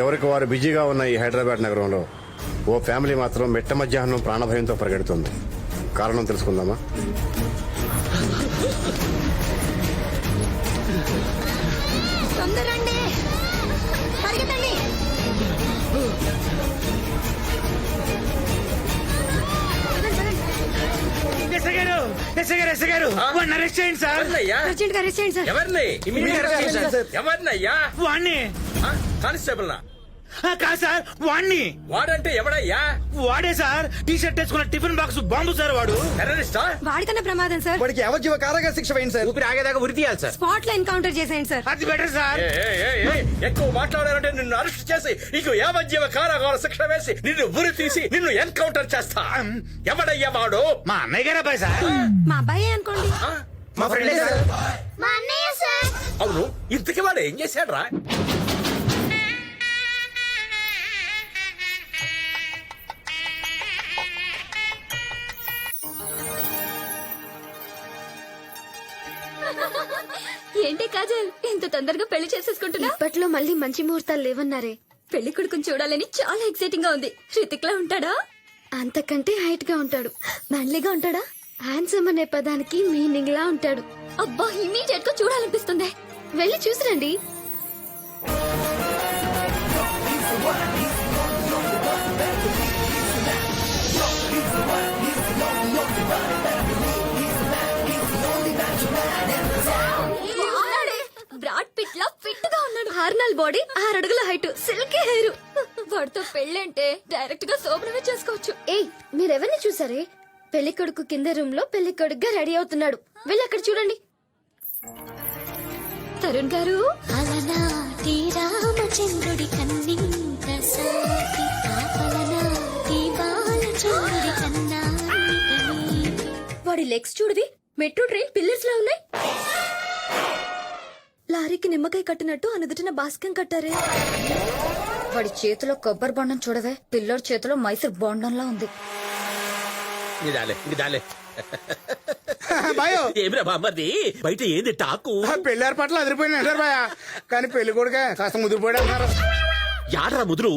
ఎవరికి వారు బిజీగా ఉన్న ఈ హైదరాబాద్ నగరంలో ఓ ఫ్యామిలీ మాత్రం మిట్ట మధ్యాహ్నం ప్రాణభయంతో పరిగెడుతుంది. కారణం తెలుసుకుందామా? కానిస్టేబుల్ నా కాదు సార్, వాణ్ణి. వాడంటే ఎవడయ్యా? వాడే సార్, టీ షర్ట్ వేసుకున్న టిఫిన్ బాక్స్ బాంబు సార్. వాడు టెర్రరిస్టా? వాడికన్నా ప్రమాదం సార్. వాడికి యావజ్జీవ కారాగార శిక్ష వేయండి సార్. ఊపిరి ఆగేదాకా ఉరి తీయాలి సార్. స్పాట్ లో ఎన్కౌంటర్ చేసేయండి సార్. అది బెటర్ సార్. ఎక్కువ మాట్లాడారంటే నిన్ను అరెస్ట్ చేసి నీకు యావజ్జీవ కారాగార శిక్ష వేసి నిన్ను ఉరి తీసి నిన్ను ఎన్కౌంటర్ చేస్తా. ఎవడయ్యా వాడు? మా అన్నయ్య గారు అబ్బాయి సార్. మా అబ్బాయి అనుకోండి. మా ఫ్రెండే సార్. మా అన్నయ్య సార్. అవును, ఇంతకీ వాడు ఏం చేశాడు రా? ఏంటి కాజల్, ఇంత తొందరగా పెళ్లి చేసేసుకుంటున్నా? ఇప్పట్లో మళ్ళీ మంచి ముహూర్తాలు లేవన్నారే. పెళ్లి కొడుకుని చూడాలని చాలా ఎక్సైటింగ్ గా ఉంది. హృతిక్ లా ఉంటాడా? అంతకంటే హైట్ గా ఉంటాడు. మ్యాన్లీగా ఉంటాడా? హ్యాండ్సమ్ అనే పదానికి మీనింగ్ లా ఉంటాడు. అబ్బా, ఇమీడియట్ గా చూడాలనిపిస్తుంది. వెళ్ళి చూసిరండి. బ్రాడ్ పిట్ లా ఫిట్ గా ఉన్నాడు. హార్నల్ బాడీ, 6 అడుగుల హైట్, సిల్కీ హెయిర్. వాడితో పెళ్ళంటే డైరెక్ట్ గా శోభనమే చేసుకోవచ్చు. ఏయ్, మీరెవరిని చూసారే? పెళ్లి కొడుకు కింద రూమ్ లో పెళ్లి కొడుకుగా రెడీ అవుతున్నాడు. వెళ్ళి అక్కడ చూడండి. తరుణ్ గారు, అలనాటి రామచంద్రుడి కన్నింత సాటి అలనాటి బాలచంద్రుడి కన్నాని. వాడి లెగ్స్ చూడవి, మెట్రో ట్రైన్ పిల్లర్స్ లా ఉన్నాయి. లారీకి నిమ్మకాయ కట్టినట్టు అనుదుటిన బాస్కం కట్టారే. వాడి చేతిలో కొబ్బరి బొండం చూడవే, పిల్లోడి చేతిలో మైసూర్ బొండంలా ఉంది. ఏమిరా బామ్మది, బయట ఏంది టాకు? పెళ్లి పట్ల అదిరిపోయిన అంటారు బాయా, కానీ పెళ్లి కొడుకే కాస్త ముదిరిపోయాడు అంటారు. యాడ్రా ముదురు?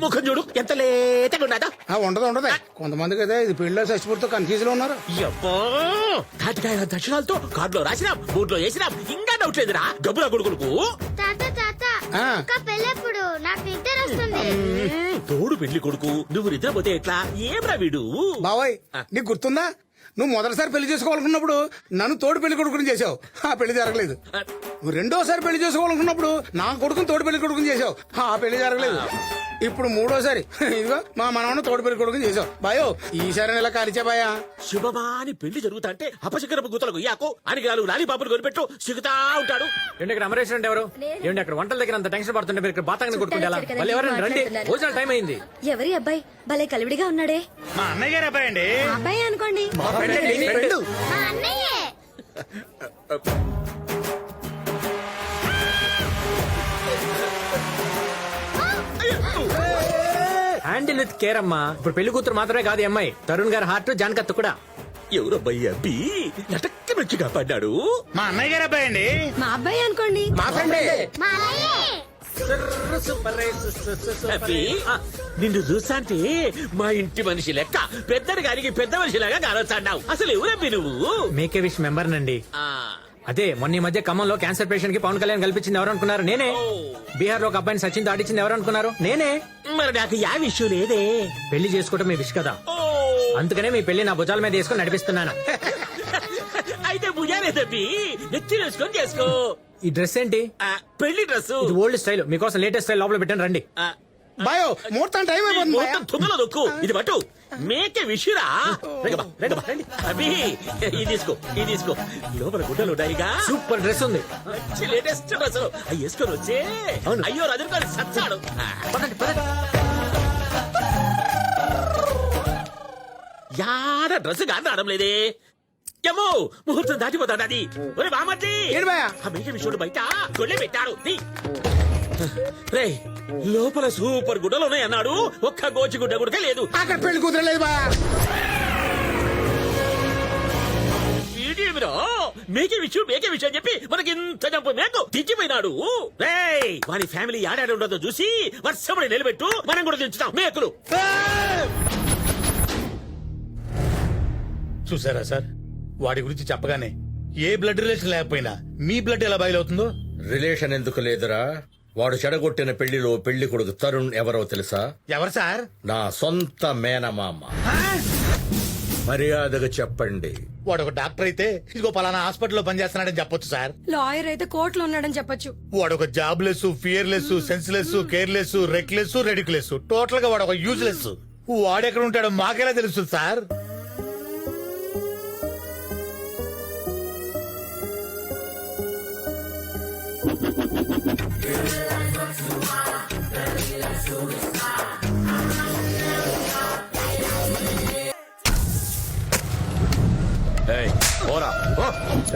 ముఖం చూడు ఎంత లేతగా ఉన్నదా? ఉండదు ఉండదు, కొంతమంది కదా ఇది పెళ్లిలో చచ్చిపోతూ కన్ఫ్యూజ్ లో ఉన్నారు. తాటికాయ దక్షిణాలతో కార్డులో రాసినాం, బోర్డులో వేసినాం, ఇంకా డౌట్ లేదురా గబ్బురా కొడుకులకు. పెళ్ళెప్పుడు నాకు నిద్ర వస్తుంది. తోడు పెళ్లి కొడుకు, నువ్వు నిద్రపోతే ఎట్లా? ఏమ్రా వీడు? బాబాయ్, నీకు గుర్తుందా నువ్వు మొదటిసారి పెళ్లి చేసుకోవాలనుకున్నప్పుడు నన్ను తోడు పెళ్లి కొడుకుని చేసావు, ఆ పెళ్లి జరగలేదు. నువ్వు రెండోసారి పెళ్లి చేసుకోవాలనుకున్నప్పుడు నా కొడుకుని తోడు పెళ్లి కొడుకుని చేసావు, ఆ పెళ్లి జరగలేదు. ఇప్పుడు మూడోసారి ఇదిగో మా మనవన్న తోడు పెళ్లి కొడుకుని చేసావు. బాయో ఈసారి ఇలా కాలిచా బాయా. శుభమాని పెళ్లి జరుగుతా అంటే అపశకరపు గుతలకు యాకో అని లాలి పాపలు కొనిపెట్టు సిగుతా ఉంటాడు. ఏంటి ఇక్కడ అమరేష్ అంటే ఎవరు? ఏంటి అక్కడ వంటల దగ్గర అంత టెన్షన్ పడుతుంటే మీరు ఇక్కడ బాతాంగని కొట్టుకుంటా? వాళ్ళు ఎవరైనా రండి, భోజనాల టైం అయింది. ఎవరి అబ్బాయి భలే కలివిడిగా ఉన్నాడే? మా అన్నయ్య గారు అబ్బాయి అండి. మా అబ్బాయి అనుకోండి. మా అన్నయ్యే. హ్యాండిల్ విత్ కేర్ అమ్మా. ఇప్పుడు పెళ్లి కూతురు మాత్రమే కాదు ఈ అమ్మాయి, తరుణ్ గారి హార్ట్ జాన్కత్ కూడా. ఎవరబ్బాయి అబ్బి లటక్క మంచిగా పడ్డాడు? మా అన్నయ్య గారు అబ్బాయి అండి. మా అబ్బాయి అనుకోండి. మా ఫ్రెండే. మా అన్నయ్యే. అబ్బి, నిన్ను చూస్తాంటే మా ఇంటి మనిషి లెక్క పెద్దడి గారికి పెద్ద మనిషిలాగా కానొస్తాడావు. అసలు ఎవరబ్బి నువ్వు? మేకే విష్ మెంబర్ నండి. అదే మొన్న ఈ మధ్య ఖమ్మంలో క్యాన్సర్ పేషెంట్ కి పవన్ కళ్యాణ్ కల్పించింది ఎవరు అనుకున్నారు? నేనే. బీహార్ లో ఒక అబ్బాయిని సచిన్ దాటించింది ఎవరు అనుకున్నారు? నేనే. మరి నాకు యా విషయం లేదే. పెళ్లి చేసుకోవటం మీ విష్ కదా, అందుకనే మీ పెళ్లి నా భుజాల మీద వేసుకొని నడిపిస్తున్నాను. అయితే భుజాలేదబ్బి, నెత్తి వేసుకొని చేసుకో. ఈ డ్రెస్ ఏంటి? పెళ్లి డ్రెస్. ఇది ఓల్డ్ స్టైల్, మీకోసం లేటెస్ట్ స్టైల్ లోపల పెట్టాను రండి. బాయో ముహూర్తం టైం అయిపోతుంది బాయా. తుంగలో దొక్కు, ఇది పట్టు. మేకే విషురా. అభి ఇది తీసుకో, ఇది తీసుకో. లోపల గుడ్డలు ఉన్నాయిగా. సూపర్ డ్రెస్ ఉంది, మంచి లేటెస్ట్ డ్రెస్. అవి వేసుకొని వచ్చే. అయ్యో రజనీకాంత్ సచ్చాడు. యాడ డ్రెస్ గాని రావడం లేదే. ఏమో ముహూర్తం దాటిపోతాడు. అది ఒరే బామర్ది, ఏంటి బాయా? ఆ మేకే విషయంలో బయట గొల్లె పెట్టాడు. రే లోపల సూపర్ గుడ్డలు ఉన్నాయి అన్నాడు, ఒక్క గోచి గుడ్డ కూడా లేదు. అక్కడ పెళ్లి కుదరలేదు బా. ఇదేమిరా? మేకే విషయం చెప్పి మనకి ఇంత జంపు మేకు తెచ్చిపోయినాడు. రేయ్, వాని ఫ్యామిలీ ఆడాడు ఉండదో చూసి వర్షముడి నిలబెట్టు, మనం కూడా దించుతాం మేకులు. చూసారా సార్, వాడి గురించి చెప్పగానే ఏ బ్లడ్ రిలేషన్ లేకపోయినా మీ బ్లడ్ ఎలా బయలవుతుందో. రిలేషన్ ఎందుకు లేదురా? వాడు చెడగొట్టిన పెళ్లిలో పెళ్లి కొడుకు తరుణ్ ఎవరో తెలుసా? ఎవరు సార్? నా సొంత మేనమామ. మర్యాదగా చెప్పండి. వాడు ఒక డాక్టర్ అయితే ఇదిగో పలానా హాస్పిటల్లో పనిచేస్తున్నాడని చెప్పొచ్చు సార్. లాయర్ అయితే కోర్టులో ఉన్నాడని చెప్పొచ్చు. వాడు ఒక job less, fearless, senseless, careless, reckless, ridiculous, total గా వాడు ఒక యూజ్లెస్. వాడెక్కడ ఉంటాడో మాకెలా తెలుస్తుంది సార్?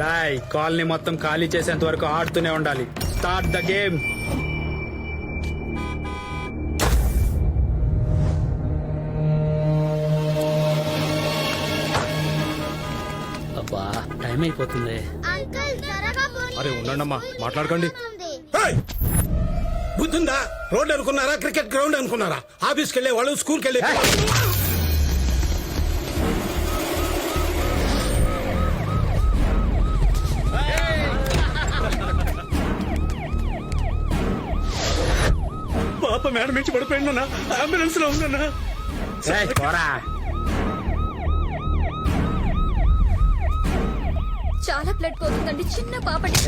రాయ్, కాలనీ మొత్తం ఖాళీ చేసేంత వరకు ఆడుతూనే ఉండాలి. Start the game. అబ్బా, టైం అయిపోతుంది. అంకుల్ త్వరగా పోనీ. అరే ఉండండమ్మా, మాట్లాడకండి. బుద్ధుందా? రోడ్ అనుకున్నారా, క్రికెట్ గ్రౌండ్ అనుకున్నారా? ఆఫీస్కి వెళ్ళే వాళ్ళు, స్కూల్కి వెళ్ళే పాప మేడం నుంచి పడిపోయిందన్నా, అంబులెన్స్ లో ఉందన్నా. చాలా బ్లడ్ పోతుందండి, చిన్న పాపడి.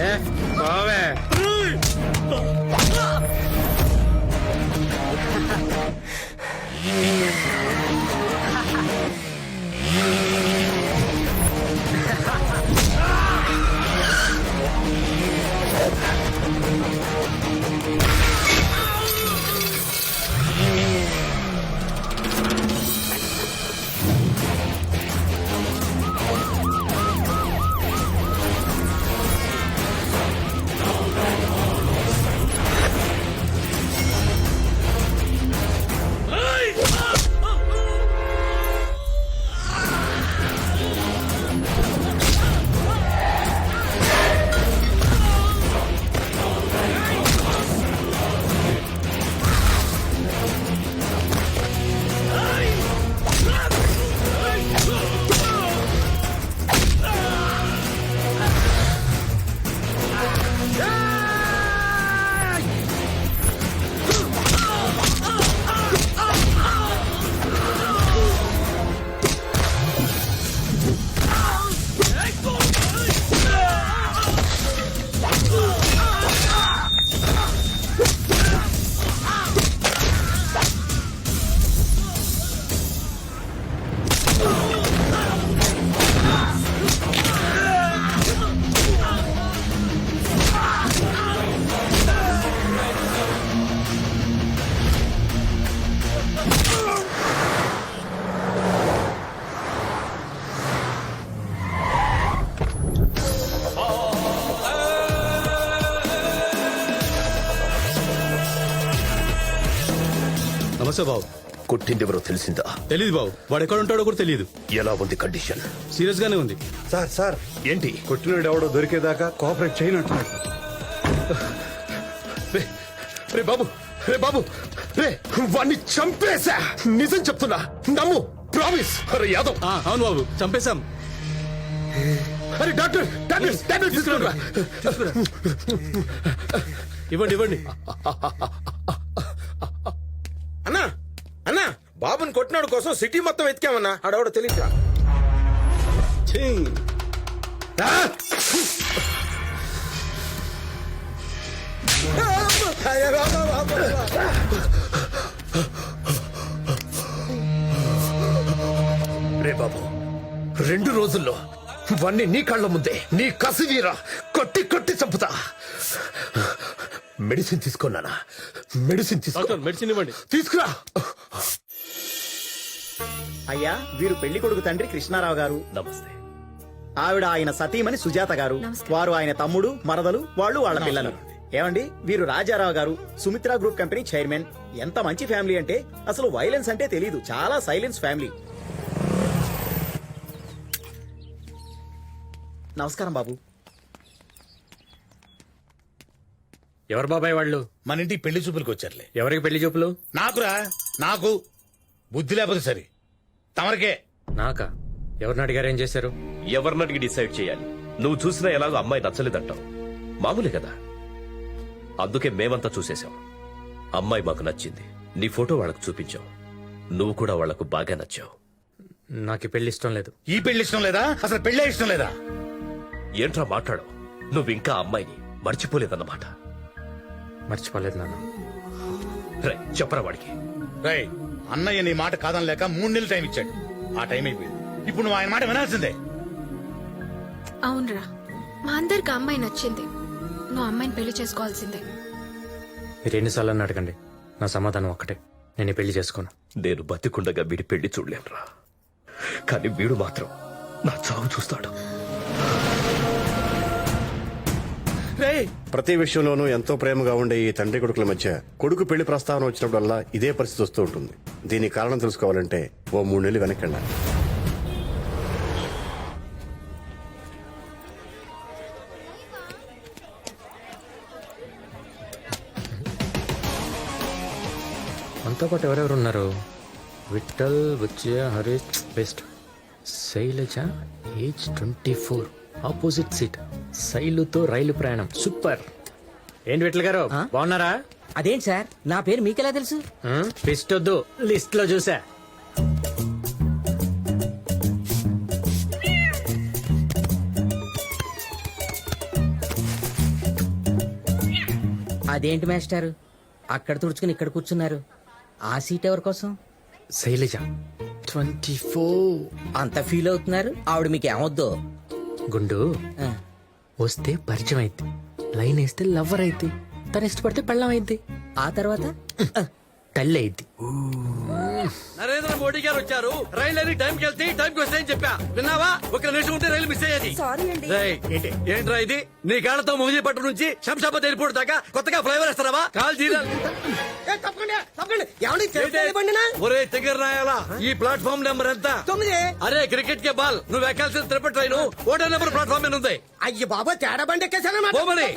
నమస్తే బాబు. కొట్టింది ఎవరో తెలిసిందా? తెలీదు బాబు, వాడు ఎక్కడ ఉంటాడో కూడా తెలియదు. ఎలా ఉంది కండిషన్? సీరియస్ గానే ఉంది. సార్ ఏంటి? కొట్టినోడు ఎవడో దొరికేదాకా కోఆపరేట్ చేయనంటున్నాడు. రే బాబు, రే బాబు, రే వాణ్ణి చంపేశా, నిజం చెప్తున్నా, నమ్ము, ప్రామిస్. అరే యాదవ్. అవును బాబు, చంపేశాం. అరే డాక్టర్, టాబ్లెట్స్ తీసుకురా. ఇవ్వండి ఇవ్వండి. అన్నా అన్నా, బాబుని కొట్టినాడు కోసం సిటీ మొత్తం ఎతికామన్నా, ఆడవాడు తెలియక. రే బాబు, 2 రోజుల్లో వాణ్ణి నీ కళ్ళ ముందే నీ కసివీరా కొట్టి కొట్టి చంపుతా. మెడిసిన్ తీసుకున్నానా? మెడిసిన్ తీసుకో. మెడిసిన్ ఇవ్వండి. తీసుకురా. అయ్యా, వీరు పెళ్లి కొడుకు తండ్రి కృష్ణారావు గారు. నమస్తే. ఆవిడ ఆయన సతీమణి సుజాత గారు. వారు ఆయన తమ్ముడు, మరదలు, వాళ్ళు వాళ్ళ పిల్లలు. ఏమండి వీరు రాజారావు గారు సుమిత్ర గ్రూప్ కంపెనీ చైర్మన్. ఎంత మంచి ఫ్యామిలీ అంటే అసలు వైలెన్స్ అంటే తెలియదు, చాలా సైలెన్స్ ఫ్యామిలీ. నమస్కారం బాబు. ఎవరు బాబాయ్ వాళ్ళు? మన ఇంటికి పెళ్లి చూపులకు వచ్చారులే. ఎవరికి పెళ్లి చూపులు? నాకురా, నాకు బుద్ధి లేకపోతే సరే. తమరికే. నాకా? ఎవరిని అడిగారు, ఏం చేశారు? ఎవరిని అడిగి డిసైడ్ చేయాలి? నువ్వు చూసినా ఎలాగో అమ్మాయి నచ్చలేదంటావు, మామూలే కదా. అందుకే మేమంతా చూసేశాం. అమ్మాయి మాకు నచ్చింది, నీ ఫోటో వాళ్ళకు చూపించావు. నువ్వు కూడా వాళ్లకు బాగా నచ్చావు. నాకు ఈ పెళ్లి ఇష్టం లేదు. ఈ పెళ్లి ఇష్టం లేదా? అసలు పెళ్ళే ఇష్టం లేదా? ఏంట్రా మాట్లాడు? నువ్వు ఇంకా అమ్మాయిని మర్చిపోలేదన్నమాట. మర్చిపోలేదు నాన్న. రే చెప్పరా వాడికి. రై, అన్నయ్య నీ మాట కాదనలేక 3 నెలలు టైం ఇచ్చాడు. ఆ టైం అయిపోయింది. ఇప్పుడు నువ్వు ఆయన మాట వినాల్సిందే. అవునరా, మా అందరికి అమ్మాయి నచ్చింది. నువ్వు అమ్మాయిని పెళ్లి చేసుకోవాల్సిందే. మీరు ఎన్నిసార్లు అడగండి, నా సమాధానం ఒక్కటే, నేను ఈ పెళ్లి చేసుకోను. నేను బతికుండగా వీడి పెళ్లి చూడలేనురా, కానీ వీడు మాత్రం నా చావు చూస్తాడు. ప్రతి విషయంలోనూ ఎంతో ప్రేమగా ఉండే ఈ తండ్రి కొడుకుల మధ్య కొడుకు పెళ్లి ప్రస్తావన వచ్చినప్పుడల్లా ఇదే పరిస్థితి వస్తూ ఉంటుంది. దీనికి కారణం తెలుసుకోవాలంటే ఓ 3 నెలలు వెనక్కి వెళ్ళాలి. మనతో పాటు ఎవరెవరు ఉన్నారు? Vithal, Buchaiah, Harish, best. Shailaja, age 24, opposite seat. శైలుతో రైలు ప్రయాణం. సూపర్. ఏంటి విఠల్ గారు, బాగున్నారా? అదేంటి సార్, నా పేరు మీకెలా తెలుసు? లిస్ట్ వద్దు, లిస్ట్ లో చూసా. అదేంటి మాస్టర్, అక్కడ తుడుచుకుని ఇక్కడ కూర్చున్నారు? ఆ సీట్ ఎవరి కోసం? శైలజ 24. అంత ఫీల్ అవుతున్నారు? ఆవిడ మీకు ఏమొద్దు? గుండు వస్తే పరిచయం అయింది, లైన్ వేస్తే లవ్వర్ అయింది, తను ఇష్టపడితే పెళ్ళం అయింది, ఆ తర్వాత తల్లి అయింది. నరేంద్ర మోడీ గారు వచ్చారు. రైలు అని టైంకి వెళ్తే టైంకి వస్తాయని చెప్పా, విన్నావా? ఒక నిమిషం ఉంటే రైలు మిస్ అయ్యేది. రేయ్, ఏంట్రా ఇది? నీ కాళ్ళతో మొహజీపట్నం నుంచి శంషాబాద్ ఎయిర్పోర్ట్ దాకా కొత్తగా ఫ్లైఓవర్ వేస్తారా? కాల్ తీరాలి. ఒరే తిగర్ రాయాలా, ఈ ప్లాట్ఫామ్ నెంబర్ ఎంత? 9. అరే క్రికెట్ కే బాల్, నువ్వు ఎక్కాల్సిన తిరుపతి ట్రైన్ ఓటో నెంబర్ ప్లాట్ఫామ్ మీద ఉంది. అయ్యి బాబా, తేడా బండి పోమని.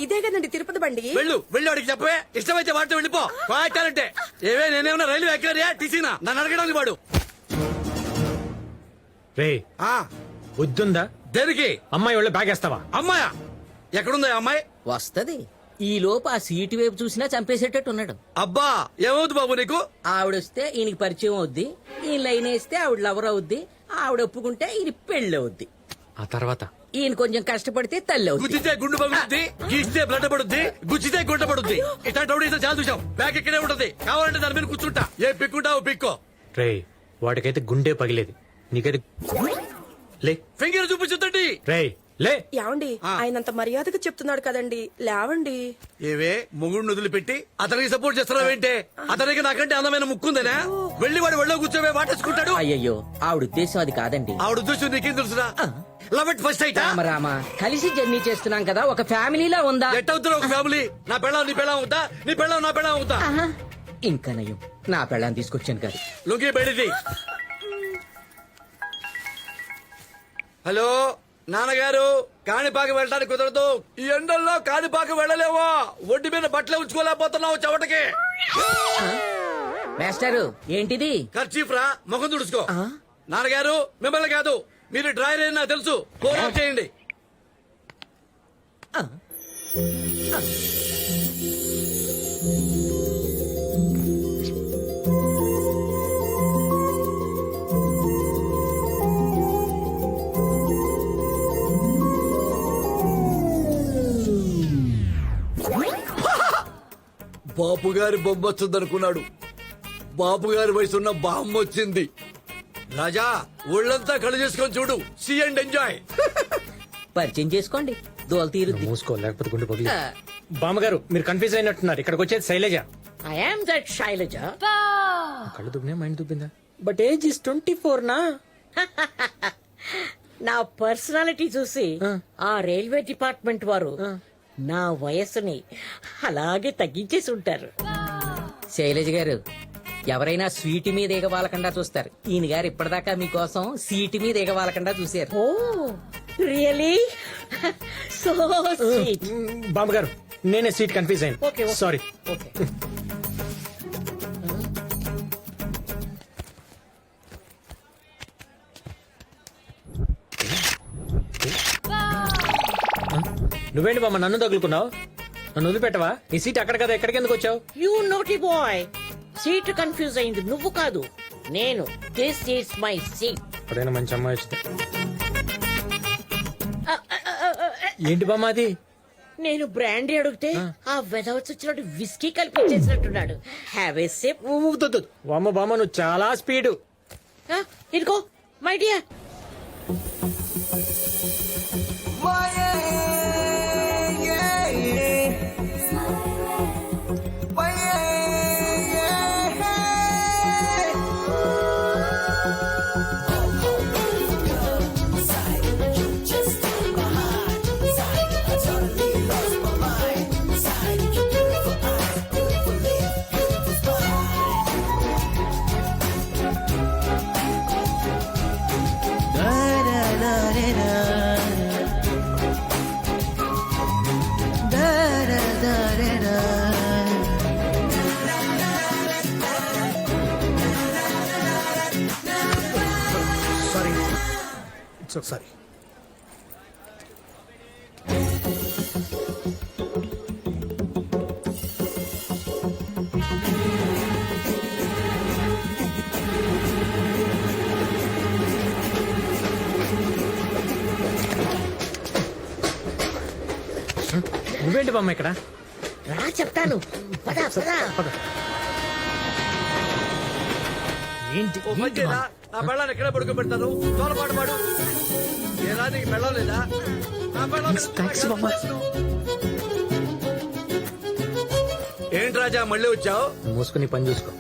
ఇదే కదండి తిరుపతి బండి. వెళ్ళు అడిగి చెప్పే, ఇష్టమైతే వాటితో వెళ్ళిపో. అంటే ఏవే, నేనేమన్నా రైల్వే ఎక్కారియా టీసీనా? నన్ను అడగడానికి వాడు. రే వద్దుందా? దేనికి? అమ్మాయి వాళ్ళు బ్యాగ్ వేస్తావా? అమ్మాయా? ఎక్కడుందా అమ్మాయి? వస్తది. ఈ లోపు ఆ సీటు వైపు చూసినా చంపేసేటట్టు ఉన్నాడు. అబ్బా, ఏమవుతుంది బాబు నీకు? ఆవిడొస్తే ఈయనకి పరిచయం అవుద్ది, ఈ లైన్ వేస్తే ఆవిడ లవర్ అవుద్ది, ఆవిడ ఒప్పుకుంటే ఈయన పెళ్లి అవుద్ది. ఆ తర్వాత ఈయన కొంచెం కష్టపడితే తల్లి అవుద్ది. గుచ్చితే గుండు పగులుద్ది, గీస్తే బ్లడ్ పడుద్ది, గుచ్చితే గుంట పడుద్ది. ఇట్లాంటి చాలా చూసాం. బ్యాగ్ ఇక్కడే ఉంటది, కావాలంటే దాని మీద కూర్చుంటా. ఏ పిక్కుంటావు పిక్కో. రే వాడికైతే గుండె పగిలేది, నీకైతే లే. ఫింగర్ చూపించుద్దండి. రే లే. ఏమండి, ఆయనంత మర్యాదగా చెప్తున్నాడు కదండి, లేవండి. ఏవే, మొగుడిని వదిలిపెట్టి అతనికి సపోర్ట్ చేస్తున్నావేంటే? అతనికి నాకంటే అందమైన ముక్కుందనా? వెళ్ళి వాడు వెళ్ళో కూర్చోవే, వాటేసుకుంటాడు. అయ్యయ్యో, ఆవిడ ఉద్దేశం అది కాదండి. ఆవిడ ఉద్దేశం నీకేం తెలుసురా? Love at first sight. Rama, కలిసి జర్నీ చేస్తున్నాం కదా, ఒక ఫ్యామిలీలా ఉందా? ఎట్ అవుతున్నా ఒక ఫ్యామిలీ? నా పెళ్ళం నీ పెళ్ళం అవుతా, నీ పెళ్ళం నా పెళ్ళం అవుతా. ఇంకా నయం, నా పెళ్ళాన్ని తీసుకొచ్చాను కాదు. లుంగి బయటిది. హలో నాన్నగారు, కాణిపాక వెళ్ళడానికి కుదరదు. ఈ ఎండల్లో కాణిపాక వెళ్ళలేవో. ఒడ్డు మీద బట్టలే ఉంచుకోలేకపోతున్నావు చెవటకి. మాస్టారు ఏంటిది? ఖర్చీఫ్ రా, ముఖం తుడుచుకో. నాన్నగారు మిమ్మల్ని కాదు, మీరు డ్రైవర్ అని నాకు తెలుసు. ఫోన్ ఆఫ్ చేయండి. బాపు గారి బొమ్మ వచ్చిందనుకున్నాడు. బాపు గారి వయసున్న బామ్మ వచ్చింది. రాజా, ఒళ్ళంతా కళ్ళు చేసుకొని చూడు. See and enjoy. పరిచయం చేసుకోండి, దోలు తీరు. మూసుకో, లేకపోతే గుండె పగిలి. బామ్మగారు, మీరు కన్ఫ్యూజ్ అయినట్టున్నారు. ఇక్కడికి వచ్చేది శైలజ. I'm that Sailaja. కళ్ళు దుబ్బినా, మైండ్ దుబ్బిందా? బట్ ఏజ్ ఇస్ 24 నా? నా పర్సనాలిటీ చూసి ఆ రైల్వే డిపార్ట్మెంట్ వారు నా వయస్సుని అలాగే తగ్గించేసి ఉంటారు. శైలజ గారు, ఎవరైనా స్వీట్ మీద ఎగవాలకుండా చూస్తారు. ఈయన గారు ఇప్పటిదాకా మీకోసం సీటు మీద ఎగవాలకుండా చూశారు. Oh really so sweet. బామ్మగారు నేనే సీట్ కన్ఫ్యూజ్ ఓకే, ఓకే. అయ్యాను సారీ. ఓకే. నువ్వేంటి బామ్మ నన్ను తగులుకున్నావు? నన్ను వదిలిపెట్టవా? నీ సీట్ అక్కడ కదా, ఎక్కడికి ఎందుకు వచ్చావు? You naughty boy, seat confuse అయింది నువ్వు కాదు నేను. This is my seat. ఎప్పుడైనా మంచి అమ్మాయి వచ్చింది. ఏంటి బామ్మ అది? నేను బ్రాండీ అడిగితే ఆ వెదవచ్చి వచ్చినట్టు విస్కీ కల్పించేసినట్టున్నాడు. Have a sip. బామ్మ బామ్మ నువ్వు చాలా స్పీడు. ఇదిగో my dear. Sorry it's sorry. నువ్వేంటి బామ్మ ఇక్కడ? రా చెప్తాను. పద పద. ఏంటి ఓ పని చేయరా, నా పెళ్ళాన్ని ఎక్కడ పడుకోబెడతాను? తోలపాటు పాడు. ఏరా నీకు పెళ్ళం లేదా? నా పెళ్ళాం మీద థాంక్స్ మామ. ఏంటి రాజా మళ్ళీ వచ్చావు? మూసుకుని పని చూసుకో.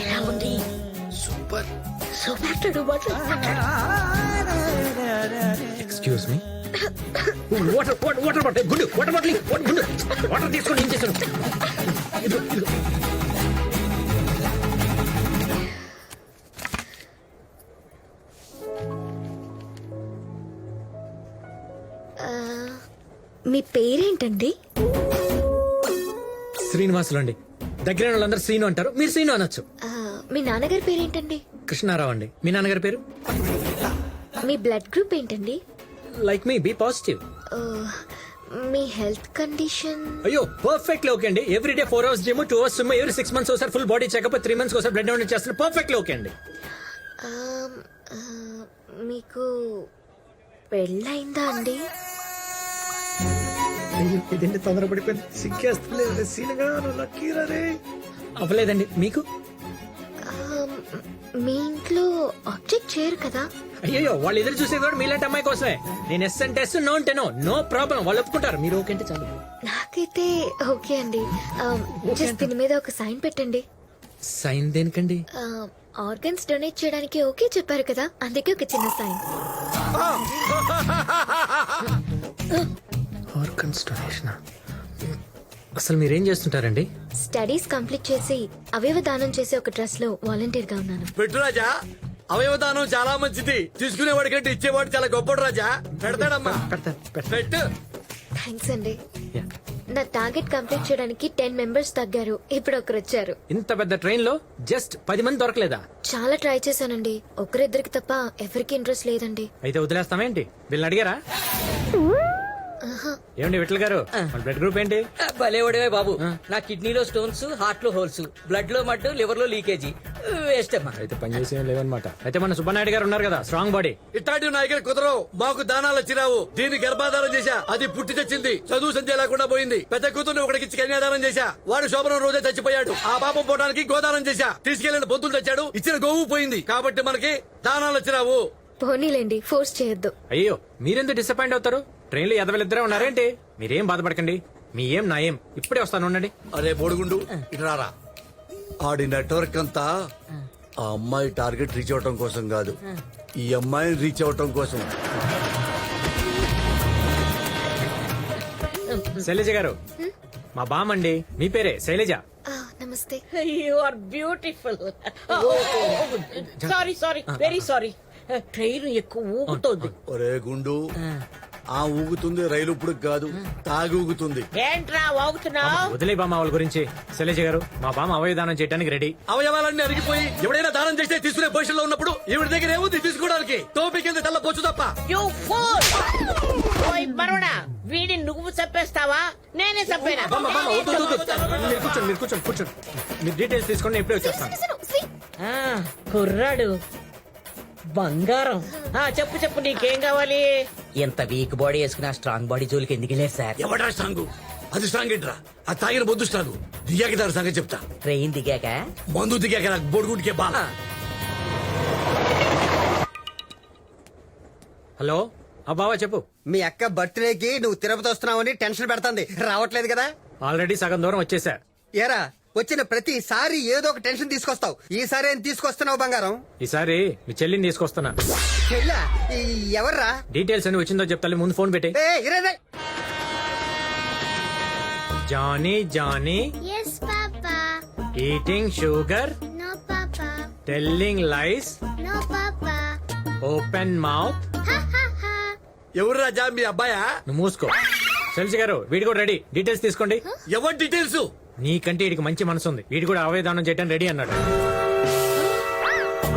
ఎలా ఉంది? Super super. Excuse me. Water water bottle గుండు, వాటర్ బాటిల్ గుండు, వాటర్ తీసుకొని ఏం చేశాను? మీ పేరేంటండి? శ్రీనివాసులు అండి. దగ్గర వాళ్ళందరూ శ్రీను అంటారు, మీరు శ్రీను అనొచ్చు. మీ నాన్నగారి పేరేంటండి? కృష్ణారావు అండి. మీ నాన్నగారి పేరు? మీ బ్లడ్ గ్రూప్ ఏంటండి? లైక్ మీ, బి పాజిటివ్. మీ హెల్త్ కండిషన్? అయ్యో పర్ఫెక్ట్లీ ఓకే అండి. Every day 4 hours gym, 2 hours swim, every 6 months ఒకసారి ఫుల్ బాడీ చెకప్, 3 months ఒకసారి బ్లడ్ డొనేట్ చేస్తాను. పర్ఫెక్ట్లీ ఓకే అండి. మీకు పెళ్ళైందా అండి? అయ్యో ఇదేంటి తొందరపడిపోయింది, సిగ్గేస్తలేదు. సీనగా లక్కీరే అవ్వలేదండి. మీకు? మీ ఇంట్లో ఆబ్జెక్ట్ చేయరు కదా? అయ్యో వాళ్ళు ఎదురు చూసేది కూడా మీలాంటి అమ్మాయి కోసమే. నేను ఎస్ అంటే ఎస్, నో అంటే నో, నో ప్రాబ్లం. వాళ్ళు ఒప్పుకుంటారు. మీరు ఓకే అంటే చాలు. నాకైతే ఓకే అండి. జస్ట్ దీని మీద ఒక సైన్ పెట్టండి. సైన్ దేనికండి? ఆర్గన్స్ డొనేట్ చేయడానికి ఓకే చెప్పారు కదా, అందుకే ఒక చిన్న సైన్. Organs donation. అసలు మీరేం చేస్తుంటారండి? స్టడీస్ కంప్లీట్ చేసి అవయవ దానం చేసే ఒక ట్రస్ట్ లో వాలంటీర్ గా ఉన్నాను. పెట్టు రాజా, అవయవదానం చాలా మంచిది. తీసుకునేవాడి కంటే ఇచ్చేవాడు చాలా గొప్పడు రాజా. పెడతాడమ్మా. పెట్టు. థ్యాంక్స్ అండి. నా టార్గెట్ కంప్లీట్ చేయడానికి 10 members తగ్గారు. ఇప్పుడు ఒకరు వచ్చారు. ఇంత పెద్ద ట్రైన్ లో జస్ట్ 10 మంది దొరకలేదా? చాలా ట్రై చేశానండి, ఒకరిద్దరికి తప్ప ఎవరికి ఇంట్రెస్ట్ లేదండి. అయితే వదిలేస్తామేంటి? వీళ్ళని అడిగారా? ఏమండి విఠల్ గారు మన బ్లడ్ గ్రూప్ ఏంటి? భలే ఒడివే బాబు. నా కిడ్నీలో స్టోన్స్, హార్ట్ లో హోల్స్, బ్లడ్ లో మట్టు, లివర్ లో లీకేజీ. వేస్ట్ అమ్మా. అయితే పని చేసి ఏం లేవన్నమాట. అయితే మన సుబ్బనాయుడు గారు ఉన్నారు కదా, స్ట్రాంగ్ బాడీ. ఇట్లాంటివి నా దగ్గర కుదరవు. మాకు దానాలు వచ్చిరావు. దీన్ని గర్భాధారం చేశా, అది పుట్టి తెచ్చింది. చదువు సంధ్య లేకుండా పోయింది. పెద్ద కూతుర్ని ఒకటికి కన్యాదానం చేశా, వాడు శోభనం రోజే చచ్చిపోయాడు. ఆ పాపం పోవడానికి గోదానం చేశా, తీసుకెళ్లిన బొంతులు తెచ్చాడు, ఇచ్చిన గోవు పోయింది. కాబట్టి మనకి దానాలు వచ్చిరావు. పోనీలేండి, ఫోర్స్ చేయొద్దు. అయ్యో మీరెందుకు డిసప్పాయింట్ అవుతారు? ట్రైన్ లో ఎదవలిద్దరే ఉన్నారేంటి? మీరేం బాధపడకండి. మీ ఏం నా ఏం ఇప్పుడే వస్తాను, ఉండండి. అరే బోడుగుండు ఇట్లారా. ఆడి నెట్వర్క్ అంతా ఆ అమ్మాయి టార్గెట్ రీచ్ అవటం కోసం కాదు, ఈ అమ్మాయిని రీచ్ అవటం కోసం. శైలజ గారు మా బామండి. మీ పేరే శైలజ. నమస్తే. You are beautiful. Sorry sorry, very sorry. Train ఎక్కువ ఊగుతోంది. ఒరే గుండు, ఆ ఊగుతుంది రైలు ఇప్పుడు కాదు, తాగి ఊగుతుంది. ఏంట్రా వాగుతున్నావు? వదిలే బామ్మ వాళ్ళ గురించి. శైలజ గారు మా బామ్మ అవయదానం చేయడానికి రెడీ. అవయవాలన్నీ అరిగిపోయి ఎవడైనా దానం చేస్తే తీసుకునే పొజిషన్ లో ఉన్నప్పుడు ఈవిడ దగ్గర ఏముంది తీసుకోవడానికి? టోపీ కింద తెల్ల పొచ్చు తప్ప. You pool! ఓయ్ బరోడా, వీడిని నువ్వు చంపేస్తావా? నేనే చంపేనా? బామ్మ, బామ్మ, వద్దు, వద్దు, వద్దు. మీరు కూర్చోండి, మీరు కూర్చోండి, కూర్చోండి. మీరు డీటెయిల్స్ తీసుకోండి, ఎప్పుడే వచ్చేస్తాను. ఆ, కుర్రాడు బంగారం. చెప్పు చెప్పు, నీకేం కావాలి? ఇంత వీక్ బాడీ వేసుకున్న స్ట్రాంగ్ బాడీ జోలికి ఎందుకు వెళ్ళారు సార్? ఎవడా స్ట్రాంగ్? అది స్ట్రాంగ్ ఏంట్రా? అది తాగిన బొద్దు స్ట్రాంగ్. దిగాక దాని సంగతి చెప్తా. ట్రైన్ దిగాక మందు దిగాక నాకు బొడుగుంటికే బాగా. హలో ఆ బావా చెప్పు. మీ అక్క బర్త్డేకి నువ్వు తిరుపతి వస్తున్నావని టెన్షన్ పెడుతుంది, రావట్లేదు కదా? ఆల్రెడీ సగం దూరం వచ్చేసా. ఏరా, వచ్చిన ప్రతిసారి ఏదో ఒక టెన్షన్ తీసుకొస్తావు. ఈసారి ఏం తీసుకొస్తున్నావు బంగారం? ఈసారి మీ చెల్లిని తీసుకొస్తున్నా. చెల్లా? ఎవర్రా? డీటెయిల్స్ అని వచ్చిందో చెప్తాను, ముందు ఫోన్ పెట్టి. Johnny Johnny Yes, Papa. Eating sugar, No, Papa. Telling lies, No, Papa. Open mouth. Ha ha ha. ఎవరు రాజా, మీ అబ్బాయా? నువ్వు మూసుకో. శైలజ గారు వీడి కూడా రెడీ, డీటెయిల్స్ తీసుకోండి. ఎవరి డీటెయిల్స్? నీకంటే వీడికి మంచి మనసు ఉంది, వీడి కూడా అవయదానం చేయడానికి రెడీ అన్నాడు.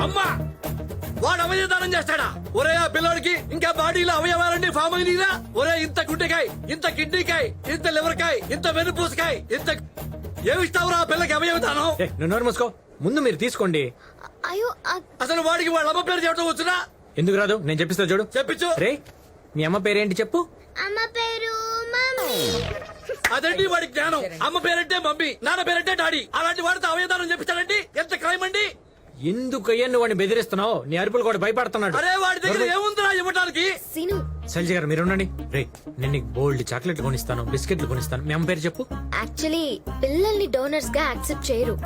అమ్మా, వాడు అవయదానం చేస్తాడా? ఒరే ఆ పిల్లోడికి ఇంకా బాడీలో అవయవాలన్నీ ఫామ్ అయినా. ఒరే ఇంత గుండెకాయ, ఇంత కిడ్నీకాయ, ఇంత లివర్కాయ, ఇంత వెన్నుపూసకాయ, ఇంత ఏమిస్తావురా ఆ పిల్లకి అవయవదానం? ఏ, నువ్వు నోరు మూసుకో. ముందు మీరు తీసుకోండి. అయ్యో, అసలు వాడికి వాళ్ళ అమ్మ పేరు చెప్పడం వచ్చునా? ఎందుకు రాదు? నేను చెప్పిస్తా చూడు. చెప్పించు. రే, మీ అమ్మ పేరేంటి చెప్పు. అమ్మ పేరు మమ్మీ. అదండి వాడి జ్ఞానం. అమ్మ పేరంటే మమ్మీ, నాన్న పేరంటే డాడీ. అలాంటి వాడితో అవయదానం చెప్తాడండి? ఎంత క్రైమ్ అండి! ఎందుకయ్యా నువ్వు వాడిని బెదిరిస్తున్నావు? నీ అరుపులు కూడా భయపడుతున్నాడు. అరే వాడి దగ్గర ఏముందిరా ఇవ్వడానికి? సీను, శైలజ గారు మీరు ఉండండి. రే, నేను నీకు బోల్డ్ చాక్లెట్ కొనిస్తాను, బిస్కెట్లు కొనిస్తాను. మీ అమ్మ పేరు చెప్పు. యాక్చువల్లీ పిల్లల్ని డోనర్స్ గా యాక్సెప్ట్ చేయరు.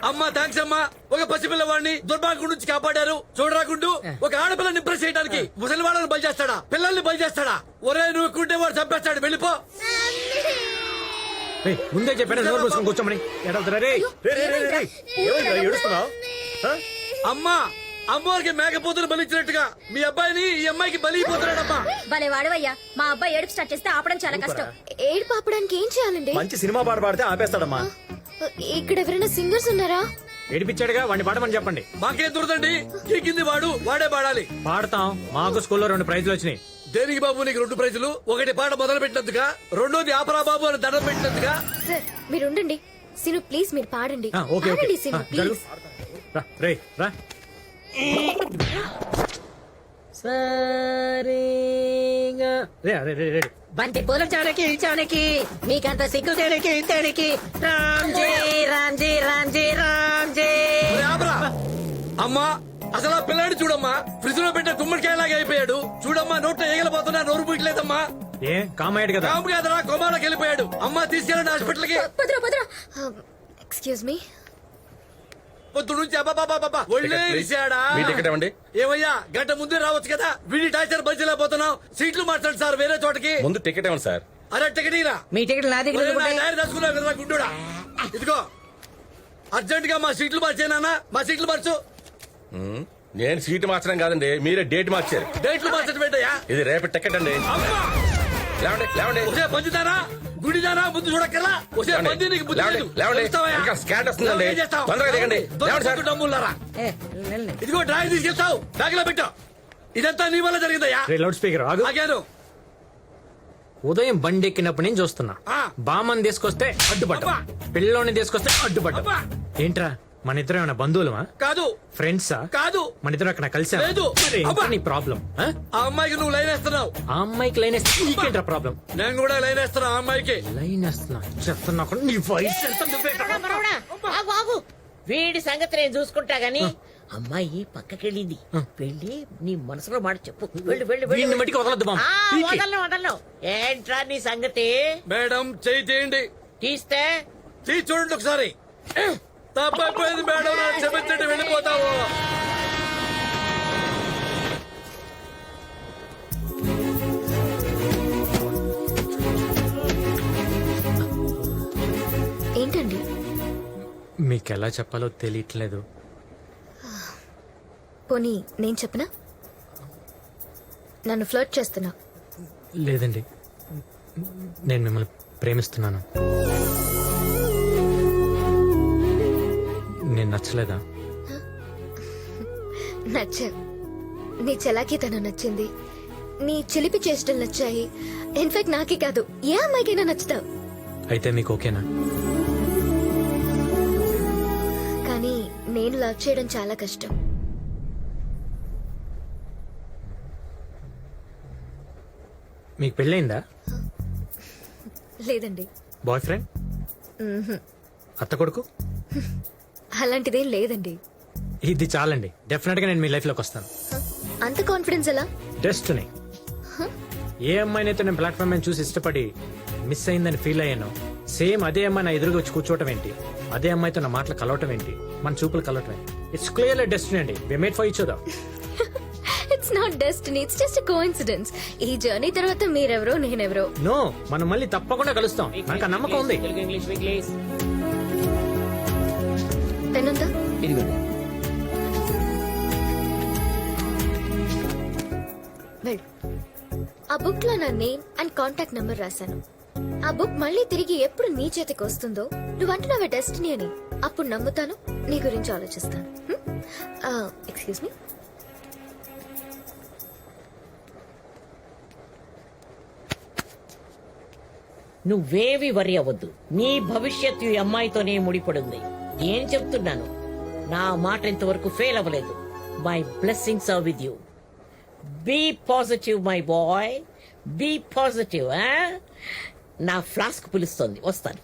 అమ్మా థ్యాంక్స్ అమ్మా, ఒక పసిపిల్లవాడిని దుర్భాగ్యం నుంచి కాపాడారు. చూడరాకుండు ఒక ఆడపిల్లని ఇంప్రెస్ చేయడానికి ముసలి వాళ్ళని బలి చేస్తాడా, పిల్లల్ని బలి చేస్తాడా? ఒరే నువ్వు కుంటే వాడు చంపేస్తాడు, వెళ్ళిపో. రేయ్, ముందే చెప్పాను నోరు మూసుకొని కూర్చోమని. ఎడవుతారా రే? ఏడుస్తున్నావు? అమ్మా, అమ్మవారికి మేకపోతులు బలిచ్చినట్టుగా మీ అబ్బాయిని ఈ అమ్మాయికి బలి అయిపోతున్నాడమ్మా. భలే వాడవయ్యా, మా అబ్బాయి ఏడుపు స్టార్ట్ చేస్తే ఆపడం చాలా కష్టం. ఏడు పాపడానికి ఏం చేయాలండి? మంచి సినిమా పాట పాడితే ఆపేస్తాడమ్మా. ఇక్కడ ఎవరైనా సింగర్స్ ఉన్నారా? ఏడిపించాడుగా, వాడిని పాడమని చెప్పండి. మాకేం దొరదండి, ఈ కింది వాడు వాడే పాడాలి. పాడతాం. మాకు స్కూల్లో 2 ప్రైజులు వచ్చినాయి. దేనికి బాబు నీకు 2 ప్రైజులు? ఒకటి పాట మొదలు పెట్టినందుగా, రెండోది ఆపరా బాబు అని దండం పెట్టినందుగా. సార్ మీరు ఉండండి. సీను ప్లీజ్ మీరు పాడండి. ఆ, ఓకే, ఓకే. పాడండి సీను జరుగు. ప్లీజ్. రా, రే, రా. రే, రే, రే, రే. బంతి పూల చానకి చానకి మీకంత సిగ్గు తేడికి తేడికి రామ్జీ రామ్జీ రామ్జీ రామ్జీ. ఒరే ఆపరా. అమ్మా, అసలు ఆ పిల్లాడి చూడమ్మా, ఫ్రిడ్జ్ లో పెట్టే గుమ్మడికాయలాగా అయిపోయాడు. చూడమ్మా, నోట్లో ఏగలపోతున్నా, నోరు పూయట్లేదమ్మా. ఏ కామయ్యాడు కదా? కాము కాదరా, కోమాలోకి వెళ్ళిపోయాడు. అమ్మా తీసుకెళ్ళండి హాస్పిటల్ కి. Excuse me. పొద్దు నుంచి అబ్బాబాబా ఒళ్ళే ఇరిశాడా? ఏమయ్యా, గంట ముందే రావచ్చు కదా. వీడి టార్చర్ భరించలేకపోతున్నాం. సీట్లు మార్చండి సార్, వేరే చోటకి. ముందు టికెట్ ఇవ్వండి సార్. అరే టికెట్ ఇరా. మీ టికెట్ నా దగ్గర ఉంటే- డైరీ రాసుకున్నావు కదరా గుండుడా. ఇదిగో అర్జెంట్ గా మా సీట్లు మార్చేనా? మా సీట్లు మార్చు. నేను సీటు మార్చడం కాదండి, మీరే డేట్ మార్చారు. డేట్లు మార్చడం ఏంటయ్యా? ఇది రేపటి టికెట్ అండి. అమ్మా, లేవండి, లేవండి. ఒసే పంచుతారా, గుడిదారా, ముందు చూడక్కర్లా. ఒసే పంది నీకు బుద్ధి లేదు. వస్తావయ్యా? ఇంకా స్కాట్ వస్తుందండి. ఏం చేస్తావ్? తొందరగా దిగండి. లేవండి సార్. డమ్ములారా. ఏ, వెళ్ళండి. ఇదిగో డ్రాయింగ్ తీసుకెళ్తావు, బ్యాగ్ లో పెట్టావు. ఇదంతా నీ వల్ల జరిగిందయ్యా. రే, లౌడ్ స్పీకర్ ఆగు. ఆగాను. ఉదయం బండి ఎక్కినప్పటి నుంచి చూస్తున్నా బామ్మని తీసుకొస్తే అడ్డుపడ్డా, పిల్లోని తీసుకొస్తే అడ్డుపడ్డా. ఏంట్రా మన ఇద్దరం ఏమైనా బంధువులమా? కాదు. ఫ్రెండ్సా? కాదు. మన ఇద్దరం అక్కడ కలిసా? లేదు. నీ ప్రాబ్లం? ఆ అమ్మాయికి నువ్వు లైన్ వేస్తున్నావు. ఆ అమ్మాయికి లైన్ వేస్తే నీకేంట్రా ప్రాబ్లం? నేను కూడా లైన్ వేస్తున్నా ఆ అమ్మాయికి. లైన్ వేస్తున్నా చెప్తున్నా కూడా నీ వయసు ఎంత నువ్వేంట్రా? ఆగు ఆగు, వీడి సంగతి నేను చూసుకుంటా గాని అమ్మాయి పక్కకెళ్ళింది. వెళ్ళి నీ మనసులో మాట చెప్పు. వెళ్ళు వెళ్ళు వీడిని వెళ్ళు. మట్టికి వదలొద్దు బామ్మ. ఆ, పీకే. వదలను వదలను. ఏంట్రా నీ సంగతి? మేడం చెయ్యి తీయండి. తీస్తే తీసి చూడండి ఒకసారి. తప్పైపోయింది మేడం, నన్ను క్షమించండి, వెళ్ళిపోతావు. ఏంటండి? మీకు ఎలా చెప్పాలో తెలియట్లేదు. పోనీ నేను చెప్పనా? నన్ను ఫ్లర్ట్ చేస్తున్నా. లేదండి, నేను మిమ్మల్ని ప్రేమిస్తున్నాను. నేను నచ్చలేదా? నచ్చా. నీ చలాకీ తను నచ్చింది, నీ చిలిపి చేష్టలు నచ్చాయి. ఇన్ఫాక్ట్ నాకే కాదు, ఏ అమ్మాయికైనా నచ్చుతావు. అయితే మీకు ఓకేనా? కానీ నేను లవ్ చేయడం చాలా కష్టం. మీకు పెళ్ళయిందా? లేదండి. Boyfriend? మ్మ్హ్మ్. అత్త కొడుకు? అలాంటిదేం లేదండి. ఇది చాలండి, డెఫినెట్ గా నేను మీ లైఫ్ లోకి వస్తాను. అంత కాన్ఫిడెన్స్ ఎలా? డెస్టినీ. ఏ అమ్మాయినైతే నేను ప్లాట్ఫామ్ మీద చూసి ఇష్టపడి మిస్ అయిందని ఫీల్ అయ్యాను, సేమ్ అదే అమ్మాయి నా ఎదురుగా వచ్చి కూర్చోవటం ఏంటి, అదే అమ్మాయితో నా మాటలు కలవటం ఏంటి, మన చూపులు కలవటం ఏంటి. ఇట్స్ క్లియర్లీ డెస్టినీ అండి. We made for each other. It's not destiny, it's just coincidence. ఈ జర్నీ తర్వాత మీరెవరో నేనెవరో. నో, మనం మళ్ళీ తప్పకుండా కలుస్తాం, నాకు ఆ నమ్మకం ఉంది. Telugu English English. పెన్ ఉందా? వెళ్ళు. ఆ బుక్ లో నా నేమ్ అండ్ కాంటాక్ట్ నంబర్ రాశాను. ఆ బుక్ మళ్ళీ తిరిగి ఎప్పుడు నీ చేతికి వస్తుందో, నువ్వు అంటున్నావే డెస్టినీ అని, అప్పుడు నమ్ముతాను, నీ గురించి ఆలోచిస్తాను. Excuse me. నువ్వేవి వరి అవ్వద్దు. నీ భవిష్యత్తు ఈ అమ్మాయితోనే ముడిపడింది. ఏం చెప్తున్నాను, నా మాట ఇంతవరకు ఫెయిల్ అవ్వలేదు. My blessings are with you. Be positive my boy, be positive. నా ఫ్లాస్క్ పిలుస్తోంది, వస్తాను.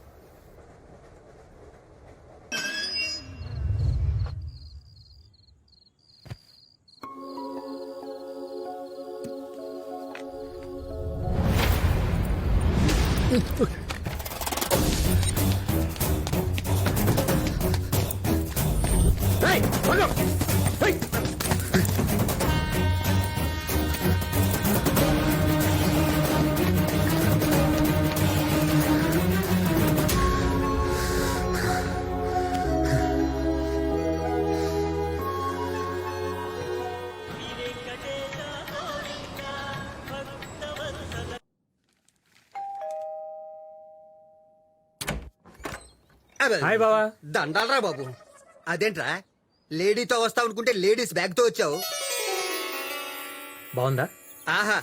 హాయ్ బావా. దండాలరా బాబు. అదేంట్రా లేడీతో వస్తావు అనుకుంటే లేడీస్ బ్యాగ్ తో వచ్చావు? బాగుందా? ఆహా,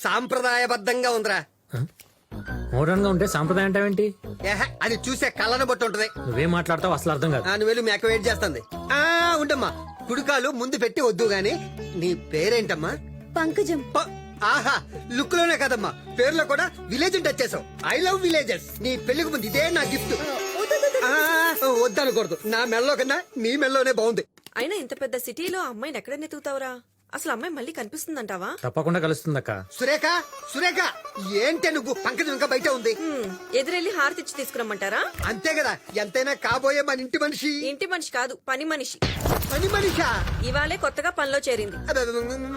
సాంప్రదాయబద్ధంగా ఉందిరా. మోడర్న్ గా ఉంటే సాంప్రదాయం అంటావేంటి? ఏహే, అది చూసే కళ్ళను బట్టి ఉంటది. నువ్వేం మాట్లాడతావు అసలు అర్థం కాదు. నువ్వు మేక వెయిట్ చేస్తుంది. ఉండమ్మా, కుడుకాలు ముందు పెట్టి వద్దు గాని. నీ పేరేంటమ్మా? పంకజం. ఆహా, లుక్ లోనే కదమ్మా, పేరులో కూడా విలేజ్ టచ్ చేసావు. I love villages. నీ పెళ్లికి ముందు ఇదే నా గిఫ్ట్. వద్దనకూడదు, నా మెల్లో కన్నా నీ మెల్లోనే బాగుంది. అయినా ఇంత పెద్ద సిటీలో అమ్మాయిని ఎక్కడ నెతుకుతావురా? అసలు అమ్మాయి మళ్ళీ కనిపిస్తుందంటావా? తప్పకుండా కలుస్తుందక్క. సురేఖ, సురేఖ, ఏంటే నువ్వు? పంకజం ఇంకా బయట ఉంది. ఎదురెళ్ళి హారతిచ్చి తీసుకురమ్మంటారా? అంతే కదా, ఎంతైనా కాబోయే మన ఇంటి మనిషి. ఇంటి మనిషి కాదు, పని మనిషి. పని మనిషా? ఇవాళే కొత్తగా పనిలో చేరింది.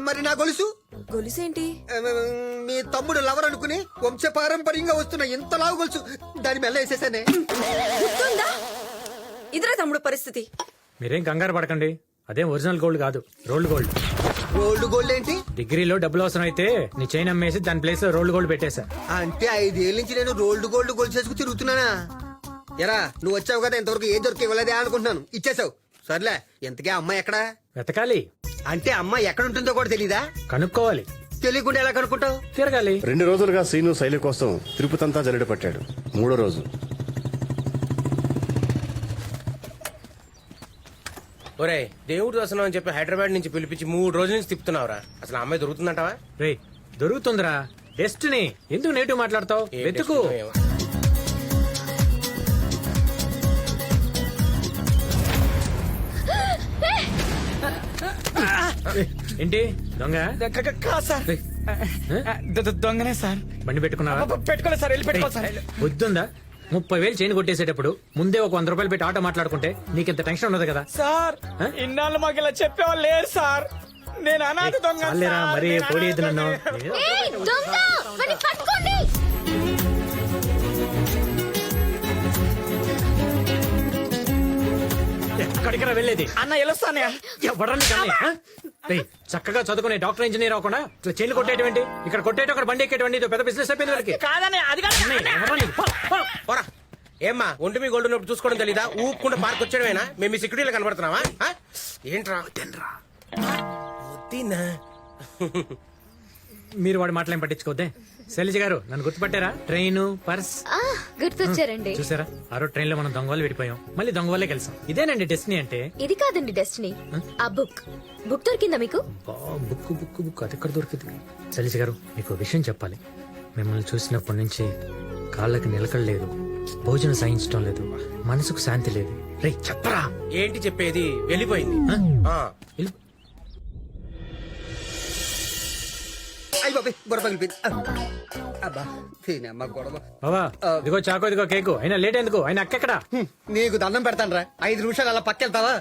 మరి నా గొలుసు? గొలుసేంటి? మీ తమ్ముడు లవర్ అనుకుని వంశపారంపర్యంగా వస్తున్న ఇంత లావు గొలుసు దాని మెల్ల వేసేసానే. ఇద్దరే తమ్ముడు పరిస్థితి. మీరేం కంగారు పడకండి, అదేం ఒరిజినల్ గోల్డ్ కాదు, రోల్డ్ గోల్డ్. రోల్డ్ గోల్డ్ ఏంటి? డిగ్రీలో డబ్బులు అవసరం అయితే నీ చైన్ అమ్మేసి దాని ప్లేస్ లో రోల్డ్ గోల్డ్ పెట్టేశా. అంటే 5 ఏళ్ళ నుంచి నేను రోల్డ్ గోల్డ్ గోల్డ్ చేసుకు తిరుగుతున్నానా? ఎరా, నువ్వు వచ్చావు కదా, ఇంతవరకు ఏ దొరికి ఇవ్వలేదే అనుకుంటున్నాను. ఇచ్చేసావు. సర్లే, ఎంతకే అమ్మాయి ఎక్కడా? వెతకాలి. అంటే అమ్మాయి ఎక్కడ ఉంటుందో కూడా తెలీదా? కనుక్కోవాలి. తెలియకుండా ఎలా కనుక్కుంటావు? తిరగాలి. 2 రోజులుగా సీను శైలి కోసం తిరుపతంతా జల్లెడ పట్టాడు. 3వ రోజు ఒరే దేవుడు దర్శనం అని చెప్పి హైదరాబాద్ నుంచి పిలిపించి 3 రోజుల నుంచి తిప్పుతున్నావురా. అసలు ఆ అమ్మాయి దొరుకుతుందంటావా? రే దొరుకుతుందిరా. డెస్టినీ ఎందుకు నెగిటివ్ మాట్లాడతావు? వెతుకు. ఏంటి దొంగ? దొంగనే సార్. బండి పెట్టుకున్నావా? పెట్టుకోలేదు సార్, వెళ్ళి పెట్టుకోవాలి సార్. వద్దుందా? 30,000 చైన్ కొట్టేసేటప్పుడు ముందే ఒక 100 రూపాయలు పెట్టి ఆటో మాట్లాడుకుంటే నీకింత టెన్షన్ ఉండదు కదా. సార్ ఇన్నాళ్ళు మాకు ఇలా చెప్పేవాళ్ళు లేరు సార్. నేను అనాథ దొంగ చాలేరా మరి పోడేది నన్ను. ఏయ్, దొంగ! వాడిని పట్టుకోండి. ఎక్కడికి వెళ్ళేది? అన్న వెళ్ళొస్తానే. ఎవడని చక్కగా చదువుకునే డాక్టర్ ఇంజనీర్ అవ్వకుండా ఇట్లా చైన్లు కొట్టేటువంటి, ఇక్కడ కొట్టేటి అక్కడ బండి ఎక్కేటువంటి ఇదో పెద్ద బిజినెస్ అయిపోయింది వాళ్ళకి. కాదనే అది పోరా ఏమ్మా ఒంటి మీ గోల్డ్ ఉన్నప్పుడు చూసుకోవడం తెలీదా? ఊపుకుంటే పార్క్ వచ్చేయడమేనా? మేము మీ సెక్యూరిటీలో కనబడుతున్నావా? ఏంట్రా వద్దినా? మీరు వాడి మాటలేం పట్టించుకోవద్దే. శైలజ గారు నన్ను గుర్తుపట్టారా? Train purse గుర్తొచ్చారండి. చూసారా? ఆ రోజు ట్రైన్ లో మనం దొంగ వాళ్ళు విడిపోయాం, మళ్ళీ దొంగ వాళ్ళే కలిసాం. ఇదేనండి డెస్టినీ అంటే. ఇది కాదండి డెస్టినీ, ఆ బుక్ దొరికిందా మీకు? బుక్ బుక్ బుక్ అది ఎక్కడ దొరికింది? శైలజ గారు మీకు విషయం చెప్పాలి. మిమ్మల్ని చూసినప్పటి నుంచి కాళ్ళకి నిలకడలేదు, భోజనం సాయించడం లేదు, మనసుకు శాంతి లేదు. రే చెప్పరా. ఏంటి చెప్పేది? వెళ్ళిపోయింది. అయ్యి బాబు బుర్ర పగిలిపోయింది. అబ్బా తినమ్మా గొడవ. బాబా ఇదిగో చాకో, ఇదిగో కేకు. అయినా లేట్ ఎందుకు? ఆయన అక్కెక్కడా? నీకు దండం పెడతాను రా, 5 నిమిషాలు అలా పక్కెళ్తావా?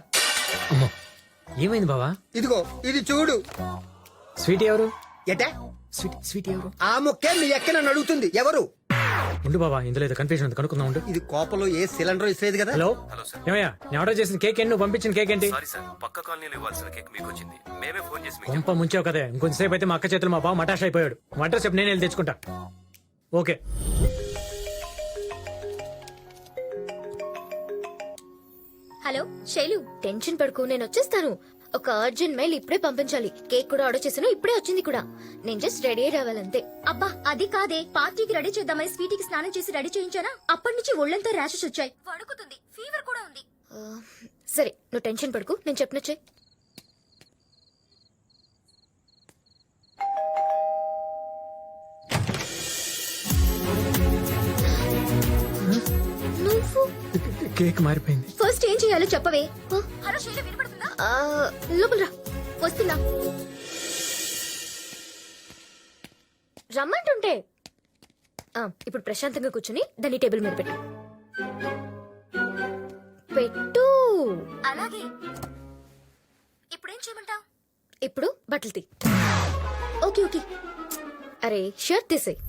ఏమైంది బాబా? ఇదిగో ఇది చూడు. స్వీట్ ఎవరు? ఎటే స్వీట్ ఎవరు? ఆ మొక్కే మీ ఎక్క నన్ను అడుగుతుంది. ఎవరు? ఉండు బాబా, ఇందులో ఏదో కన్ఫ్యూజన్ ఉంది, కనుక్కుందాం ఉండు. ఇది కోపంలో ఏ సిలిండర్ ఇస్తలేదు కదా. హలో ఏమయ్యా, నేను ఆర్డర్ చేసిన కేక్ ఏంటి? నువ్వు పంపించిన కేక్ ఏంటి? పక్క కాలనీలో ఇవ్వాల్సిన కేక్ మీకు వచ్చింది. మేమే ఫోన్ చేసి కొంప ముంచావు కదే. ఇంకొంతసేపు అయితే మా అక్క చేతులు మా బావ మటాష్ అయిపోయాడు. మా అడ్రస్ చెప్పు, నేను వెళ్ళి తెచ్చుకుంటా. ఓకే. హలో శైలు, టెన్షన్ పడుకో, నేను వచ్చేస్తాను. ఒక అర్జెంట్ మెయిల్ ఇప్పుడే పంపించాలి. కేక్ కూడా ఆర్డర్ చేశాను, ఇప్పుడే వచ్చింది కూడా. నేను జస్ట్ రెడీ అయ్యి రావాలంతే. అబ్బా అది కాదే, పార్టీకి రెడీ చేద్దామని స్వీటీకి స్నానం చేసి రెడీ చేయించానా? అప్పటి నుంచి ఒళ్ళంతా ర్యాషెస్ వచ్చాయి, వణుకుతుంది, ఫీవర్ కూడా ఉంది. సరే నువ్వు టెన్షన్ పడుకు, నేను చెప్పినచ్చే. నువ్వు కేక్ మారిపోయింది. ఫస్ట్ ఏం చేయాలో చెప్పవే. హలో శైలు, వినపడుతుందా? లోపల రా. వస్తున్నా. రమ్మంటుంటే ఇప్పుడు ప్రశాంతంగా కూర్చుని దాన్ని టేబుల్ మీద పెట్టు. పెట్టు. అలాగే. ఇప్పుడేం చేయమంటావు? ఇప్పుడు బట్టలు తీ. Okay okay. అరే షర్ట్ తీసేయ్.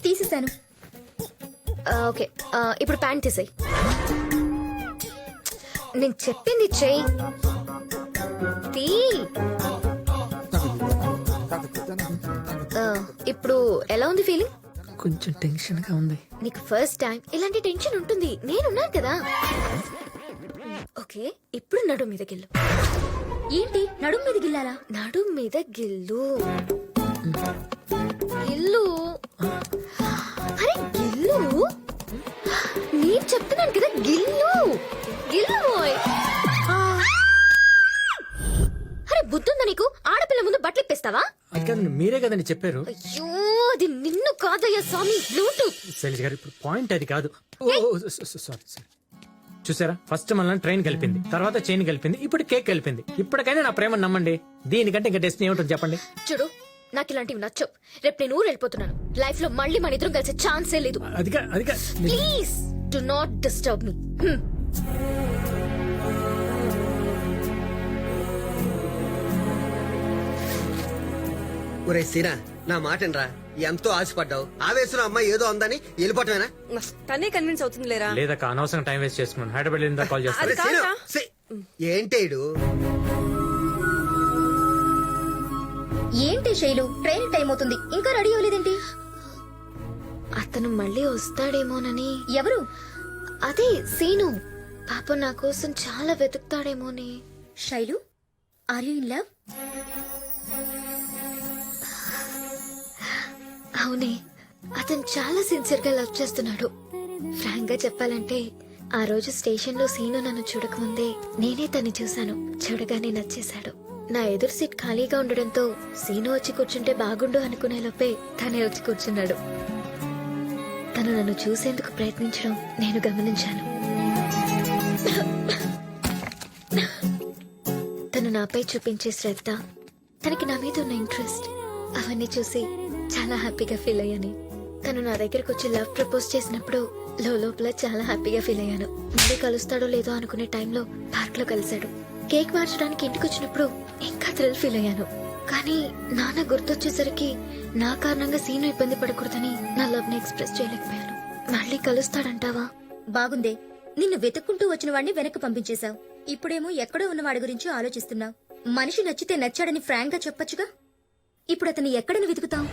తీసేసాను. ఓకే ఇప్పుడు ప్యాంట్ తీసేయ్. నేను చెప్పింది చెయ్యి. ఇప్పుడు ఎలా ఉంది ఫీలింగ్? కొంచెం టెన్షన్ గా ఉంది. నీకు ఫస్ట్ టైం ఇలాంటి టెన్షన్ ఉంటుంది, నేనున్నాను కదా. ఓకే ఇప్పుడు నడుం మీద గిల్లు. ఏంటి నడుం మీద గిల్లాలా? నడుం మీద గిల్లు. గిల్లు. అరే గిల్లు. నేను చెప్తున్నాను కదా గిల్లు. గిల్లు బాయ్. అరే బుద్ధుందా నీకు? ఆడపిల్ల ముందు బట్టలు ఇప్పేస్తావా? అది కాదు, మీరే కదండి చెప్పారు. అయ్యో అది నిన్ను కాదయ్యా స్వామి, బ్లూటూత్. శైలజ గారు ఇప్పుడు పాయింట్ అది కాదు. సారీ. చూసారా, ఫస్ట్ మనల్ని ట్రైన్ కలిపింది, తర్వాత చైన్ కలిపింది, ఇప్పుడు కేక్ కలిపింది. ఇప్పటికైనా నా ప్రేమను నమ్మండి. దీనికంటే ఇంకా డెస్టినీ ఏమిటో చెప్పండి. చూడు నాకు ఇలాంటివి నచ్చవు. రేపు నేను ఊరు వెళ్ళిపోతున్నాను. లైఫ్ లో మళ్ళీ మన ఇద్దరం కలిసే ఛాన్సే లేదు. అదిగా please do not disturb me. ఒరే సీనా, నా మాటనరా. ఎంతో ఆశపడ్డావు, ఆవేశంలో అమ్మాయి ఏదో అందని వెళ్ళిపోవటమేనా? తనే కన్విన్స్ అవుతుంది లేరా? లేదక్క, అనవసరం టైం వేస్ట్ చేసుకున్నాను. హైదరాబాద్ వెళ్ళిందా కాల్ చేస్తాను. ఏంటేడు? ఏంటి శైలు, ట్రైన్ టైం అవుతుంది, ఇంకా రెడీ అవ్వలేదేంటి? అతను మళ్ళీ వస్తాడేమోనని. ఎవరు? అదే సీను. పాప నా కోసం చాలా వెతుకుతాడేమోని. Shailu are you in love? అవునే, అతను చాలా సిన్సియర్ గా లవ్ చేస్తున్నాడు. ఫ్రాంక్ గా చెప్పాలంటే ఆ రోజు స్టేషన్ లో సీను నన్ను చూడకముందే నేనే తన్ని చూశాను. చూడగానే నచ్చేశాడు. నా ఎదురు సీట్ ఖాళీగా ఉండడంతో సీను వచ్చి కూర్చుంటే బాగుండు అనుకునే లోపే తనే వచ్చి కూర్చున్నాడు. తను నన్ను చూసేందుకు ప్రయత్నించడం నేను గమనించాను. తను నాపై చూపించే శ్రద్ధ, తనకి నా మీద ఉన్న ఇంట్రెస్ట్, అవన్నీ చూసి చాలా హ్యాపీగా ఫీల్ అయ్యాను. తను నా దగ్గరకు వచ్చి లవ్ ప్రపోజ్ చేసినప్పుడు లోపల చాలా హ్యాపీగా ఫీల్ అయ్యాను. మళ్ళీ కలుస్తాడో లేదో అనుకునే టైంలో పార్క్ లో కలిశాడు. కేక్ మార్చడానికి ఇంటికి వచ్చినప్పుడు ఇంకా థ్రిల్ ఫీల్ అయ్యాను. కానీ నాన్న గుర్తొచ్చేసరికి నా కారణంగా సీను ఇబ్బంది పడకూడదని నా లవ్ ని ఎక్స్ప్రెస్ చేయలేకపోయాను. మళ్ళీ కలుస్తాడంటావా? బాగుందే, నిన్ను వెతుక్కుంటూ వచ్చిన వాడిని వెనక్కి పంపించేశావు. ఇప్పుడేమో ఎక్కడో ఉన్న వాడి గురించి ఆలోచిస్తున్నావు. మనిషి నచ్చితే నచ్చాడని ఫ్రాంక్ గా చెప్పొచ్చుగా. ఇప్పుడు అతన్ని ఎక్కడని వెతుకుతావు?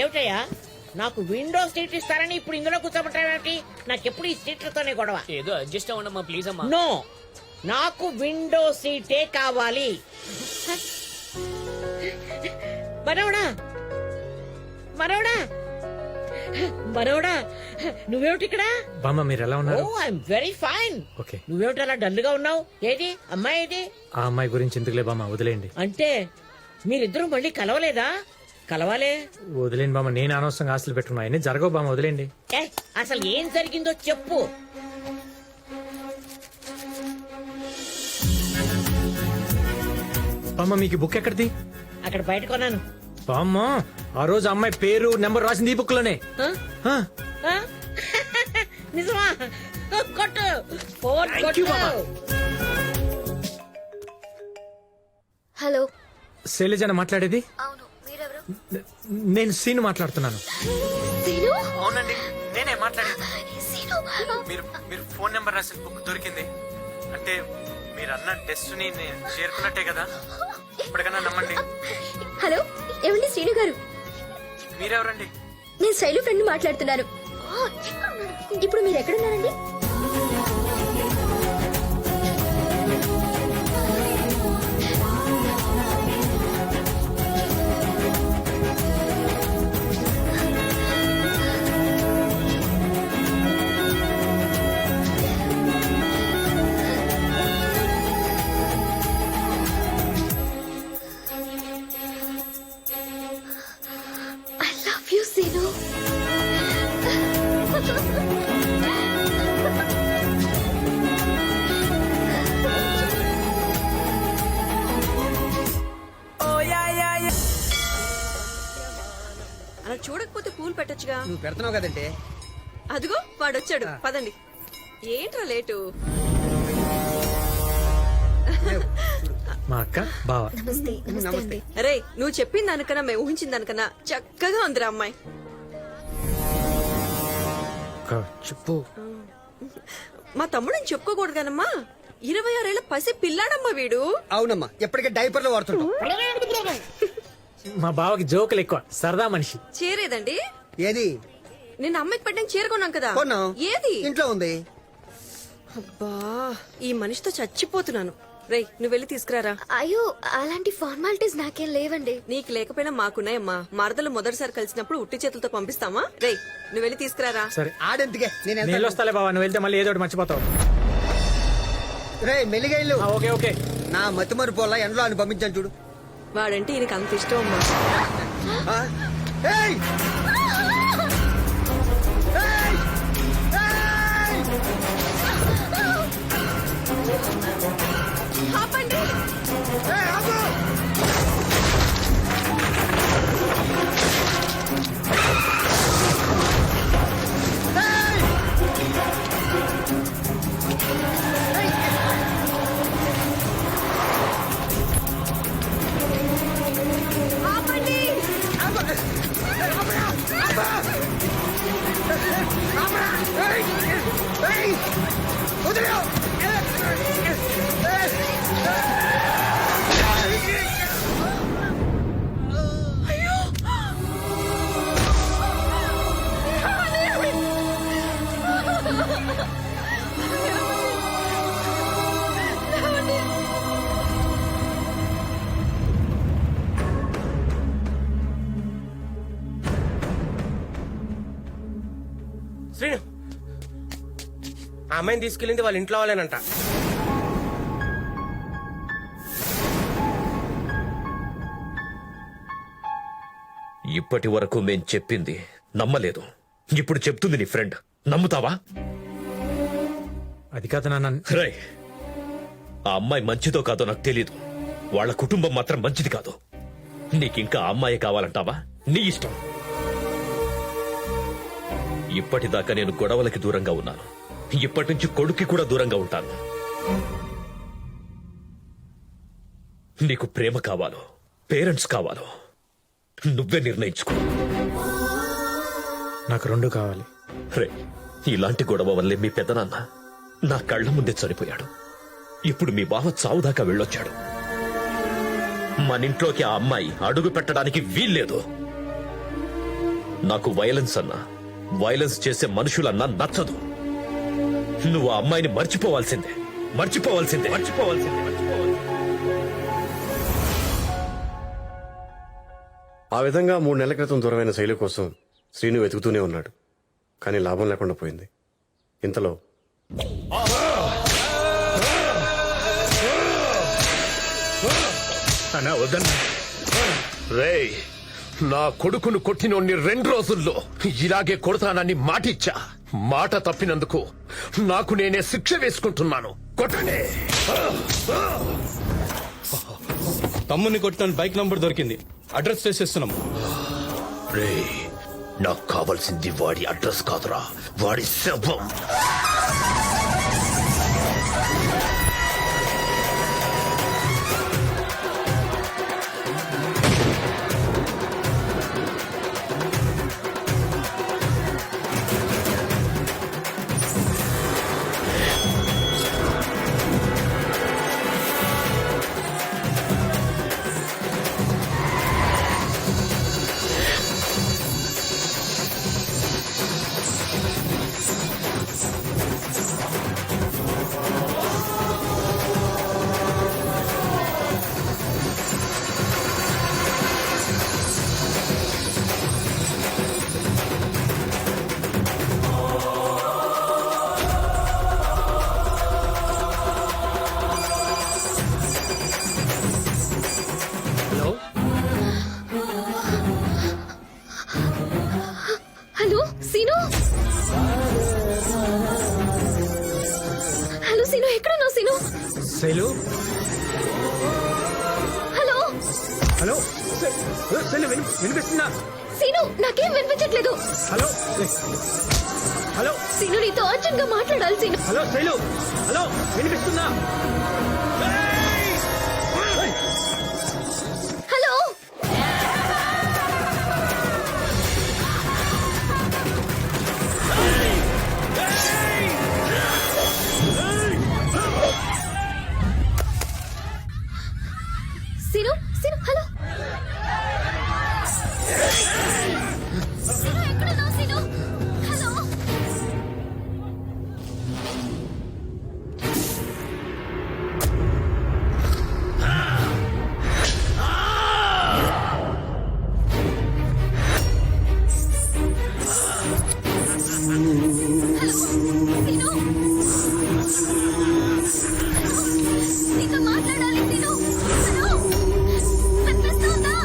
ఏమిటయ్యా, నాకు విండో సీట్ ఇస్తారని ఇప్పుడు ఇందులో కూర్చోబెట్టావేమిటి? నాకెప్పుడు ఈ సీట్లతోనే గొడవ. ఏదో అడ్జస్ట్ అవ్వండమ్మా ప్లీజ్ అమ్మా. నో, నాకు విండో సీటే కావాలి. మనవడా మనవడా మనవడా, నువ్వేమిటి ఇక్కడ? బామ్మ మీరు ఎలా ఓ ఉన్నారు? I'm very fine. ఓకే. నువ్వేమిటి అలా డల్ గా ఉన్నావు? ఏది అమ్మాయి ఏది? ఆ అమ్మాయి గురించి ఎందుకులే బామ్మ, వదిలేండి. అంటే మీరిద్దరూ మళ్ళీ కలవలేదా? కలవాలే. వదిలేండి బామ్మ, నేను అనవసరంగా ఆస్తులు పెట్టుకున్నా. అన్నీ జరగవు బామ్మ, వదిలేండి. ఏ, అసలు ఏం జరిగిందో చెప్పు. బామ్మ మీకు బుక్ ఎక్కడిది? అక్కడ బయట కొన్నాను. బామ్మ ఆ రోజు అమ్మాయి పేరు నెంబర్ రాసింది ఈ బుక్ లోనే. ఆ? నిజమా? కొట్టు, ఫోన్ కొట్టు. హలో, శైలజన మాట్లాడేది? అవును, మీరెవరు? నేను సీను మాట్లాడుతున్నాను. సీను? అవునండి, నేనే మాట్లాడేది. సీను, మీరు ఫోన్ నెంబర్ రాసిన బుక్ దొరికింది అంటే మీరు అన్న డెస్టినీ నేను చేరుకున్నట్టే కదా. ఇప్పటికన్నా నమ్మండి. హలో, ఏమండి శ్రీను గారు? మీరెవరండి? నేను శైలు ఫ్రెండ్ మాట్లాడుతున్నాను. ఇప్పుడు మీరు ఎక్కడున్నారండి? I love you Seenu. అలా చూడకపోతే పూలు పెట్టొచ్చుగా. నువ్వు పెడుతున్నావు కదంటే. అదిగో వాడొచ్చాడు, పదండి. ఏంట్రా లేటు? మా అక్క బావ. నమస్తే. నమస్తే అండి. రే, నువ్వు చెప్పిన దానికన్నా మేము ఊహించిన దానికన్నా చక్కగా ఉందిరా అమ్మాయి. అక్క, చెప్పు. మా తమ్ముడిని చెప్పుకోకూడదు కానమ్మా, 26 ఏళ్ల పసి పిల్లాడమ్మా వీడు. అవునమ్మా, ఎప్పటికే డైపర్లు వాడుతుంటాం. మా బావకి జోకులు ఎక్కువ, సరదా మనిషి. చీరేదండి? ఏది? నేను అమ్మాయికి పెట్టడానికి చీర కొన్నాం కదా. కొన్నాం. ఏది? ఇంట్లో ఉంది. అబ్బా, ఈ మనిషితో చచ్చిపోతున్నాను. రేయ్, నువ్వు వెళ్ళి తీసుకురారా. అయ్యో, అలాంటి ఫార్మాలిటీస్ నాకేం లేవండి. నీకు లేకపోయినా మాకున్నాయమ్మా. మరదలు మొదటిసారి కలిసినప్పుడు ఉట్టి చేతులతో పంపిస్తామా? రేయ్, నువ్వు వెళ్ళి తీసుకురారా. సరే, ఆడెందుకే నేను వస్తాలే బావ, నువ్వు వెళ్తే మళ్ళీ ఏదో ఒకటి మర్చిపోతావు. రే మెల్లిగా ఇల్లు. Okay okay. నా మతి మరుపు వల్ల ఎండలో అని పంపించాను చూడు. వాడంటే ఈయనకి అంత ఇష్టం అమ్మా. ఆ? ఏయ్! ఏయ్! ఆపండి. ఏయ్, ఆగు! ఆపండి. ఏయ్! వదిలేయ్! ఆ అమ్మాయిని తీసుకెళ్ళింది వాళ్ళ ఇంట్లో వాళ్ళేనంట. ఇప్పటి వరకు మేం చెప్పింది నమ్మలేదు, ఇప్పుడు చెప్తుంది నీ ఫ్రెండ్, నమ్ముతావా? అది కాదు నాన్న. రై, ఆ అమ్మాయి మంచిదో కాదో నాకు తెలీదు, వాళ్ళ కుటుంబం మాత్రం మంచిది కాదు. నీకింకా ఆ అమ్మాయి కావాలంటావా? నీ ఇష్టం. ఇప్పటిదాకా నేను గొడవలకి దూరంగా ఉన్నాను, ఇప్పటి నుంచి కొడుక్కి కూడా దూరంగా ఉంటాను. నీకు ప్రేమ కావాలో పేరెంట్స్ కావాలో నువ్వే నిర్ణయించుకో. నాకు రెండు కావాలి. రే, ఇలాంటి గొడవ వల్లే మీ పెద్దనాన్న నా కళ్ళ ముందే చనిపోయాడు. ఇప్పుడు మీ బావ చావుదాకా వెళ్ళొచ్చాడు. మనింట్లోకి ఆ అమ్మాయి అడుగు పెట్టడానికి వీల్లేదు. నాకు వైలెన్స్ అన్నా, వైలెన్స్ చేసే మనుషులన్నా నచ్చదు. నువ్వు ఆ అమ్మాయిని మర్చిపోవాల్సిందే, మర్చిపోవాల్సిందే, మర్చిపోవాల్సిందే, మర్చిపోవాల్సిందే. ఆ విధంగా 3 నెలల క్రితం దూరమైన శైలి కోసం శ్రీను వెతుకుతూనే ఉన్నాడు. కానీ లాభం లేకుండా పోయింది. ఇంతలో రేయ్, నా కొడుకును కొట్టినోన్ని 2 రోజుల్లో ఇలాగే కొడతానని మాటిచ్చా. మాట తప్పినందుకు నాకు నేనే శిక్ష వేసుకుంటున్నాను. కొట్టండి. తమ్ముని కొట్టిన బైక్ నంబర్ దొరికింది, అడ్రస్ చేసేస్తున్నాం. రేయ్, నాకు కావాల్సింది వాడి అడ్రస్ కాదురా, వాడి శవం. హలో సీను, హలో సీను, ఎక్కడున్నావు సీను? శైలు, హలో హలో శైలు, వినిపిస్తుందా? సీను, నాకేం వినిపించట్లేదు. హలో హలో సీను, నీతో అర్జెంట్ గా మాట్లాడాలి సీను. హలో శైలు, హలో వినిపిస్తుందా? హలో సీను, సీను, హలో సీను, ఎక్కడున్నావు సీను? హలో నీతో మాట్లాడాలి సీను. హలో, వినిపిస్తుందా?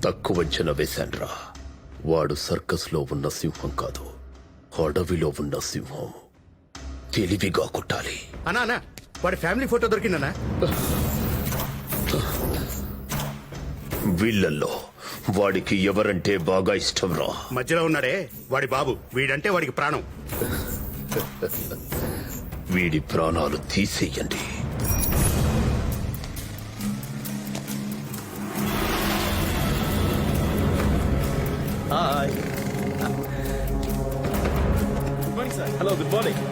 తక్కువ అంచనా వేశాన్రా. వాడు సర్కస్ లో ఉన్న సింహం కాదు, అడవిలో ఉన్న సింహం. తెలివిగా కొట్టాలి. అన్నా అన్నా వాడి ఫ్యామిలీ ఫోటో దొరికిందన్నా. వీళ్ళల్లో వాడికి ఎవరంటే బాగా ఇష్టం రా? మధ్యలో ఉన్నాడే వాడి బాబు, వీడంటే వాడికి ప్రాణం. వీడి ప్రాణాలు తీసేయండి. Hi. Good morning sir. Hello, good morning.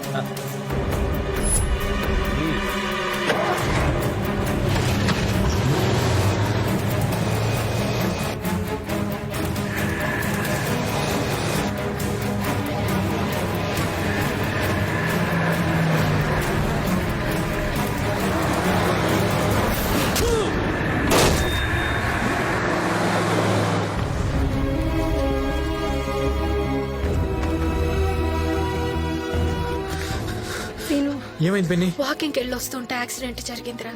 ఏమైంది బెన్ని? వాకింగ్ వెళ్ళి వస్తుంటే యాక్సిడెంట్ జరిగిందిరా.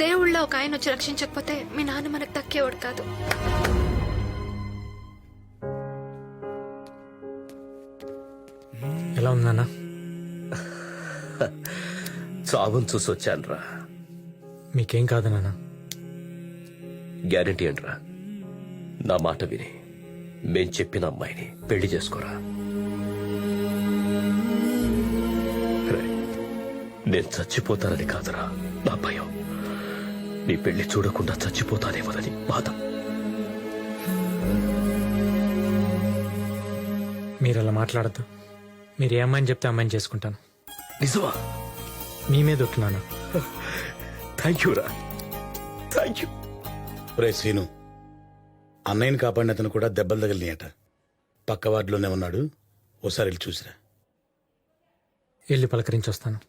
దేవుళ్ళ ఒక ఆయన వచ్చి రక్షించకపోతే మీ నాన్న మనకు దక్కేవాడు కాదు. ఎలా ఉందన్నా? చావును చూసి వచ్చానురా. మీకేం కాదు నాన్న. గ్యారంటీ అంట్రా. నా మాట విని మేం చెప్పిన అమ్మాయిని పెళ్లి చేసుకోరా. రే, నేను చచ్చిపోతానని కాదురా నా భయం. నీ పెళ్లి చూడకుండా చచ్చిపోతానేమోనని బాధ. మీరు అలా మాట్లాడద్దు. మీరు ఏ అమ్మాయిని చెప్తే అమ్మాయిని చేసుకుంటాను. నిజమా? మీ మీద ఒట్టున్నాను. థ్యాంక్ యూ రా, థ్యాంక్ యూ. రే శ్రీను, అన్నయ్యని కాపాడిన అతను కూడా దెబ్బలు తగిలినాయట. పక్క వార్డులోనే ఉన్నాడు, ఓసారి వెళ్ళి చూసిరా. వెళ్ళి పలకరించి వస్తాను.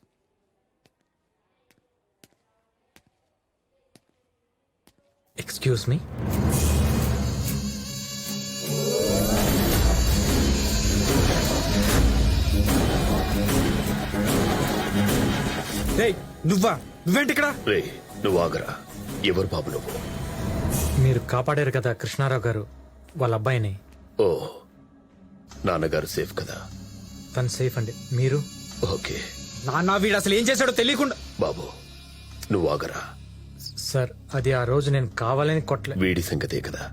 Excuse me. నువ్వేంటి ఇక్కడ? రే నువ్వు ఆగరా. ఎవరు బాబు నువ్వు? మీరు కాపాడారు కదా కృష్ణారావు గారు వాళ్ళ అబ్బాయిని. ఓ, నాన్నగారు సేఫ్ కదా? తను సేఫ్ అండి. మీరు? ఓకే. నాన్న వీడు అసలు ఏం చేశాడో తెలియకుండా. బాబు నువ్వు ఆగరా. సార్ అది ఆ రోజు నేను కావాలని కొట్టలే. వీడి సంగతే కదా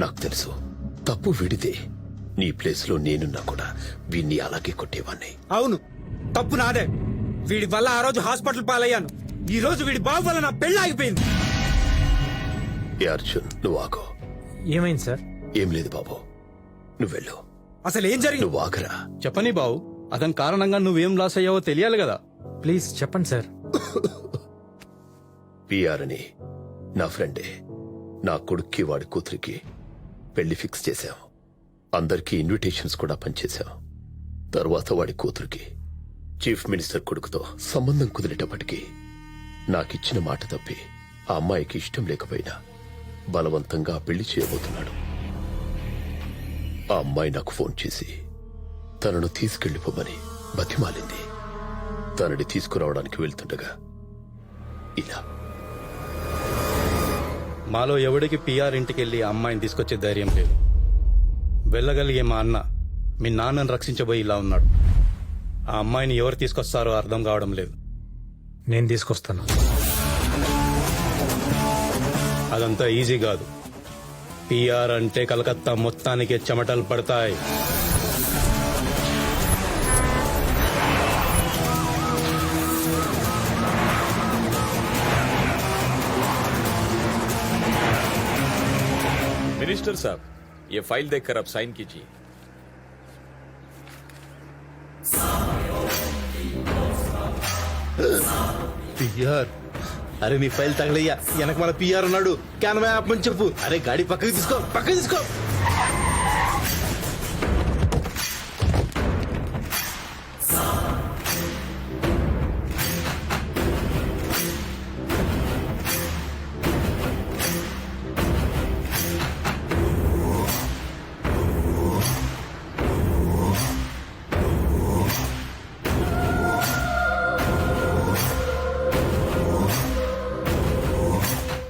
నాకు తెలుసు. తప్పు వీడితే. నీ ప్లేస్ లో నేనున్నా కూడా వీడిని అలాగే కొట్టేవాణ్ణి. అవును, తప్పు నాదే. వీడి వల్ల ఆ రోజు హాస్పిటల్ పాలయ్యాను. ఈ రోజు వీడి బాబు వల్ల నా పెళ్లి ఆగిపోయింది. ఏ అర్జున్, నువ్వు ఆగో. ఏమైంది సార్? ఏం లేదు బాబు, నువ్వు వెళ్ళు. అసలు ఏం జరిగింది? నువ్వు ఆగరా. చెప్పని బావు, అతని కారణంగా నువ్వేం లాస్ అయ్యావో తెలియాలి కదా. ప్లీజ్ చెప్పండి సార్. పిఆర్ అని నా ఫ్రెండే. నా కొడుక్కి వాడి కూతురికి పెళ్లి ఫిక్స్ చేశాం. అందరికీ ఇన్విటేషన్స్ కూడా పనిచేశాం. తర్వాత వాడి కూతురికి చీఫ్ మినిస్టర్ కొడుకుతో సంబంధం కుదిరేటప్పటికీ నాకిచ్చిన మాట తప్పి ఆ అమ్మాయికి ఇష్టం లేకపోయినా బలవంతంగా పెళ్లి చేయబోతున్నాడు. ఆ అమ్మాయి నాకు ఫోన్ చేసి తనను తీసుకెళ్లిపోమని బతిమాలింది. తనని తీసుకురావడానికి వెళ్తుండగా ఇలా. మాలో ఎవడికి పిఆర్ ఇంటికెళ్ళి ఆ అమ్మాయిని తీసుకొచ్చే ధైర్యం లేదు. వెళ్ళగలిగే మా అన్న మీ నాన్నను రక్షించబోయి ఇలా ఉన్నాడు. ఆ అమ్మాయిని ఎవరు తీసుకొస్తారో అర్థం కావడం లేదు. నేను తీసుకొస్తాను. అదంతా ఈజీ కాదు. పిఆర్ అంటే కలకత్తా మొత్తానికి చెమటలు పడతాయి. मिनिस्टर साहब, ये फाइल देखकर आप साइन कीजिए. పిఆర్, అరే నీ ఫైల్ తగలయ్యా. వెనక మన పిఆర్ ఉన్నాడు. క్యాన్ ఆపమని చెప్పు. అరే గాడి పక్కకి తీసుకో, పక్కకి తీసుకో.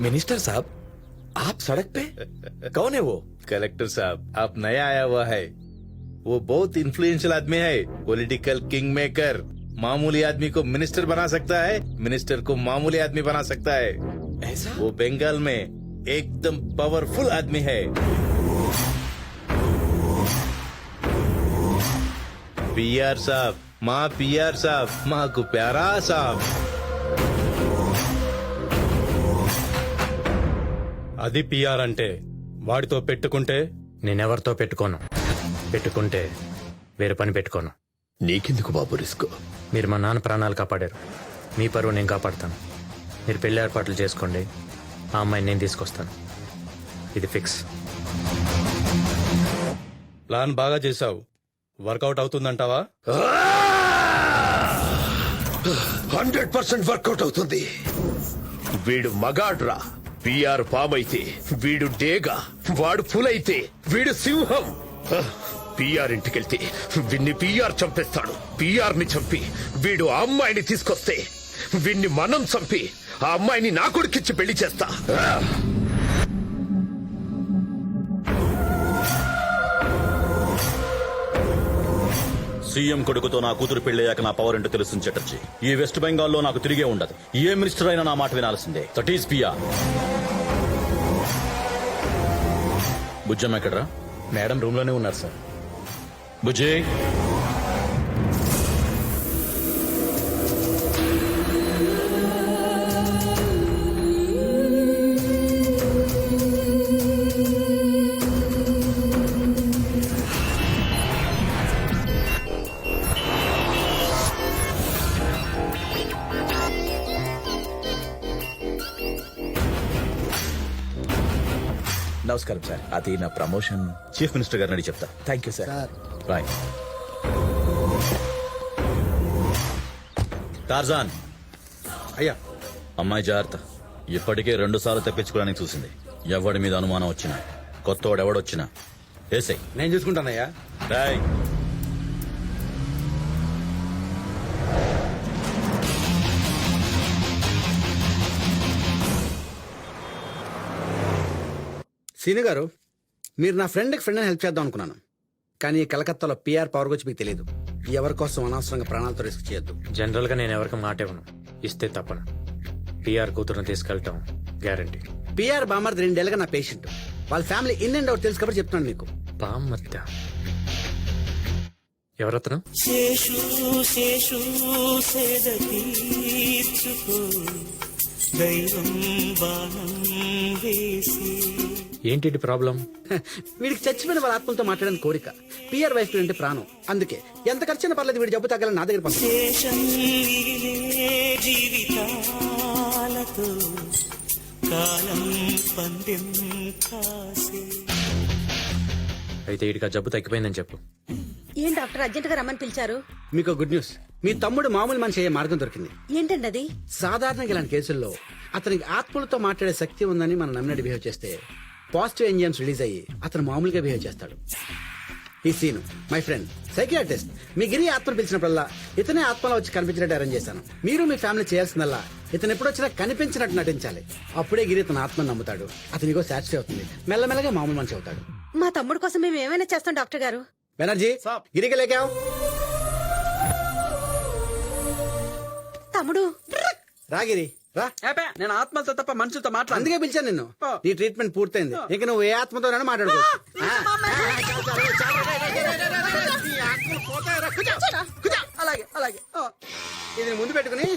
मिनिस्टर साहब, आप सड़क पे कौन है वो? कलेक्टर साहब आप नया आया हुआ है. वो बहुत इन्फ्लुएंशियल आदमी है. Political king maker. मामूली आदमी को मिनिस्टर बना सकता है, मिनिस्टर को मामूली आदमी बना सकता है. ऐसा? वो बंगाल में एकदम पावरफुल आदमी है. पीआर साहब, माँ पीआर साहब, माँ को प्यारा साहब. అది పిఆర్ అంటే వాడితో పెట్టుకుంటే నేనెవరితో పెట్టుకోను, పెట్టుకుంటే వేరే పని పెట్టుకోను. నీకెందుకు బాబు రిస్క్? మీరు మా నాన్న ప్రాణాలు కాపాడారు, మీ పరువు నేను కాపాడుతాను. మీరు పెళ్లి ఏర్పాట్లు చేసుకోండి, ఆ అమ్మాయిని నేను తీసుకొస్తాను. ఇది ఫిక్స్. ప్లాన్ బాగా చేశావు. వర్కౌట్ అవుతుందంటావా? 100% వర్కౌట్ అవుతుంది. వీడు మగాడ్రా. పిఆర్ పామ్ అయితే వీడు డేగా, వాడు ఫుల్ అయితే వీడు సింహం. పిఆర్ ఇంటికెళ్తే వీడిని పిఆర్ చంపేస్తాడు. పిఆర్ ని చంపి వీడు ఆ అమ్మాయిని తీసుకొస్తే వీడిని మనం చంపి ఆ అమ్మాయిని నా కొడుకిచ్చి పెళ్లి చేస్తా. సీఎం కొడుకుతో నా కూతురు పెళ్ళయ్యాక నా పవర్ ఏంటో తెలుస్తుంది చటర్జీ. ఈ వెస్ట్ బెంగాల్లో నాకు తిరిగే ఉండదు. ఏ మినిస్టర్ అయినా నా మాట వినాల్సిందే. That is PR. బుజ్జమ్మ ఎక్కడరా? మేడం రూమ్ లోనే ఉన్నారు సార్. బుజ్జి, నమస్కారం సార్. అది నా ప్రమోషన్. చీఫ్ మినిస్టర్ గారిని అడిగి చెప్తా. Thank you sir. Bye. Tarzan, అయ్యా అమ్మాయి జాగ్రత్త. ఇప్పటికే 2 సార్లు తెప్పించుకోవడానికి చూసింది. ఎవడి మీద అనుమానం వచ్చినా, కొత్తవాడు ఎవడొచ్చినా ఏసై. నేను చూసుకుంటానయ్యా. రాయ్. సీని గారు, మీరు నా ఫ్రెండ్కి ఫ్రెండ్ అని హెల్ప్ చేద్దాం అనుకున్నాను, కానీ కలకత్తాలో పిఆర్ పవర్ గురించి మీకు తెలియదు. ఎవరి కోసం అనవసరంగా ప్రాణాలతో రిస్క్ చేయొద్దు. జనరల్ గా నేను ఎవరికి మాట ఇవ్వను, ఇస్తే తప్పను. పిఆర్ కూతురుని తీసుకెళ్ళటం గ్యారంటీ. పిఆర్ బామర్ 2 ఏళ్ళగా నా పేషెంట్. వాళ్ళ ఫ్యామిలీ ఇన్ అండ్ అవుట్ తెలుసు కాబట్టి చెప్తున్నాను మీకు. బామ్మత్త ఎవరతను? ఏంటి ప్రాబ్లం? వీడికి చచ్చిపోయిన వాళ్ళ ఆత్మలతో మాట్లాడడానికి కోరిక. పిఆర్ వైఫ్ అంటే ప్రాణం. అందుకే ఎంత ఖర్చైనా పర్లేదు వీడి జబ్బు తగ్గాలని నా దగ్గర పంపించాను. అయితే వీడికి ఆ జబ్బు తగ్గిపోయిందని చెప్పు. ఏం డాక్టర్ అర్జెంట్ గా రమ్మని పిలిచారు? మీకు గుడ్ న్యూస్. మీ తమ్ముడు మామూలు మనిషి అయ్యే మార్గం దొరికింది. ఏంటండి అది? సాధారణంగా ఇలాంటి కేసుల్లో అతనికి ఆత్మలతో మాట్లాడే శక్తి ఉందని మనం నమ్మినట్టు బిహేవ్ చేస్తే పాజిటివ్ ఎంజిఎమ్స్ రిలీజ్ అయ్యి అతను మామూలుగా బిహేవ్ చేస్తాడు. ఈ సీను మై ఫ్రెండ్ సైకియాట్రిస్ట్. మీ గిరి ఆత్మను పిలిచినప్పుడల్లా ఇతనే ఆత్మలో వచ్చి కనిపించినట్టు అరేంజ్ చేశాను. మీరు మీ ఫ్యామిలీ చేయాల్సిందల్లా ఇతను ఎప్పుడు వచ్చినా కనిపించినట్టు నటించాలి. అప్పుడే గిరి తన ఆత్మను నమ్ముతాడు. అతనికో సాటిస్ఫై అవుతుంది. మెల్లమెల్లగా మామూలు మనిషి అవుతాడు. మా తమ్ముడు కోసం మేము ఏమైనా చేస్తాం డాక్టర్ గారు. బెనర్జీ గిరికి లేకావు. తమ్ముడు రాగిరి రా. నేను ఆత్మలతో తప్ప మనుషులతో మాట్లాడు. అందుకే పిలిచాను నిన్ను. నీ ట్రీట్మెంట్ పూర్తయింది. ఇక నువ్వు ఏ ఆత్మతోనైనా మాట్లాడుకోవచ్చు. అలాగే అలాగే. ఇది ముందు పెట్టుకుని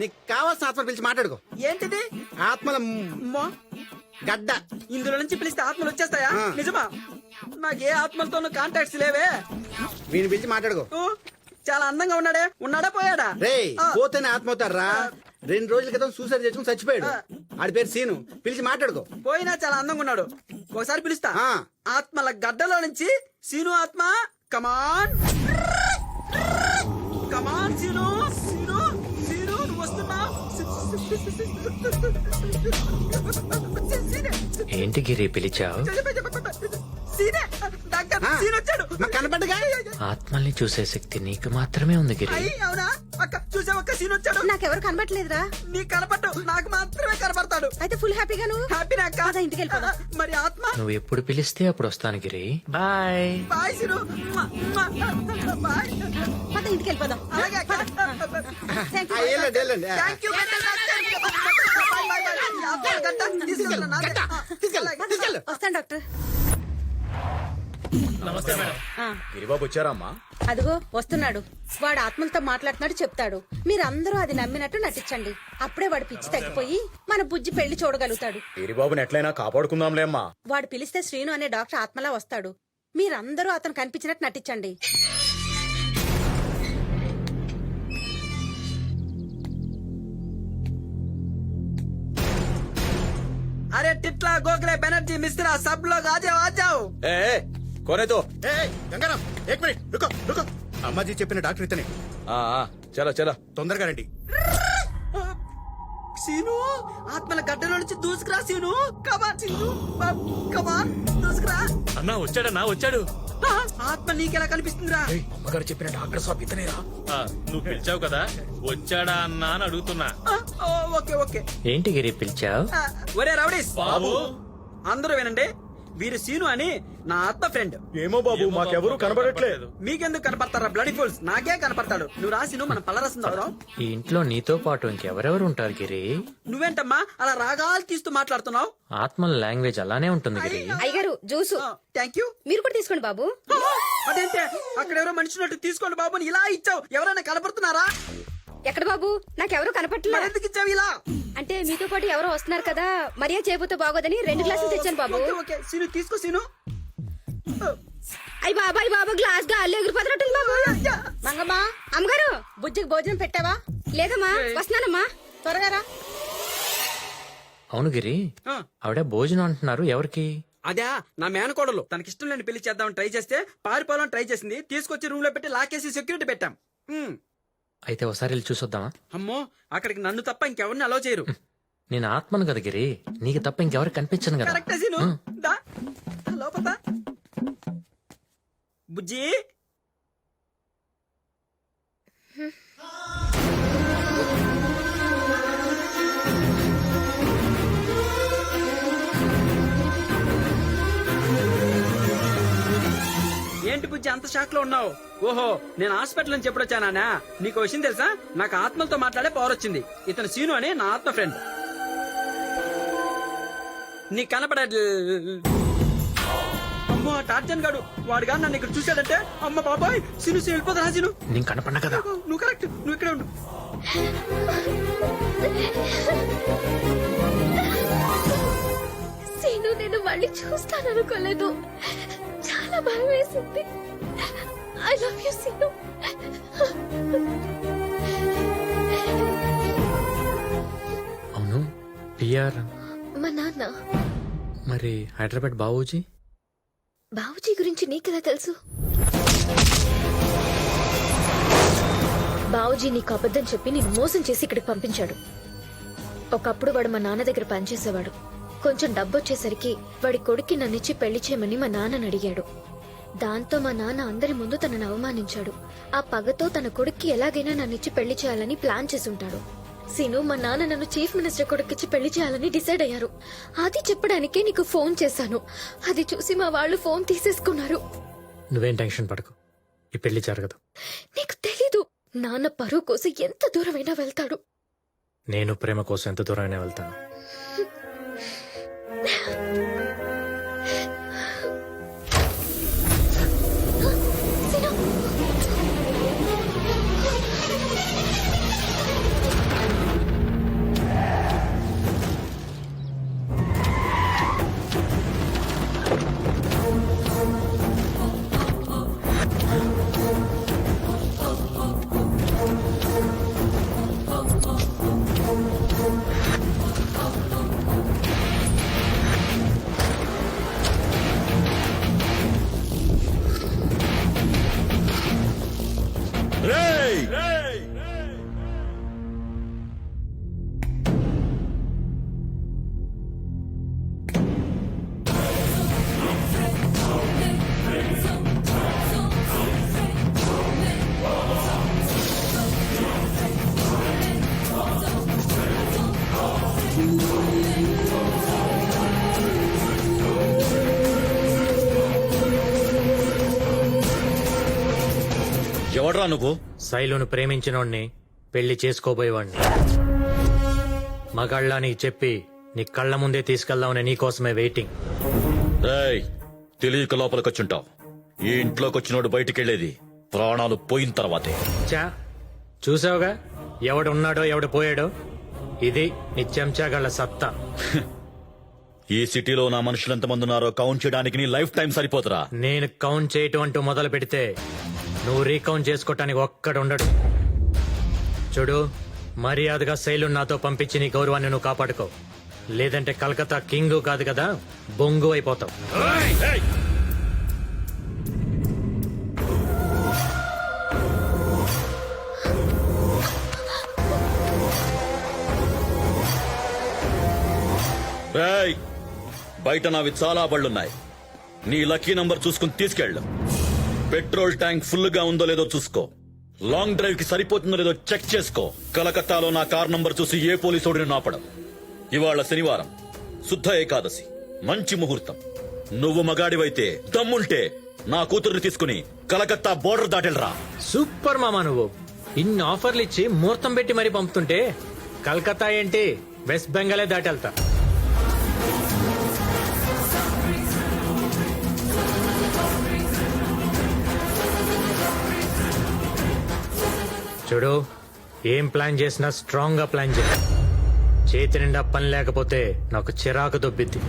నీకు కావాల్సిన ఆత్మ పిలిచి మాట్లాడుకో. ఏంటిది? ఆత్మల గడ్డ. ఇందులో నుంచి పిలిస్తే ఆత్మలు వచ్చేస్తాయా? నిజమా? నాకు ఏ ఆత్మలతోనూ కాంటాక్ట్స్ లేవే. వీని పిలిచి మాట్లాడుకో. చాలా అందంగా ఉన్నాడే. ఉన్నాడా పోయాడా? రే పోతేనే ఆత్మ అవుతారా? 2 రోజుల క్రితం సూసైడ్ చేసుకుని చచ్చిపోయాడు. ఆడి పేరు సీను. పిలిచి మాట్లాడుకో. పోయినా చాలా అందంగా ఉన్నాడు. ఒకసారి పిలుస్తా. ఆత్మల గడ్డలో నుంచి సీను ఆత్మ కమాన్ కమాన్ సీను సీను సీను నువ్వు వస్తున్నా. ఏంటి గిరి పిలిచావు? కనపడ్డగా ఆత్మల్ని చూసే శక్తి నీకు మాత్రమే ఉంది గిరి. అవునా? అక్క చూసావక్క సీన్ వచ్చాడు. నాకెవరు కనబట్లేదురా. నీకు కనపడ్డు, నాకు మాత్రమే కనపడతాడు. అయితే ఫుల్ హ్యాపీగా నువ్వు హ్యాపీనా అక్క? అదా ఇంటికి వెళ్ళిపోదాం. మరి ఆత్మ? నువ్వు ఎప్పుడు పిలిస్తే అప్పుడు వస్తాను Giri. Bye. Bye Seenu. Bye. పద ఇంటికి వెళ్ళిపోదాం. అలాగే అక్క. Thank you. వెళ్ళండి వెళ్ళండి థ్యాంక్ యూ. వస్తాను డాక్టర్. నమస్తే మేడం. గిరిబాబు వచ్చారా అమ్మా? అదిగో వస్తున్నాడు. వాడు ఆత్మలతో మాట్లాడుతున్నాడు చెప్తాడు. మీరందరూ అది నమ్మినట్టు నటించండి. అప్పుడే వాడు పిచ్చి తగ్గిపోయి మన బుజ్జి పెళ్లి చూడగలుగుతాడు. గిరిబాబుని ఎట్లయినా కాపాడుకుందాంలే అమ్మా. వాడు పిలిస్తే శ్రీను అనే డాక్టర్ ఆత్మలా వస్తాడు. మీరందరూ అతను కనిపించినట్టు నటించండి. अरे टिटला गोखले बनर्जी मिश्रा सब लोग आ जाओ आ जाओ. కోనే తో గంగారాం ఏక్ మినిట్ రుకో రుకో అమ్మాజీ చెప్పిన డాక్టర్ ఇతనే చలో చలో తొందరగా రండి. సీను ఆత్మల గడ్డలో నుంచి దూసుకురా సీను. కమాన్ సీను కమాన్ దూసుకురా. అన్నా వచ్చాడన్నా వచ్చాడు. ఆత్మ నీకెలా కనిపిస్తుందిరా? అమ్మగారు చెప్పిన డాక్టర్ సాబ్ ఇతనేరా. నువ్వు పిలిచావు కదా వచ్చాడా అన్నా అని అడుగుతున్నా. Okay okay. ఏంటి గిరి పిలిచావు? ఒరే రౌడీస్ బాబు అందరూ వినండి. వీరు సీను అని నా ఆత్మ ఫ్రెండ్. ఏమో బాబు మాకెవరూ కనబడట్లేదు. మీకెందుకు కనపడతారా బ్లడీ ఫుల్స్? నాకే కనపడతాడు. నువ్వు రాసిను మనం పళ్ళరసం తాగుదాం. ఈ ఇంట్లో నీతో పాటు ఇంకెవరెవరు ఉంటారు గిరి? నువ్వేంటమ్మా అలా రాగాలు తీస్తూ మాట్లాడుతున్నావు? ఆత్మల లాంగ్వేజ్ అలానే ఉంటుంది గిరి. అయ్యగారు జ్యూసు. Thank you. మీరు కూడా తీసుకోండి బాబు. అదేంటే అక్కడ ఎవరో మనిషినట్టు తీసుకోండి బాబు అని ఇలా ఇచ్చావు. ఎవరైనా కనపడుతున్నారా? ఎక్కడ బాబు? నాకెవరు కనపట్లేదు. ఎందుకు ఇచ్చావు ఇలా? అంటే మీతో పాటు ఎవరో వస్తున్నారు కదా, మర్యాద చేయబోతే బాగోదని 2 గ్లాసులు తెచ్చాను బాబు. ఓకే సీను తీసుకో సీను. అయ్యి బాబాయ్ బాబు గ్లాస్ గాల్లో ఎగిరిపోతున్నట్టుంది బాబు. మంగమ్మ అమ్మగారు బుజ్జికి భోజనం పెట్టావా? లేదమ్మా వస్తున్నానమ్మా త్వరగా రా. అవును గిరి ఆవిడ భోజనం అంటున్నారు ఎవరికి? అదే నా మేనకోడలు. తనకిష్టం లేని పెళ్లి చేద్దామని ట్రై చేస్తే పారిపోవాలని ట్రై చేసింది. తీసుకొచ్చి రూమ్ లో పెట్టి లాకేసి సెక్యూరిటీ పెట్టాం. అయితే ఒకసారి వెళ్ళి చూసొద్దామా? అమ్మో అక్కడికి నన్ను తప్ప ఇంకెవరిని అలో చేయరు. నేను ఆత్మను కదా గిరి, నీకు తప్ప ఇంకెవరికి కనిపించను కదా. Correct scene. దా లోపల దా. బుజ్జి ఏంటి బుజ్జి అంత షాక్ లో ఉన్నావు? ఓహో నేను హాస్పిటల్ నుంచి ఎప్పుడొచ్చానా? నీకు విషయం తెలుసా? నాకు ఆత్మలతో మాట్లాడే పవర్ వచ్చింది. ఇతను సీను అని నా ఆత్మ ఫ్రెండ్. నీ కనపడ అమ్మో టార్జన్ గాడు వాడుగా నన్ను ఇక్కడ చూశాడంటే అమ్మ బాబాయ్ సీను సీను వెళ్ళిపోతా సీను. నేను కనపడ్డా కదా. నువ్వు కరెక్ట్, నువ్వు ఇక్కడే ఉండు. సీను నేను మళ్ళీ చూస్తాననుకోలేదు. చాలా భయం వేసింది. I love you Seenu. అవును పిఆర్ మా నాన్న. మరి హైదరాబాద్ బావూజీ? బావూజీ గురించి నీకెలా తెలుసు? బావూజీ నీకు అబద్ధం చెప్పి నేను మోసం చేసి ఇక్కడికి పంపించాడు. ఒకప్పుడు వాడు మా నాన్న దగ్గర పనిచేసేవాడు. కొంచెం డబ్బు వచ్చేసరికి వాడి కొడుక్కి నన్నిచ్చి పెళ్లి చేయమని మా నాన్నని అడిగాడు. దాంతో మా నాన్న అందరి ముందు తనను అవమానించాడు. ఆ పగతో తన కొడుక్కి ఎలాగైనా నన్నిచ్చి పెళ్లి చేయాలని ప్లాన్ చేసుంటాడు. సీను మా నాన్న నన్ను చీఫ్ మినిస్టర్ కొడుక్కిచ్చి పెళ్లి చేయాలని డిసైడ్ అయ్యారు. అది చెప్పడానికే నీకు ఫోన్ చేశాను. అది చూసి మా వాళ్ళు ఫోన్ తీసేసుకున్నారు. నువ్వేం టెన్షన్ పడకు, ఈ పెళ్లి జరగదు. నీకు తెలీదు, నాన్న పరువు కోసం ఎంత దూరమైనా వెళ్తాడు. నేను ప్రేమ కోసం ఎంత దూరమైనా వెళ్తాను. ఎవడ్రా నువ్వు? శైలును ప్రేమించినోడ్ని పెళ్లి చేసుకోబోయేవాడిని. మగాళ్ళని చెప్పి నీ కళ్ళ ముందే తీసుకెళ్దామని నీకోసమే వెయిటింగ్. రేయ్, తెలియక లోపలికొచ్చుంటావు. ఈ ఇంట్లోకి వచ్చినోడు బయటికెళ్లేది ప్రాణాలు పోయిన తర్వాతే. చా చూసావుగా ఎవడున్నాడో ఎవడు పోయాడో. ఇది నీ చెంచాగళ్ళ సత్తా. ఈ సిటీలో నా మనుషులు ఎంతమంది ఉన్నారో కౌంట్ చేయడానికి నీ లైఫ్ టైం సరిపోతురా. నేను కౌంట్ చేయటం అంటూ మొదలు పెడితే నువ్వు రీకౌంట్ చేసుకోవటానికి ఒక్కడుండడు. చూడు, మర్యాదగా శైలు నాతో పంపించి నీ గౌరవాన్ని నువ్వు కాపాడుకో. లేదంటే కలకత్తా కింగ్ కాదు కదా, బొంగు అయిపోతావు. రేయ్, బయట నావి చాలా బళ్ళున్నాయి. నీ లక్కీ నంబర్ చూసుకుని తీసుకెళ్ళు. పెట్రోల్ ట్యాంక్ ఫుల్ గా ఉందో లేదో చూసుకో. లాంగ్ డ్రైవ్ కి సరిపోతుందో లేదో చెక్ చేసుకో. కలకత్తాలో నా కార్ నంబర్ చూసి ఏ పోలీసోడిని నాపడం. ఇవాళ శనివారం, శుద్ధ ఏకాదశి, మంచి ముహూర్తం. నువ్వు మగాడివైతే దమ్ముంటే నా కూతుర్ని తీసుకుని కలకత్తా బోర్డర్ దాటెళ్ళరా. సూపర్ మామా, నువ్వు ఇన్ని ఆఫర్లు ఇచ్చి ముహూర్తం పెట్టి మరీ పంపుతుంటే కలకత్తా ఏంటి, వెస్ట్ బెంగాలే దాటెళ్తా. చూడు, ఏం ప్లాన్ చేసినా స్ట్రాంగ్ గా ప్లాన్ చేయ. చేతి నిండా పని లేకపోతే నాకు చిరాకు దొబ్బిద్ది.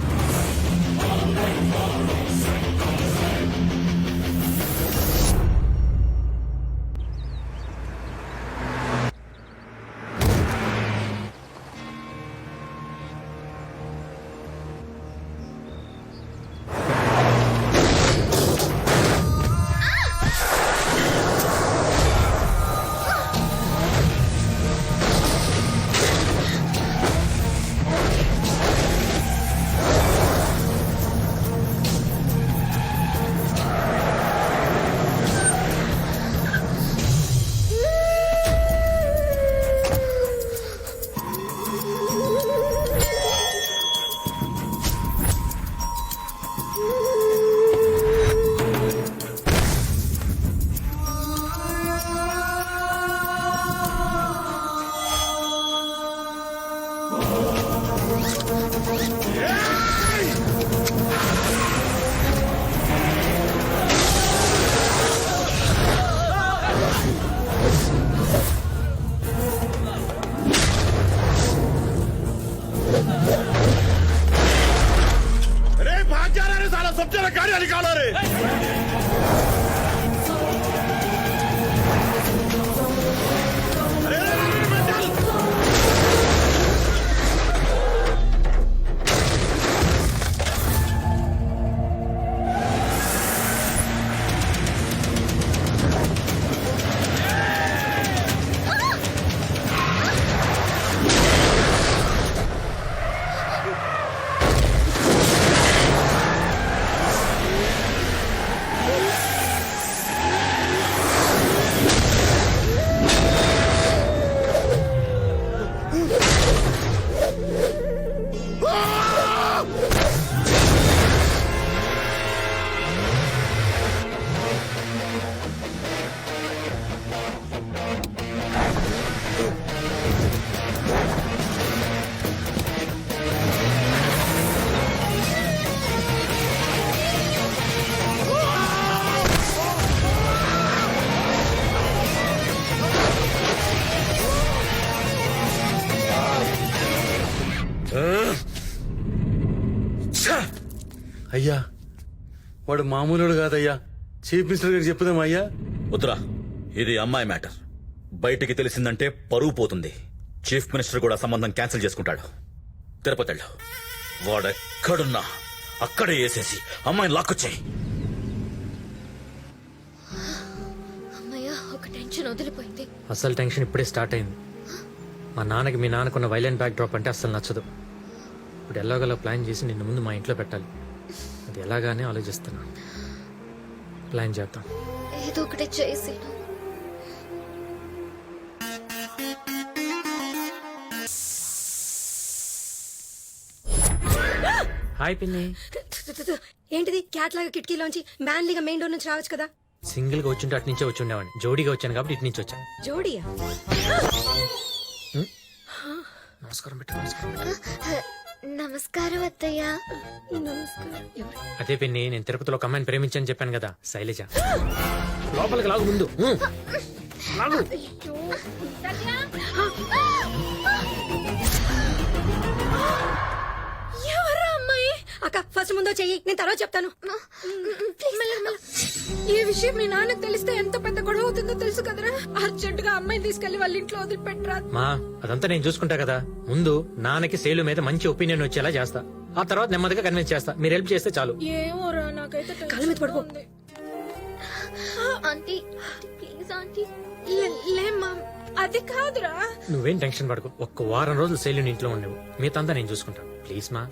అయ్యా, వాడు మామూలుడు కాదయ్యా. చీఫ్ మినిస్టర్ గారికి చెప్పుదామా అయ్యా? వద్దురా, ఇది అమ్మాయి మ్యాటర్. బయటికి తెలిసిందంటే పరువు పోతుంది. చీఫ్ మినిస్టర్ కూడా సంబంధం క్యాన్సిల్ చేసుకుంటాడు. తిరుపతి వెళ్ళు. వాడెక్కడున్నా అక్కడే వేసేసి అమ్మాయిని లాక్కొచ్చాయి. అమ్మయ్య, ఒక టెన్షన్ వదిలిపోయింది. అసలు టెన్షన్ ఇప్పుడే స్టార్ట్ అయింది. మా నాన్నకి మీ నాన్నకున్న వైలెంట్ బ్యాక్ డ్రాప్ అంటే అసలు నచ్చదు. ఇప్పుడు ఎలాగోలా ప్లాన్ చేసి నిన్ను ముందు మా ఇంట్లో పెట్టాలి. అది ఎలాగానే ఆలోచిస్తున్నా. ప్లాన్ చేద్దాం. ఏదో ఒకటి చేసి హాయ్ పిన్ని. ఏంటిది? క్యాట్ లాగా కిటికీలోంచి మ్యాన్లీగా మెయిన్ డోర్ నుంచి రావచ్చు కదా. సింగిల్ గా వచ్చుంటే అటు నుంచే వచ్చి ఉండేవాడిని. జోడీగా వచ్చాను కాబట్టి ఇటు నుంచి వచ్చాను. జోడియా? నమస్కారం పెట్టు, నమస్కారం పెట్టు. నమస్కారం అత్తయ్య. నమస్కారం. అదే పిన్ని, నేను తిరుపతిలో ఒక అమ్మాయిని ప్రేమించని చెప్పాను కదా, శైలజ. లోపలికి లాగు ముందు. లాగు. ఎవరా అమ్మాయి? అక్క ఫస్ట్ ముందో చెయ్యి, నేను తర్వాత చెప్తాను. ఈ విషయం మీ నాన్నకు తెలిస్తే ఎంత పెద్ద గొడవ అవుతుందో తెలుసు కదరా. అర్జెంట్ గా అమ్మాయిని తీసుకెళ్లి వాళ్ళ ఇంట్లో వదిలిపెట్టరా. మా అదంతా నేను చూసుకుంటా కదా. ముందు నాన్నకి శైలు మీద మంచి ఒపీనియన్ వచ్చేలా చేస్తా. ఆ తర్వాత నెమ్మదిగా కన్విన్స్ చేస్తా. మీరు హెల్ప్ చేస్తే చాలు. ఏమోరా, నాకైతే కాళ్ళ మీద పడుకో. Aunty please aunty. లేమ్మా, అది కాదురా. నువ్వేం టెన్షన్ పడకు. ఒక్క వారం రోజులు శైలుని ఇంట్లో ఉండవు. మిగతా నేను చూసుకుంటాను. ప్లీజ్ మా.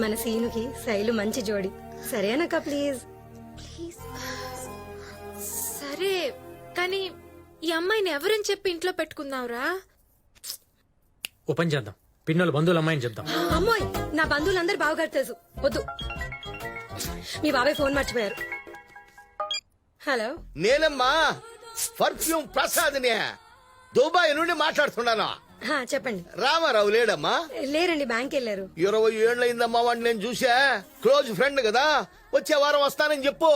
మన సీనుకి శైలు మంచి జోడి. సరేనక్క ప్లీజ్. ప్లీజ్. సరే కానీ ఈ అమ్మాయిని ఎవరని చెప్పి ఇంట్లో పెట్టుకుందాంరా? ఓ పని చేద్దాం, పిన్నోళ్ళ బంధువుల అమ్మాయిని చెప్దాం. అమ్మాయి, నా బంధువులందరూ బావగారు తెలుసు. వద్దు, మీ బాబాయ్ ఫోన్ మర్చిపోయారు. హలో, నేనమ్మా పర్ఫ్యూమ్ ప్రసాద్ని దుబాయ్ నుండి మాట్లాడుతున్నాను. చెప్పండి. రామారావు లేడమ్మా? లేరండి, బ్యాంక్ వెళ్ళారు. 20 ఏళ్ళయిందమ్మా వాడిని నేను చూసా. క్లోజ్ ఫ్రెండ్ కదా, వచ్చే వారం వస్తానని చెప్పు.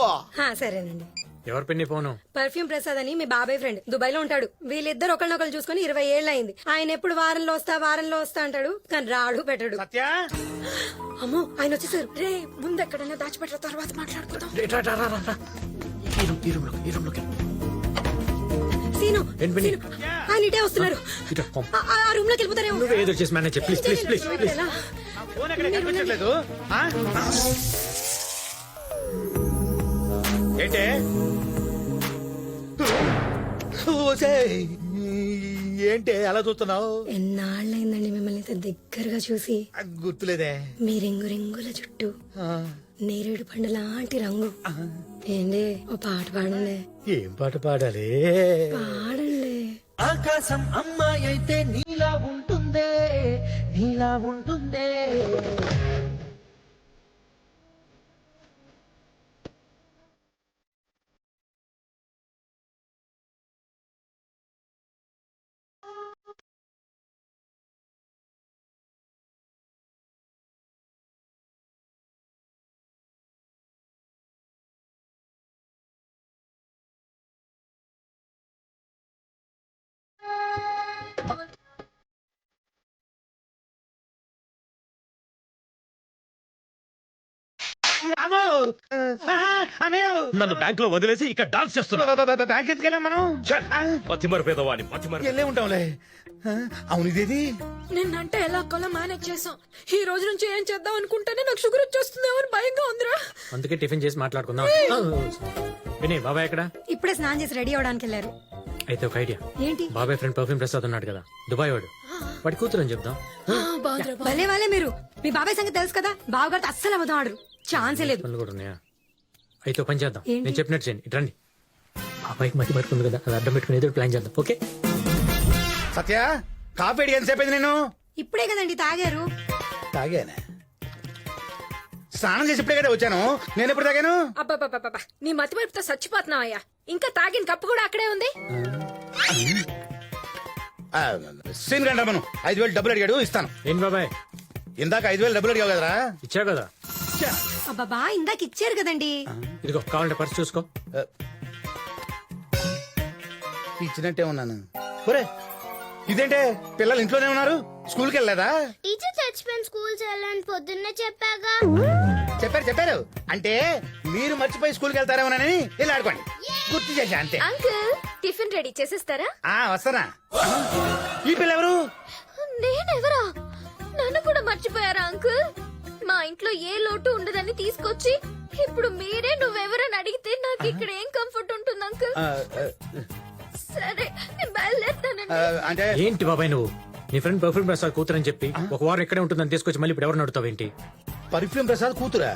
సరేనండి. ఎవరు పిన్ని ఫోను? పర్ఫ్యూమ్ ప్రసాద్ అని మీ బాబాయ్ ఫ్రెండ్, దుబాయ్ లో ఉంటాడు. వీళ్ళిద్దరు ఒకరినొకరు చూసుకుని 20 ఏళ్ళు అయింది. ఆయన ఎప్పుడు వారంలో వస్తా అంటాడు, కానీ రాడు పెట్టడు. సత్య, అమ్మో ఆయన వచ్చేసారు. రే ముందు ఎక్కడైనా దాచిపెట్టిన తర్వాత మాట్లాడుకుందాం. సీను, సీను, ఆయన ఇటే వస్తున్నారు. ఆ రూమ్ లోకి వెళ్ళిపోతారేమో. నువ్వే ఏదో చేసి మేనేజ్ చేయి, ప్లీజ్ ప్లీజ్ ప్లీజ్ ప్లీజ్. ఎలా? ఏంటే ఏంటే అలా చూస్తున్నావు? ఎన్నాళ్ళైందండి మిమ్మల్ని ఇంత దగ్గరగా చూసి. గుర్తులేదే. మీ రింగు రింగుల జుట్టు, నేరేడు పండు లాంటి రంగు. ఏంటి ఓ పాట పాడండి. ఏం పాట పాడాలి? పాడండి. ఆకాశం అమ్మాయి అయితే నీలా ఉంటుందే, నీలా ఉంటుందే. నన్ను బ్యాంక్ లో వదిలేసి ఇక్కడ డాన్స్ చేస్తున్నా. బ్యాంక్ ఎత్తుకెళ్ళాం మనం. మతిమరు పేదవాడిని, మతిమరు. వెళ్ళే ఉంటాంలే. అవును, ఇదేది నిన్నంటే ఎలా కొలా మేనేజ్ చేసాం. ఈ రోజు నుంచి ఏం చేద్దాం అనుకుంటేనే నాకు షుగర్ వచ్చేస్తుందేమో అని భయంగా ఉందిరా. అందుకే టిఫిన్ చేసి మాట్లాడుకుందాం. వినయ్ బాబాయ్ ఎక్కడ? ఇప్పుడే స్నానం చేసి రెడీ అవడానికి వెళ్ళారు. అయితే ఒక ఐడియా. ఏంటి? బాబాయ్ ఫ్రెండ్ పర్ఫ్యూమ్ ప్రసాద్ ఉన్నాడు కదా, దుబాయ్ వాడు. వాడి కూతురు అని చెప్దాం. భలే వాళ్ళే మీరు. మీ బాబాయ్ సంగతి తెలుసు కదా, బావగారితో అస్సలు అబద్ధం ఆడరు. ఛాన్సే లేదు. పనులు కూడా ఉన్నాయా? అయితే ఒక పని చేద్దాం, ఏంటి? నేను చెప్పినట్టు చేయండి. ఇటు రండి. బాబాయ్కి మట్టి పడుతుంది కదా, అది అడ్డం పెట్టుకుని ఏదో ప్లాన్ చేద్దాం. ఓకే సత్య, కాఫీ అడిగి ఎంతసేపు నేను ఇప్పుడే కదండి తాగారు. తాగానే, స్నానం చేసి ఇప్పుడే కదా వచ్చాను. నేను ఎప్పుడు తాగాను? అబ్బా, నీ మతి వైపుతో చచ్చిపోతున్నావయ్యా. ఇంకా తాగిన కప్పు కూడా అక్కడే ఉంది. సీన్ గంట మనం 5,000 డబ్బులు అడిగాడు, ఇస్తాను. ఏం బాబాయ్, ఇందాక 5,000 డబ్బులు అడిగావు కదరా? ఇచ్చా కదా. అబ్బా ఇందాక ఇచ్చారు కదండి. ఇదిగో కావాలంటే పర్స్ చూసుకో. ఇచ్చినట్టే ఉన్నాను. ఒరే, ఇదేంటే పిల్లలు ఇంట్లోనే ఉన్నారు, స్కూల్కి వెళ్ళలేదా? టీచర్ చచ్చిపోయిన స్కూల్ చేయాలని పొద్దున్నే చెప్పాగా. చెప్పారు అంటే మీరు మర్చిపోయి స్కూల్కి వెళ్తారేమోనని వెళ్ళి ఆడుకోండి. గుర్తు చేశా అంతే. అంకుల్ టిఫిన్ రెడీ చేసేస్తారా? వస్తానా. ఈ పిల్ల ఎవరు? నేనెవరా? నన్ను కూడా మర్చిపోయారా అంకుల్? మా ఇంట్లో ఏ లోటు ఉండదని తీసుకొచ్చి ఇప్పుడు మీరే నువ్వెవరని అడిగితే నాకు ఇక్కడ ఏం కంఫర్ట్ ఉంటుంది అంకుల్? సరే నేను బయలుదేరుతానండి. అంటే ఏంటి బాబాయ్ నువ్వు? నీ ఫ్రెండ్ పర్ఫ్యూమ్ ప్రసాద్ కూతురు అని చెప్పి ఒక వారం ఇక్కడే ఉంటుందని తీసుకొచ్చి మళ్ళీ ఇప్పుడు ఎవరు అడుగుతావేంటి? పర్ఫ్యూమ్ ప్రసాద్ కూతురా?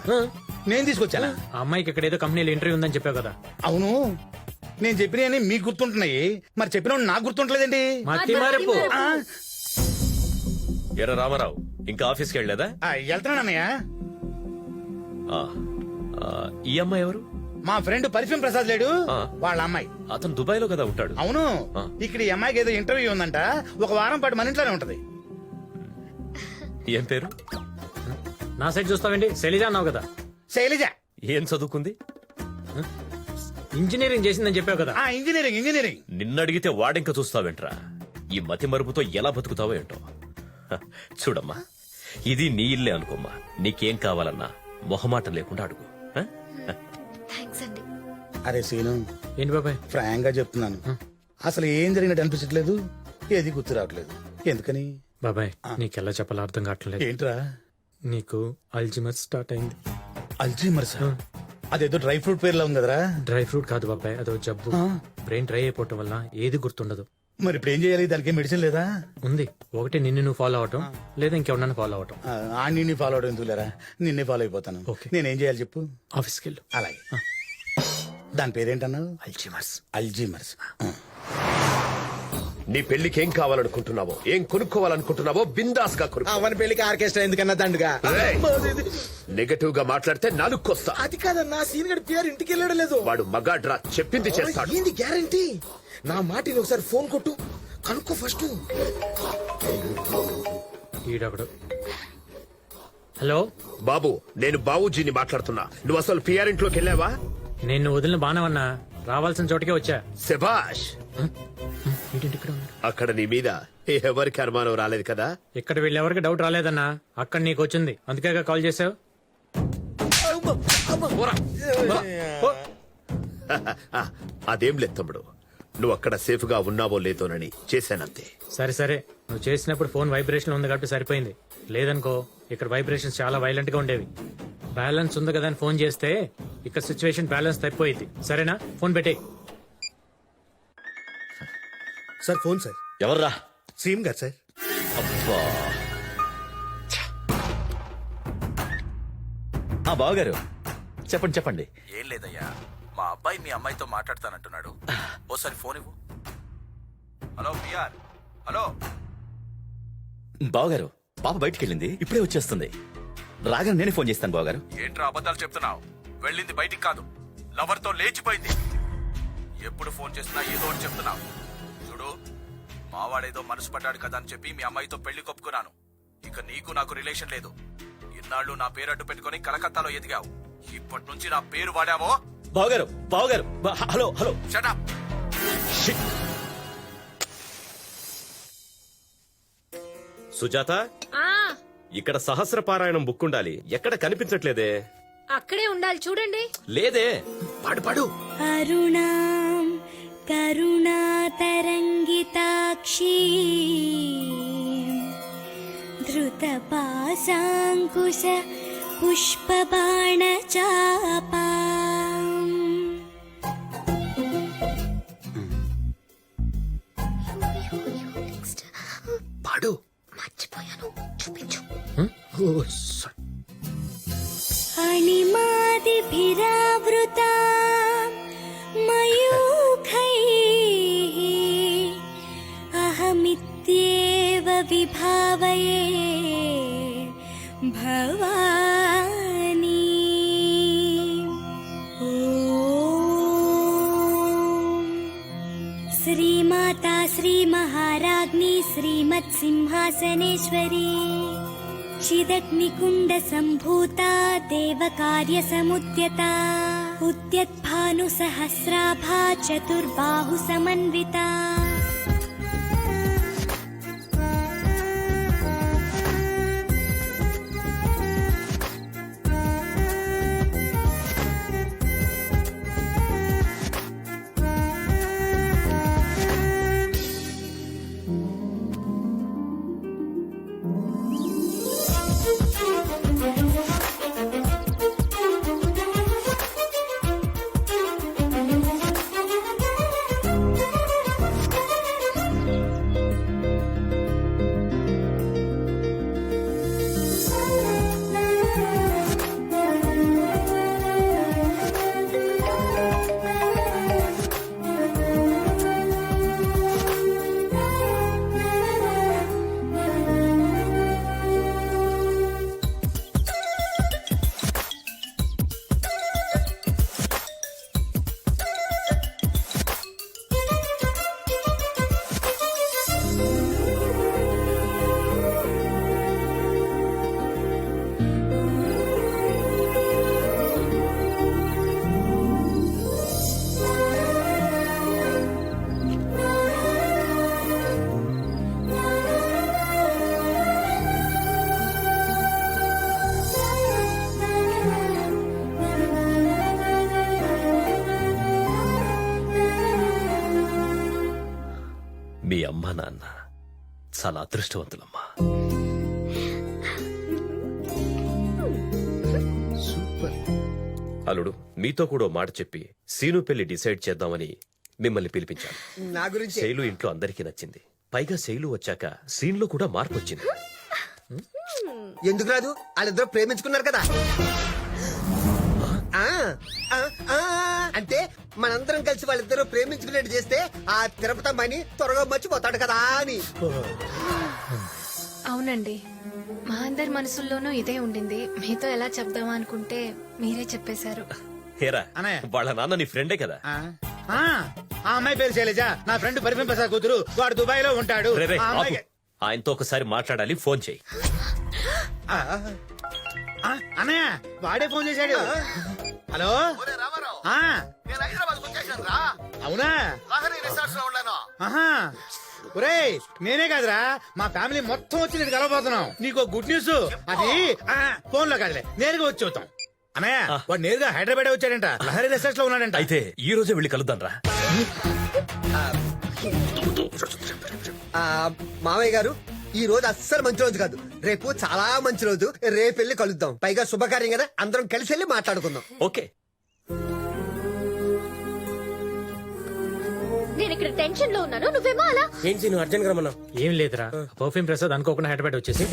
నేను తీసుకొచ్చానా? ఆ అమ్మాయికి ఇక్కడ ఏదో కంపెనీలో ఇంటర్వ్యూ ఉందని చెప్పావు కదా. అవును, నేను చెప్పినవి మీకు గుర్తుంటున్నాయి, మరి చెప్పిన నాకు గుర్తుంటలేదండి. ఎరా రామారావు, ఇంకా ఆఫీస్కి వెళ్ళలేదా? వెళ్తున్నానన్నయ్య. ఈ అమ్మాయి ఎవరు? మా ఫ్రెండ్ పర్ఫ్యూమ్ ప్రసాద్ లేడు వాళ్ళ అమ్మాయి. అతను దుబాయ్ లో కదా ఉంటాడు. అవును, ఇక్కడ ఈ అమ్మాయికి ఏదో ఇంటర్వ్యూ ఉందంట, ఒక వారం పాటు మన ఇంట్లోనే ఉంటది. ఏం పేరు? నా సైడ్ చూస్తావేంటి? శైలజ అన్నావు కదా. శైలజ ఏం చదువుకుంది? ఇంజనీరింగ్ చేసిందని చెప్పావు కదా. ఇంజనీరింగ్. నిన్నడిగితే వాడింక చూస్తావేంట్రా? ఈ మతి మరుపుతో ఎలా బతుకుతావో ఏంటో. హ, చూడమ్మా, ఇది నీ ఇల్లే అనుకోమ్మా. నీకేం కావాలన్నా మొహమాటం లేకుండా అడుగు. హ? థ్యాంక్స్ అండి. అరే సీను, ఏంటి బాబాయ్? ఫ్రాంక్ గా చెప్తున్నాను, అసలు ఏం జరిగినట్టు అనిపించట్లేదు, ఏది గుర్తు రావట్లేదు. ఎందుకని బాబాయ్? నీకెలా చెప్పాలో అర్థం కావట్లేదు. ఏంట్రా? నీకు అల్జిమర్ స్టార్ట్ అయింది. అల్జీమర్స్? అదేదో డ్రై ఫ్రూట్ పేర్లా ఉంది కదరా. డ్రై ఫ్రూట్ కాదు బాబాయ్, అదో జబ్బు. బ్రెయిన్ డ్రై అయిపోవటం వల్ల ఏది గుర్తుండదు. మరి ఇప్పుడు ఏం చేయాలి? దానికి మెడిసిన్ లేదా? ఉంది. ఒకటి నిన్ను నువ్వు ఫాలో అవటం, లేదా ఇంకెవరన్నా ఫాలో అవటం. నిన్ను ఫాలో అవడం ఎందుకు లేరా, నిన్నే ఫాలో అయిపోతాను. నేనేం చేయాలి చెప్పు? ఆఫీస్కి వెళ్ళు. అలాగే. దాని పేరేంటన్నావు? అల్జిమర్స్. అల్జీమర్స్. నీ పెళ్లికి ఏం కావాలనుకుంటున్నావో, ఏం కొనుక్కోవాలనుకుంటున్నావో బిందాస్ గా కొనుక్కో. అవని పెళ్లికి ఆర్కెస్ట్రా ఎందుకన్నా దండుగా. నెగటివ్ గా మాట్లాడితే నాలుక్కొస్తా. అది కాదన్నా, సీన్ గడి పిఆర్ ఇంటికి వెళ్ళడం లేదు. వాడు మగాడ్రా, చెప్పింది చేస్తాడు. ఏంది గ్యారంటీ? నా మాటిని ఒకసారి ఫోన్ కొట్టు, కనుక్కో ఫస్ట్. ఈడొకడు. హలో బాబు, నేను బాబుజీని మాట్లాడుతున్నా. నువ్వు అసలు పిఆర్ ఇంట్లోకి వెళ్ళావా? నేను వదిలిన బాణమన్నా, రావాల్సిన చోటకే వచ్చా. శభాష్. అక్కడ నీ మీద ఎవరికి అనుమానం రాలేదు కదా? ఇక్కడ వీళ్ళెవరికి డౌట్ రాలేదన్నా, అక్కడ నీకు వచ్చింది, అందుకే కాల్ చేసావు. అదేం లేదు తమ్ముడు, నువ్వు అక్కడ సేఫ్ గా ఉన్నావో లేదోనని చేశానంతే. సరే సరే, నువ్వు చేసినప్పుడు ఫోన్ వైబ్రేషన్ ఉంది కాబట్టి సరిపోయింది. లేదనుకో ఇక్కడ వైబ్రేషన్స్ చాలా వైలెంట్ గా ఉండేవి. బ్యాలెన్స్ ఉంది కదా అని ఫోన్ చేస్తే ఇక్కడ సిచ్యువేషన్ బ్యాలెన్స్ తప్పిపోయింది. సరేనా? ఫోన్ పెట్టే. Sir phone sir. ఎవర్రా? సీఎం గారు సార్. అబ్బా. బావగారు చెప్పండి చెప్పండి. ఏం లేదయ్యా, మా అబ్బాయి మీ అమ్మాయితో మాట్లాడతానంటున్నాడు. ఓసారి ఫోన్ ఇవ్వు. Hello PR. హలో బావగారు, పాప బయటికి వెళ్ళింది, ఇప్పుడే వచ్చేస్తుంది. రాగానే నేనే ఫోన్ చేస్తాను బావగారు. ఏంట్రా అబద్ధాలు చెప్తున్నావు? వెళ్ళింది బయటికి కాదు, లవర్ తో లేచిపోయింది. ఎప్పుడు ఫోన్ చేసినా ఏదో ఒకటి చెప్తున్నావు. చూడు, మావాడేదో మనసు పడ్డాడు కదా అని చెప్పి మీ అమ్మాయితో పెళ్లి కొప్పుకున్నాను. ఇక నీకు నాకు రిలేషన్ లేదు. ఇన్నాళ్ళు నా పేరు అడ్డు పెట్టుకుని కలకత్తాలో ఎదిగావు. ఇప్పటి నుంచి నా పేరు వాడావో. బావగారు బావగారు, hello hello. Shut up. Sujatha, ఇక్కడ సహస్ర పారాయణం బుక్ ఉండాలి, ఎక్కడ కనిపించట్లేదే. అక్కడే ఉండాలి, చూడండి. లేదే. పాడు పాడు. అరుణాం కరుణాతరంగితాక్షి ధృతపాశాంకుశ పుష్పబాణ చాపాం. పాడు. మర్చిపోయాను, చూపించు. అణిమాదిభిరావృతా మయూఖైః అహమిత్యేవ విభావయే భవాని. ఓం శ్రీమాతా శ్రీ మహారాజ్ఞి శ్రీమత్సింహాసనేశ్వరీ చిదగ్నికుండ సంభూతా దేవకార్య సముద్యతా ఉద్యద్భాను సహస్రాభా చతుర్బాహు సమన్వితా. మీ అమ్మా నాన్న చాలా అదృష్టవంతులమ్మా. సూపర్. అల్లుడు, మీతో కూడా ఓ మాట చెప్పి సీను పెళ్లి డిసైడ్ చేద్దామని మిమ్మల్ని పిలిపించాను. నా గురించి శైలు ఇంట్లో అందరికీ నచ్చింది. పైగా శైలు వచ్చాక సీన్ లో కూడా మార్పు వచ్చింది. ఎందుకు రాదు? వాళ్ళిద్దరూ ప్రేమించుకున్నారు కదా. ఆ, ఆ, ఆ, అంటే మనందరం కలిసి వాళ్ళిద్దరూ ప్రేమించుకునేట్టు చేస్తే ఆ తిరుపతి అమ్మాయిని త్వరగా మర్చిపోతాడు కదా అని. అవునండి, మా అందరి మనసుల్లోనూ ఇదే ఉండింది. మీతో ఎలా చెప్దామా అనుకుంటే మీరే చెప్పేశారు. హేరా, అన్నయ్య. వాళ్ళ నాన్న నీ ఫ్రెండే కదా. ఆ అమ్మాయి పేరు శైలజ, నా ఫ్రెండ్ పరిమళ ప్రసాద్ కూతురు. వాడు దుబాయ్ లో ఉంటాడు. రే, రే, ఆ ఆపు. అమ్మాయికి- ఆయనతో ఒకసారి మాట్లాడాలి, ఫోన్ చేయి. ఆ, ఆ, అన్నయ్య వాడే ఫోన్ చేశాడు. హలో. ఆ, అవునా? ఆహా. ఒరేయ్, నేనే కాదురా, మా ఫ్యామిలీ మొత్తం వచ్చి నేను కలవబోతున్నాం. నీకు గుడ్ న్యూస్. అది ఫోన్ లో కాదులే, నేరుగా వచ్చి చూద్దాం. అన్నయ్య, వాడు నేరుగా హైదరాబాద్ వచ్చాడంట. లహరి రిసార్ట్స్ లో ఉన్నాడంట. అయితే ఈ రోజే వెళ్ళి కలుద్దాం రా. ఆ, మామయ్య గారు, ఈ రోజు అస్సలు మంచి రోజు కాదు. రేపు చాలా మంచి రోజు. రేపు వెళ్ళి కలుద్దాం. పైగా శుభకార్యం కదా, అందరం కలిసి వెళ్ళి మాట్లాడుకుందాం. ఓకే. నేను ఇక్కడ టెన్షన్ లో ఉన్నాను, నువ్వేమో అలా. ఏంటి నువ్వు అర్జెంట్ గా రమ్మన్నావు? ఏం లేదురా, పర్ఫ్యూమ్ ప్రసాద్ అనుకోకుండా హైదరాబాద్ వచ్చేసి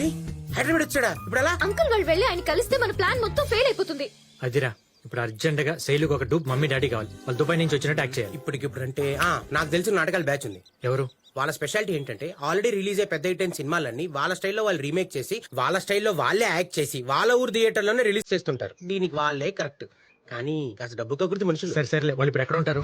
హైదరాబాద్ వచ్చాడా? ఇప్పుడు ఎలా? అంకుల్ వాళ్ళు వెళ్ళి ఆయన కలిస్తే మన ప్లాన్ మొత్తం ఫెయిల్ అయిపోతుంది. అదిరా, ఇప్పుడు అర్జెంట్ గా శైలుకి ఒక డూప్ మమ్మీ డాడీ కావాలి. వాళ్ళు దుబాయ్ నుంచి వచ్చినట్టు యాక్ట్ చేయాలి. ఇప్పటికిప్పుడు అంటే నాకు తెలిసిన నాటకాల బ్యాచ్ ఉంది. ఎవరు? వాళ్ళ స్పెషాలిటీ ఏంటంటే ఆల్రెడీ రిలీజ్ అయ్యే పెద్ద హిట్ అయిన సినిమాలన్నీ వాళ్ళ స్టైల్లో వాళ్ళు రీమేక్ చేసి వాళ్ళ స్టైల్లో వాళ్ళే యాక్ట్ చేసి వాళ్ళ ఊరు థియేటర్ లోనే రిలీజ్ చేస్తుంటారు. దీనికి వాళ్ళే కరెక్ట్. కానీ కాస్త డబ్బు కకృతి మనుషులు. సరే సరేలే, వాళ్ళు ఇప్పుడు ఎక్కడ ఉంటారు?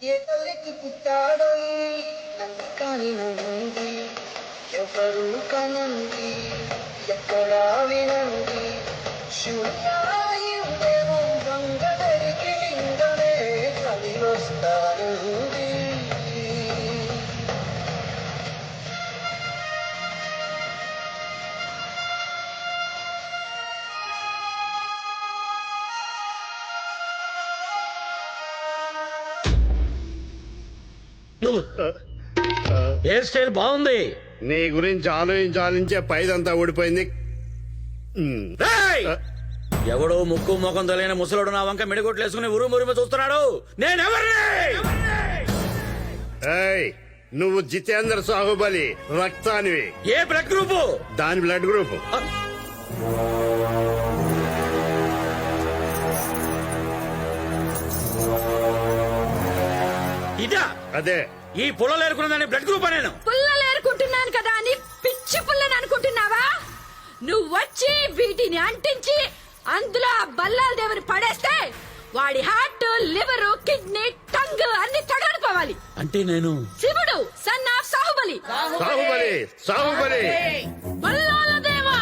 ఏ తల్లికి పుట్టాడో కానీ నుండి ఎవరు కనండి ఎక్కడా వినండి శూన్యాయి ఉదయం గంగదరికి కిందనే కలి వస్తానండి. హెయిర్ స్టైల్ బాగుంది. నీ గురించి ఆలోచించే పైదంతా ఊడిపోయింది. ఎవడో ముక్కు ముఖం తెలియని ముసలోడు నా వంక మిడిగొట్లేసుకుని ఉరుమురుము చూస్తున్నాడు. నేనెవరిని? ఏయ్, నువ్వు జితేంద్ర సాహుబలి రక్తానివి. ఏ బ్లడ్ గ్రూపు? దాని బ్లడ్ గ్రూప్. ఇదా? అదే. ఈ పుల్లలు ఏరుకున్నదాన్ని బ్లడ్ గ్రూప్ నేను. పుల్లలు ఏరుకుంటున్నాను కదా అని పిచ్చి పుల్లని అనుకుంటున్నావా? నువ్వు వచ్చి వీటిని అంటించి అందులో ఆ బల్లాల దేవుని పడేస్తే వాడి హార్ట్, లివర్, కిడ్నీ, టంగ్ అన్ని తగలడిపోవాలి. అంటే నేను శివుడు సన్ ఆఫ్ సాహుబలి. సాహుబలి, సాహుబలి. బల్లాల దేవా.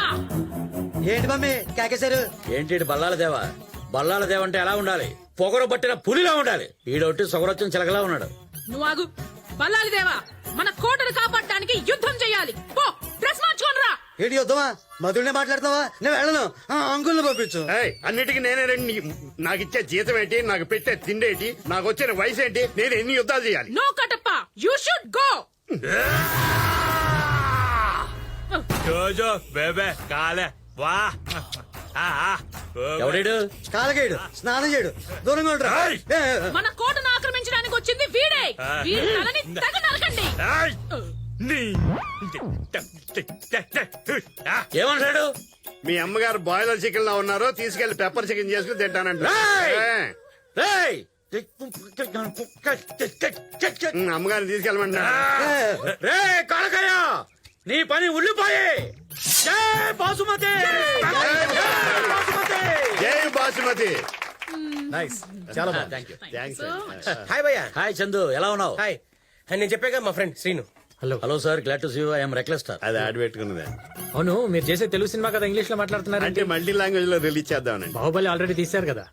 ఏంటి మమ్మీ కేకేశారు? ఏంటి బల్లాల దేవా? బల్లాల దేవ అంటే ఎలా ఉండాలి? పొగరు పట్టిన పులిలా ఉండాలి. ఈడొట్టి సొగరొచ్చిన చిలకలా ఉన్నాడు. నువ్వు ఆగు. బల్లాల దేవా, మన కోటను కాపాడటానికి యుద్ధం చేయాలి. పో, డ్రెస్ మార్చుకోని రా. ఏంటి యుద్ధమా? మధుడినే మాట్లాడుతావా? నేను వెళ్ళను. అంకుల్ని పంపించు. అన్నిటికీ నేనే రండి. నాకు ఇచ్చే జీతం ఏంటి, నాకు పెట్టే తిండి ఏంటి, నాకు వచ్చిన వయసు ఏంటి, నేను ఎన్ని యుద్ధాలు చేయాలి? No Kattappa, you should go. ఎవడేడు? కాలకేడు స్నానం చేయడు. దూరంగా ఉండరా. మన కోటను ఆక్రమించడానికి వచ్చింది వీడే. వీడి తలని తెగ నరకండి. ఏమంటాడు? మీ అమ్మగారు బాయిలర్ చికెన్ లా ఉన్నారో తీసుకెళ్లి పెప్పర్ చికెన్ చేసుకుని తింటానంట. అమ్మగారిని తీసుకెళ్ళమంటా. రే కాలకయ్య, నీ పని ఉల్లిపోయి. జై బాసుమతి. శ్రీమతి. నైస్ చాలా బాగుంది థ్యాంక్ యూ థ్యాంక్స్ హాయ్ భయ్యా. హాయ్ చందు ఎలా ఉన్నావు హాయ్. నేను చెప్పాక మా friend Srinu. Hello sir glad to see you I am reckless star. అది ఆడి పెట్టుకున్నదే. అవును మీరు చేసే తెలుగు సినిమా కదా ఇంగ్లీష్ లో మాట్లాడుతున్నారు అంటే మల్టీ లాంగ్వేజ్ లో రిలీజ్ చేద్దామనండి. బాహుబలి ఆల్రెడీ తీశారు కదా.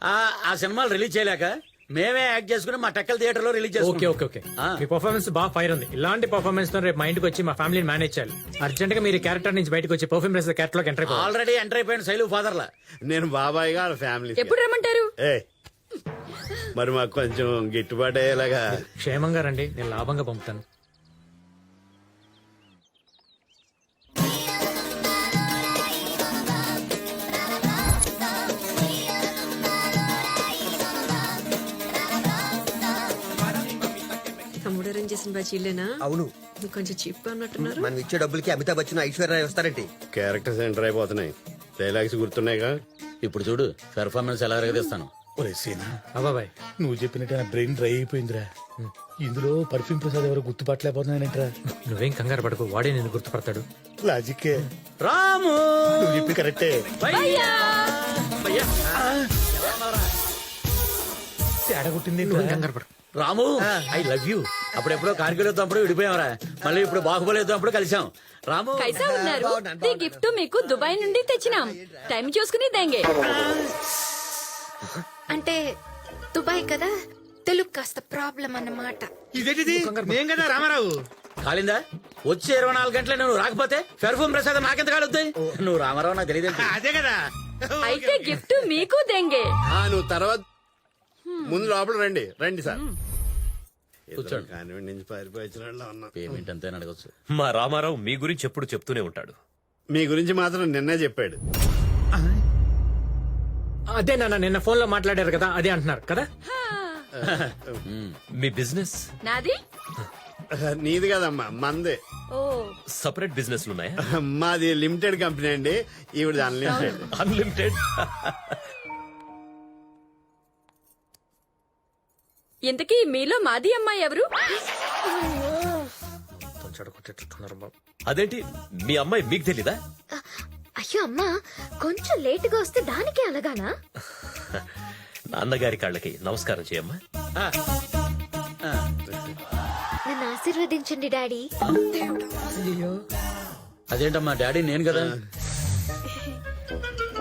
ఆ సినిమాలు రిలీజ్ చేయలేక మేమే యాక్ట్ చేసుకుని మా టెక్కల్ థియేటర్ లో రిలీజ్ ఓకే ఓకే ఓకే మీ పర్ఫార్మెన్స్ బాగా ఫైర్ ఉంది. ఇలాంటి పర్ఫార్మెన్స్ తో రేపు మా ఇంటికి వచ్చి మా ఫ్యామిలీని మేనేజ్ చేయాలి. అర్జెంట్ గా మీరు క్యారెక్టర్ నుంచి బయటకు వచ్చి పర్ఫ్యూమ్ రేస్ క్యారెక్టర్ లోకి ఎంటర్ అయిపోవాలి. ఆల్రెడీ ఎంటర్ అయిపోయిన శైలు ఫాదర్ లా. నేను బాబాయ్ గా ఫ్యామిలీ. ఎప్పుడు రమ్మంటారు? మరి మాకు కొంచెం గిట్టుబాటు అయ్యేలాగా. క్షేమంగా రండి, నేను లాభంగా పంపుతాను. తమ్ముడు అరేంజ్ చేసిన బజ్జీలేనా? అవును. కొంచెం చీప్ అన్నట్టున్నారు. మనం ఇచ్చే డబ్బులకి అమితాబ్ బచ్చన్ ఐశ్వర్య వస్తారండి. క్యారెక్టర్స్ ఎంటర్ అయిపోతున్నాయి, డైలాగ్స్ గుర్తున్నాయిగా. ఇప్పుడు చూడు పెర్ఫార్మెన్స్ ఎలా రగదీస్తాను. అబ్బాబాయ్ నువ్వు చెప్పినట్టు నా బ్రెయిన్ డ్రై అయిపోయిందిరా. ఇందులో పర్ఫ్యూమ్ ప్రసాద్ ఎవరు గుర్తుపట్టలేకపోతున్నానంటరా. నువ్వేం కంగారు పడకు, వాడే నేను గుర్తుపడతాడు. లాజిక్కే. రాము నువ్వు చెప్పి కరెక్టే. తేడా కొట్టింది. కంగారు పడు. రాము ఐ లవ్ యూ. అప్పుడెప్పుడో కార్గిల్ యుద్ధంప్పుడు విడిపోయావరా, మళ్ళీ ఇప్పుడు బాహుబలి యుద్ధంప్పుడు కలిసాం. రాము కైసా ఉన్నారు? ఈ గిఫ్ట్ మీకు దుబాయ్ నుండి తెచ్చినాం. టైం చూసుకుని దేంగే. అంటే దుబాయ్ కదా, తెలుగు కాస్త ప్రాబ్లం అన్నమాట. ఇదేంటిది? నేను కదా రామారావు. కాలిందా? వచ్చే 24 గంటలే నువ్వు రాకపోతే పెర్ఫ్యూమ్ ప్రసాదం నాకెంత కాలుద్దాయి? నువ్వు రామారావు నాకు తెలియదు. అదే కదా. అయితే గిఫ్ట్ మీకు దేంగే. నువ్వు తర్వాత ముందు లోపల రండి. రండి సార్. కూర్చోండి. కానివ్వండి నుంచి పారిపోయిన ఉన్నా. పేమెంట్ అంతే అడగచ్చు. మా రామారావు మీ గురించి ఎప్పుడు చెప్తూనే ఉంటాడు. మీ గురించి మాత్రం నిన్నే చెప్పాడు. అదే నాన్న నిన్న ఫోన్ లో మాట్లాడారు కదా, అదే అంటున్నారు కదా. మీ బిజినెస్ నాది నీది కదమ్మా, మందే. ఓ సపరేట్ బిజినెస్ ఉన్నాయా? మాది లిమిటెడ్ కంపెనీ అండి, ఈవిడ అన్లిమిటెడ్. అన్లిమిటెడ్. ఇంతకీ మీలో మాది అమ్మాయి ఎవరు? అదేంటి మీ అమ్మాయి మీకు తెలీదా? అయ్యో అమ్మా, కొంచెం లేటుగా వస్తే దానికే అలాగానా? నాన్నగారి కాళ్ళకి నమస్కారం చేయమ్మా. నన్ను ఆశీర్వదించండి డాడీ. అదేంటమ్మా డాడీ నేను కదా.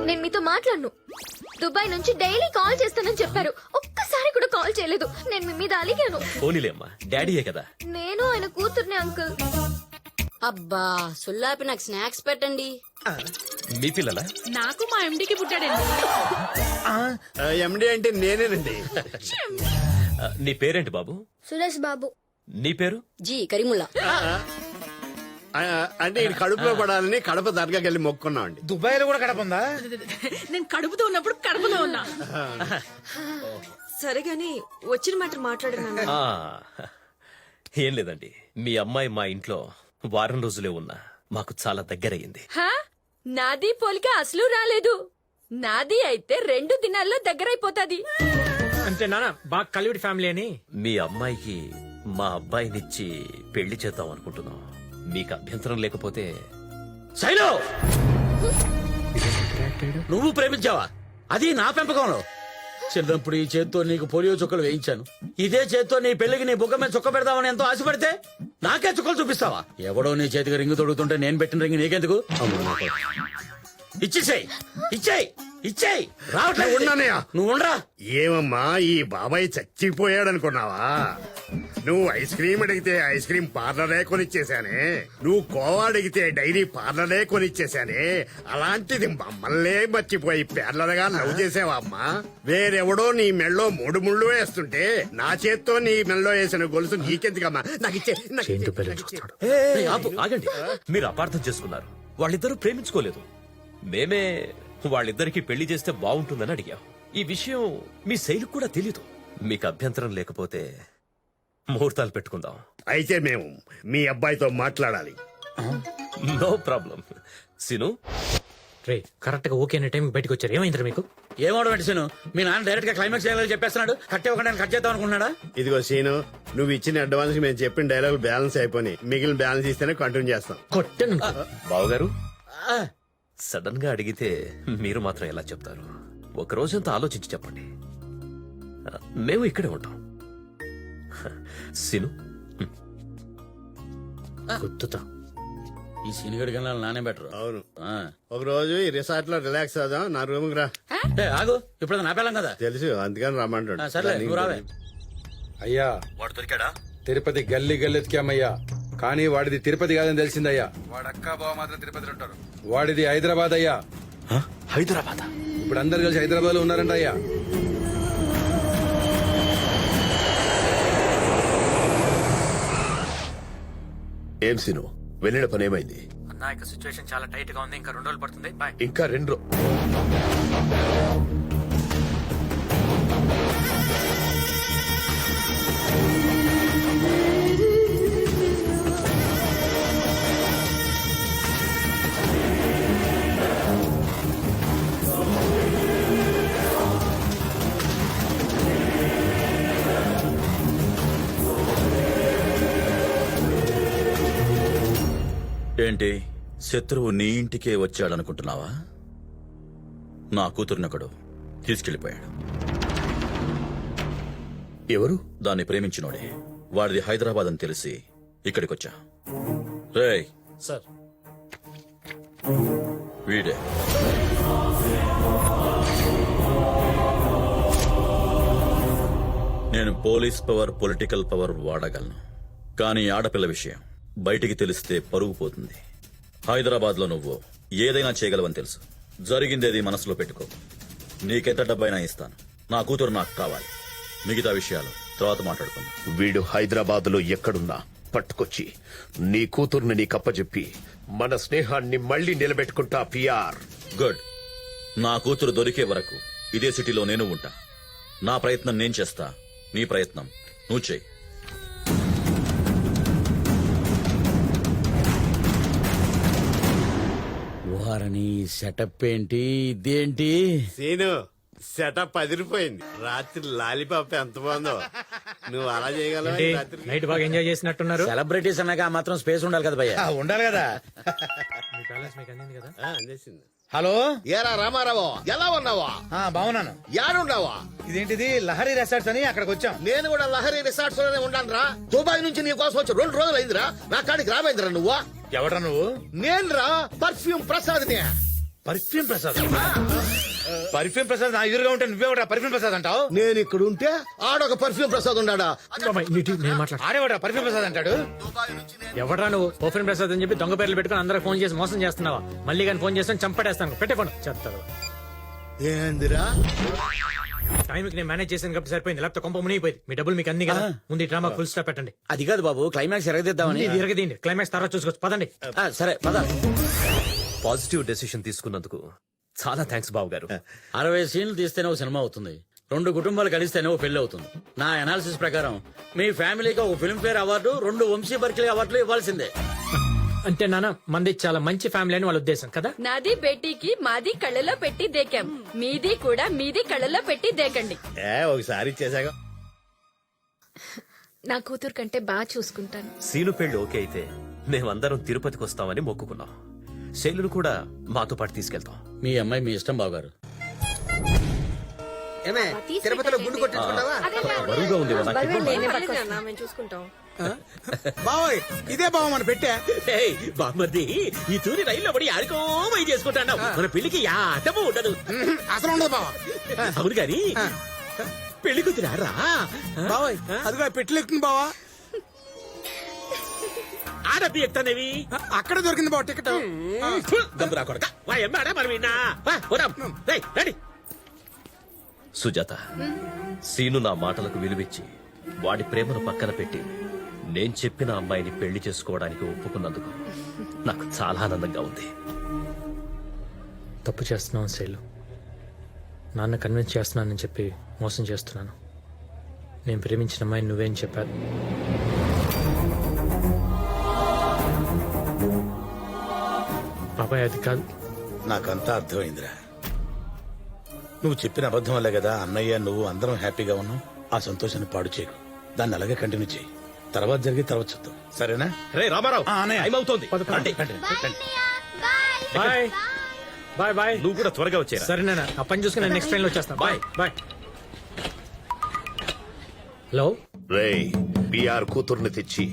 నేను మీతో మాట్లాడను. దుబాయ్ నుంచి డైలీ కాల్ చేస్తానని చెప్పారు, ఒక్కసారి కూడా కాల్ చేయలేదు. నేను మీ మీద అలిగాను. పోనీలే అమ్మా, డాడీయే కదా. నేను ఆయన కూతుర్ని అంకుల్. అబ్బా సుల్లాపి నాకు స్నాక్స్ పెట్టండి. మీ పిల్లలా? నాకు మా ఎండికి పుట్టాడండి. ఎండి అంటే నేనేనండి. నీ పేరేంటి బాబు? సురేష్ బాబు. నీ పేరు? జీ కరీముల్లా. అంటే ఈ కడుపులో పడాలని కడప దర్గాకి వెళ్ళి మొక్కున్నామండి. దుబాయ్ లో కూడా కడప ఉందా? నేను కడుపుతో ఉన్నప్పుడు కడుపులో ఉన్నా. సరే గాని వచ్చిన మాట మాట్లాడినా. ఏం లేదండి, మీ అమ్మాయి మా ఇంట్లో వారం రోజులే ఉన్నా మాకు చాలా దగ్గరయ్యింది. నాది పోలిక అసలు రాలేదు. నాది అయితే 2 దినాల్లో దగ్గరైపోతాది. అంటే నాన్న బాగా కలివిడి ఫ్యామిలీ అని. మీ అమ్మాయికి మా అబ్బాయినిచ్చి పెళ్లి చేద్దాం అనుకుంటున్నాం. మీకు అభ్యంతరం లేకపోతే. శైలు నువ్వు ప్రేమించావా? అది నా పెంపకంలో. చిన్నప్పుడు ఈ చేత్తో నీకు పోలియో చుక్కలు వేయించాను. ఇదే చేత్తో నీ పెళ్లికి నీ బుగ్గ మీద చుక్క పెడదామని ఎంతో ఆశపడితే నాకే చుక్కలు చూపిస్తావా? ఎవడో నీ చేతికి రింగు తొడుగుతుంటే నేను పెట్టిన రింగు నీకెందుకు? ఇచ్చేసేయ్, ఇచ్చేయ్, ఇచ్చేయ్. రావట్లేదు. నువ్వు ఉండరా. ఏమమ్మా ఈ బాబాయ్ చచ్చిపోయాడనుకున్నావా? నువ్వు ఐస్ క్రీమ్ అడిగితే ఐస్ క్రీమ్ పార్లరే కొనిచ్చేశానే. నువ్వు కోవా అడిగితే డైరీ పార్లరే కొనిచ్చేశానే. అలాంటిది మమ్మల్నే మర్చిపోయి పార్లర్గా లవ్ చేసావా అమ్మా? వేరెవడో నీ మెళ్ళో 3 ముళ్ళు వేస్తుంటే నా చేత్తో నీ మెళ్ళో వేసిన గొలుసు నీకెందుకమ్మా? నాకు ఇచ్చే. ఆగండి, మీరు అపార్థం చేసుకున్నారు. వాళ్ళిద్దరూ ప్రేమించుకోలేదు. మేమే వాళ్ళిద్దరికి పెళ్లి చేస్తే బాగుంటుందని అడిగాం. ఈ విషయం మీ శైలికి కూడా తెలీదు. మీకు అభ్యంతరం లేకపోతే ముహూర్తాలు పెట్టుకుందాం. అయితే మేము మీ అబ్బాయితో మాట్లాడాలి. No problem. సిను రే కరెక్ట్ గా ఓకే అనే టైం బయటకు వచ్చారు. ఏమైందిరా మీకు? ఏమవడం సీను? మీ నాన్న డైరెక్ట్ గా క్లైమాక్స్ చేయాలని చెప్పేస్తున్నాడు. కట్ ఇవ్వకుండా కట్ చేద్దాం అనుకున్నాడా? ఇదిగో సీను, నువ్వు ఇచ్చిన అడ్వాన్స్ మేము చెప్పిన డైలాగ్ బ్యాలెన్స్ అయిపోయి మిగిలిన బ్యాలెన్స్ ఇస్తేనే కంటిన్యూ చేస్తాం. కొట్టను బావగారు, సడన్ గా అడిగితే మీరు మాత్రం ఎలా చెప్తారు? ఒక రోజంతా ఆలోచించి చెప్పండి. మేము ఇక్కడే ఉంటాం. సిను, గుర్తుతా ఈ సీనిగడి కన్నా నానే బెటర్. అవును. ఒక రోజు ఈ రిసార్ట్ లో రిలాక్స్ అవుదాం. నా రూమ్ రా. ఆగు, ఇప్పుడు నా పెళ్ళం కదా. తెలుసు, అందుకని రమ్మంటాడు. సర్లే, నువ్వు రావే. అయ్యా వాడు దొరికాడా? తిరుపతి గల్లీ గల్లెత్తికామయ్యా, కానీ వాడిది తిరుపతి కాదని తెలిసిందయ్యా. వాడు అక్క బావ మాత్రం తిరుపతిలో ఉంటారు. వాడిది హైదరాబాద్ అయ్యా. హైదరాబాద్? ఇప్పుడు అందరు కలిసి హైదరాబాద్ లో ఉన్నారంట అయ్యా. ఏం సిను, వెళ్ళిన పని ఏమైంది? అన్నా ఇక సిచ్యువేషన్ చాలా టైట్ గా ఉంది. ఇంకా 2 రోజులు పడుతుంది. బాయ్. ఇంకా 2 ఏంటి, శత్రువు నీ ఇంటికే వచ్చాడనుకుంటున్నావా? నా కూతురునొకడు తీసుకెళ్లిపోయాడు. ఎవరు? దాన్ని ప్రేమించినోడే. వాడిది హైదరాబాద్ అని తెలిసి ఇక్కడికొచ్చా. రేయ్ సార్, వీడే. నేను పోలీస్ పవర్, పొలిటికల్ పవర్ వాడగలను, కానీ ఆడపిల్ల విషయం బయటికి తెలిస్తే పరుగు పోతుంది. హైదరాబాద్ లో నువ్వు ఏదైనా చేయగలవని తెలుసు. జరిగిందేది మనసులో పెట్టుకో. నీకెంత డబ్బైనా ఇస్తాను. నా కూతురు నాకు కావాలి. మిగతా విషయాలు తర్వాత మాట్లాడుకుందాం. వీడు హైదరాబాద్ లో ఎక్కడున్నా పట్టుకొచ్చి నీ కూతుర్ని నీకప్పచెప్పి మన స్నేహాన్ని మళ్ళీ నిలబెట్టుకుంటా. పిఆర్. గుడ్. నా కూతురు దొరికే వరకు ఇదే సిటీలో నేను ఉంటా. నా ప్రయత్నం నేను చేస్తా, నీ ప్రయత్నం నువ్వు చెయ్యి. వారని సెటప్ ఏంటి, ఇదేంటి? సీను, సెటప్ అదిరిపోయింది. రాత్రి లాలీపాప్ ఎంత బాగుందో. నువ్వు అలా చేయగలవా? రాత్రి నైట్ బాగా ఎంజాయ్ చేసినట్టున్నారు. సెలబ్రిటీస్ అన్నాక ఆ మాత్రం స్పేస్ ఉండాలి కదా భయ్యా. ఉండాలి కదా. మీ బ్యాలెన్స్ మీకు అందింది కదా. అందేసింది. హలో, ఏరా రామారావు, ఎలా ఉన్నావా? బాగున్నాను. యాడున్నావా? ఇదేంటిది లహరి రిసార్ట్స్ అని అక్కడికి వచ్చాం. నేను కూడా లహరి రిసార్ట్స్ లోనే ఉన్నాను రా. దుబాయ్ నుంచి నీ కోసం వచ్చి 2 రోజులు అయిందిరా. నా కాడికి రాబోయిందిరా నువ్వు. ఎవడ్రా నువ్వు? నేను రా, పర్ఫ్యూమ్ ప్రసాద్ నే. పర్ఫ్యూమ్ ప్రసాద్? పర్ఫ్యూమ్ ప్రసాద్ నా ఎదురుగా ఉంటే నువ్వే ఒకటి పర్ఫ్యూమ్ ప్రసాద్ అంటావు? నేను ఇక్కడ ఉంటే ఆడొక పర్ఫ్యూమ్ ప్రసాద్ ఉన్నాడా? నేను మాట్లాడు. ఆడేవాడా పర్ఫ్యూమ్ ప్రసాద్ అంటాడు? ఎవడ్రా నువ్వు? ఓపెన్ ప్రసాద్ అని చెప్పి దొంగ పేర్లు పెట్టుకుని అందరూ ఫోన్ చేసి మోసం చేస్తున్నావా? మళ్ళీ కానీ ఫోన్ చేస్తాను చంపడేస్తాను. పెట్టే ఫోన్. చెప్తారు ఏందిరా? టైంకి నేను మేనేజ్ చేశాను కాబట్టి సరిపోయింది. లేకపోతే కొంప మునిగిపోయింది. మీ డబ్బులు మీకు అన్ని కదా. ముందు ఈ డ్రామా ఫుల్ స్టాప్ పెట్టండి. అది కాదు బాబు, క్లైమాక్స్ ఎరగదిద్దామని. ఎరగదీయండి. క్లైమాక్స్ తర్వాత చూసుకోవచ్చు. పదండి. సరే పద. పాజిటివ్ డెసిషన్ తీసుకున్నందుకు చాలా థ్యాంక్స్ బాబు గారు. 60 సీన్లు తీస్తేనే ఒక సినిమా అవుతుంది. 2 కుటుంబాలు కలిస్తేనే ఒక పెళ్లి అవుతుంది. నా అనాలిసిస్ ప్రకారం మీ ఫ్యామిలీకి ఒక ఫిల్మ్ఫేర్ అవార్డు, 2 వంశీ బర్కిలీ అవార్డులు ఇవ్వాల్సిందే. అంటే నాన్న మంది చాలా మంచి ఫ్యామిలీ అని వాళ్ళ ఉద్దేశం కదా. నాది బేటీకి మాది కళ్ళలో పెట్టి దేకాం. మీది కూడా మీది కళ్ళలో పెట్టి దేకండి. ఒకసారి ఇచ్చేసాగా. నా కూతురు కంటే బాగా చూసుకుంటాను. సీను పెళ్లి ఓకే అయితే మేమందరం తిరుపతికి వస్తామని మొక్కుకున్నాం. శైలును కూడా మాతో పాటు తీసుకెళ్తాం. మీ అమ్మాయి మీ ఇష్టం బావగారు. ఏమే తిరుపతిలో గుండు కొట్టించుకుంటావా? బరువుగా ఉంది కదా. చూసుకుంటాం. బావోయ్, ఇదే బావ మన పెట్టా. బామ్మర్ది, ఈ తూరి రైల్లో పడి ఆడుకో పోయి చేసుకుంటాను. మన పెళ్లికి యాటము ఉండదు. అసలు ఉండదు బావ. అవును గాని పెళ్లి కుదిరారా? బావోయ్, అదిగో పెట్టలేస్తుంది బావా. ఆడపి ఎక్కుతానేవి అక్కడ దొరికింది బావ టికెట్. గంభరా కొడక వా ఎమ్మాడా మనం విన్నా. రెడీ. సుజాత, సీను నా మాటలకు విలువిచ్చి వాడి ప్రేమను పక్కన పెట్టి నేను చెప్పిన అమ్మాయిని పెళ్లి చేసుకోవడానికి ఒప్పుకున్నందుకు నాకు చాలా ఆనందంగా ఉంది. తప్పు చేస్తున్నావు శైలు. నాన్న కన్విన్స్ చేస్తున్నానని చెప్పి మోసం చేస్తున్నాను. నేను ప్రేమించిన అమ్మాయిని నువ్వేం చెప్పారు? బాబాయ్ అది కాదు. నాకంతా అర్థమైందిరా. నువ్వు చెప్పిన అబద్ధం వల్లే కదా అన్నయ్య నువ్వు అందరం హ్యాపీగా ఉన్నాం. ఆ సంతోషాన్ని పాడు చేయకు. దాన్ని అలాగే కంటిన్యూ చేయి. తర్వాత జరిగి తర్వాత చూద్దాం. సరేనా? రే రామారావు, అన్నయ్య. టైం అవుతోంది. రండి. బాయ్. Bye bye. నువ్వు కూడా త్వరగా వచ్చేరా. సరే నాన్న, ఆ పని చూసుకుని నేను నెక్స్ట్ ట్రైన్ లో వచ్చేస్తాను. Bye bye. హలో. రేయ్, పిఆర్ కూతుర్ని తెచ్చి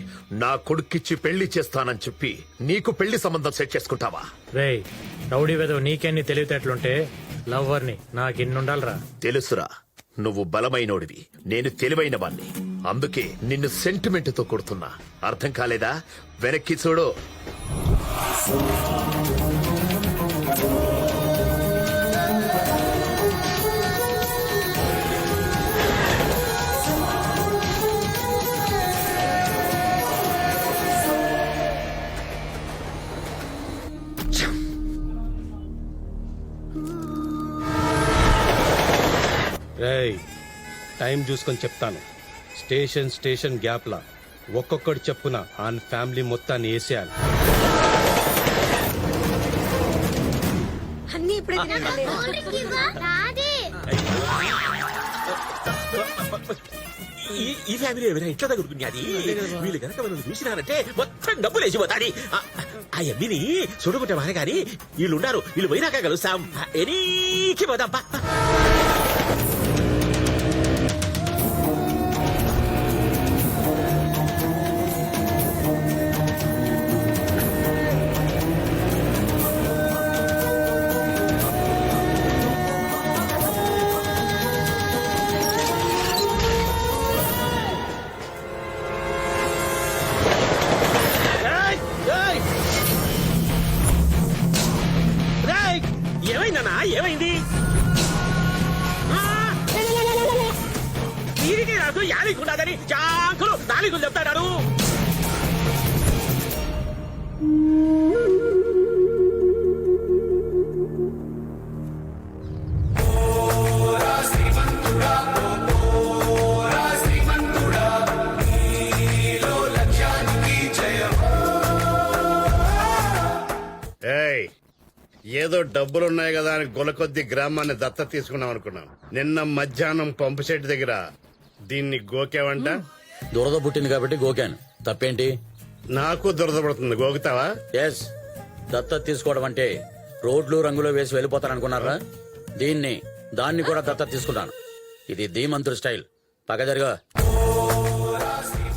నా కొడుక్కిచ్చి పెళ్లి చేస్తానని చెప్పి నీకు పెళ్లి సంబంధం సెట్ చేసుకుంటావా? రేయ్, రౌడీ వెదవ నీకెన్ని తెలివితేటలుంటే లవ్వర్ని నాకెన్నుండాలరా? తెలుసురా, నువ్వు బలమైనోడివి, నేను తెలివైన వాణ్ణి. అందుకే నిన్ను సెంటిమెంట్ తో కొడుతున్నా. అర్థం కాలేదా? వెనక్కి చూడు. రేయ్, టైం చూసుకొని చెప్తాను. స్టేషన్ స్టేషన్ గ్యాప్ లా ఒక్కొక్కటి చెప్పున ఆన్ ఫ్యామిలీ మొత్తాన్ని వేసేయాలి. అన్ని ఇప్పుడే ఈ ఫ్యామిలీ ఏమైనా ఇంట్లో దగ్గరుకున్నది. వీళ్ళు కనుక మనం చూసినారంటే మొత్తం డబ్బులు వేసిపోతాది. ఆ ఎమ్మిని చూడకుంటే మన కానీ వీళ్ళు ఉన్నారు. వీళ్ళు పోయినాక కలుస్తాం. ఎనీకి పోదాం. ఏమైందన్నా? ఏమైంది? వీరికి రాదు యాలికుండాదని చాకులు నాలుగులు చెప్తాడారు. ఏయ్, ఏదో డబ్బులున్నాయి కదా అని గొలకొద్ది గ్రామాన్ని దత్త తీసుకున్నాం అనుకున్నాను. నిన్న మధ్యాహ్నం పంపు సెట్ దగ్గర దీన్ని గోకేవంట. దురద పుట్టింది కాబట్టి గోకాను. తప్పేంటి? నాకు దురద పడుతుంది. గోకుతావా? ఎస్. దత్తత తీసుకోవడం అంటే రోడ్లు రంగులు వేసి వెళ్ళిపోతారనుకున్నారా? దాన్ని కూడా దత్తత తీసుకుంటాను. ఇది ధీమంతుడు స్టైల్. పక్క జరుగా.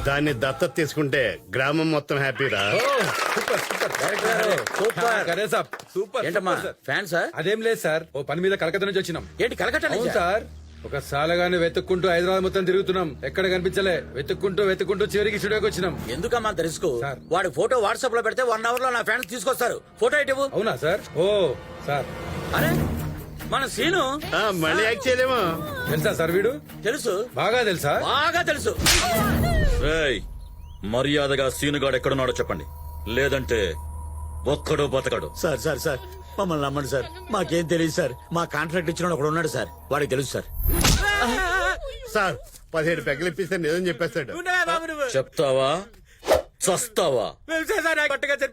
దాన్ని దత్తత తీసుకుంటే గ్రామం మొత్తం హ్యాపీరా. సూపర్. ఏంటమ్మా ఫ్యాన్సా? అదేం లేదు సార్, ఓ పని మీద కలకత్తా నుంచి వచ్చినాం. ఏంటి కలకట్ట అవును సార్, ఒక సాలగానే వెతుక్కుంటూ హైదరాబాద్ మొత్తం తిరుగుతున్నాం. ఎక్కడ కనిపించలే. వెతుక్కుంటూ చివరికి స్టూడియోకి వచ్చినాం. ఎందుకమ్మా అంత రిస్క్? వాడి ఫోటో వాట్సాప్ లో పెడితే 1 అవర్ లో నా ఫ్యాన్స్ తీసుకొస్తారు. ఫోటో ఇటు. అవునా సార్? ఓ సార్, అరే మన సీను మళ్ళీ యాక్ట్ చేయలేమో. తెలుసా సార్? వీడు తెలుసు. బాగా తెలుసా? బాగా తెలుసు. మర్యాదగా సీనుగాడు ఎక్కడున్నాడో చెప్పండి, లేదంటే ఒక్కడో బతకడు. సార్ సార్ సార్ మమ్మల్ని నమ్మండి సార్. మాకేం తెలియదు సార్. మా కాంట్రాక్ట్ ఇచ్చిన ఒకడు ఉన్నాడు సార్, వాడికి తెలుసు సార్. సార్ 17 పెగ్గలు ఇప్పిస్తే నిజం చెప్పేస్తాడు. చెప్తావా చస్తావా?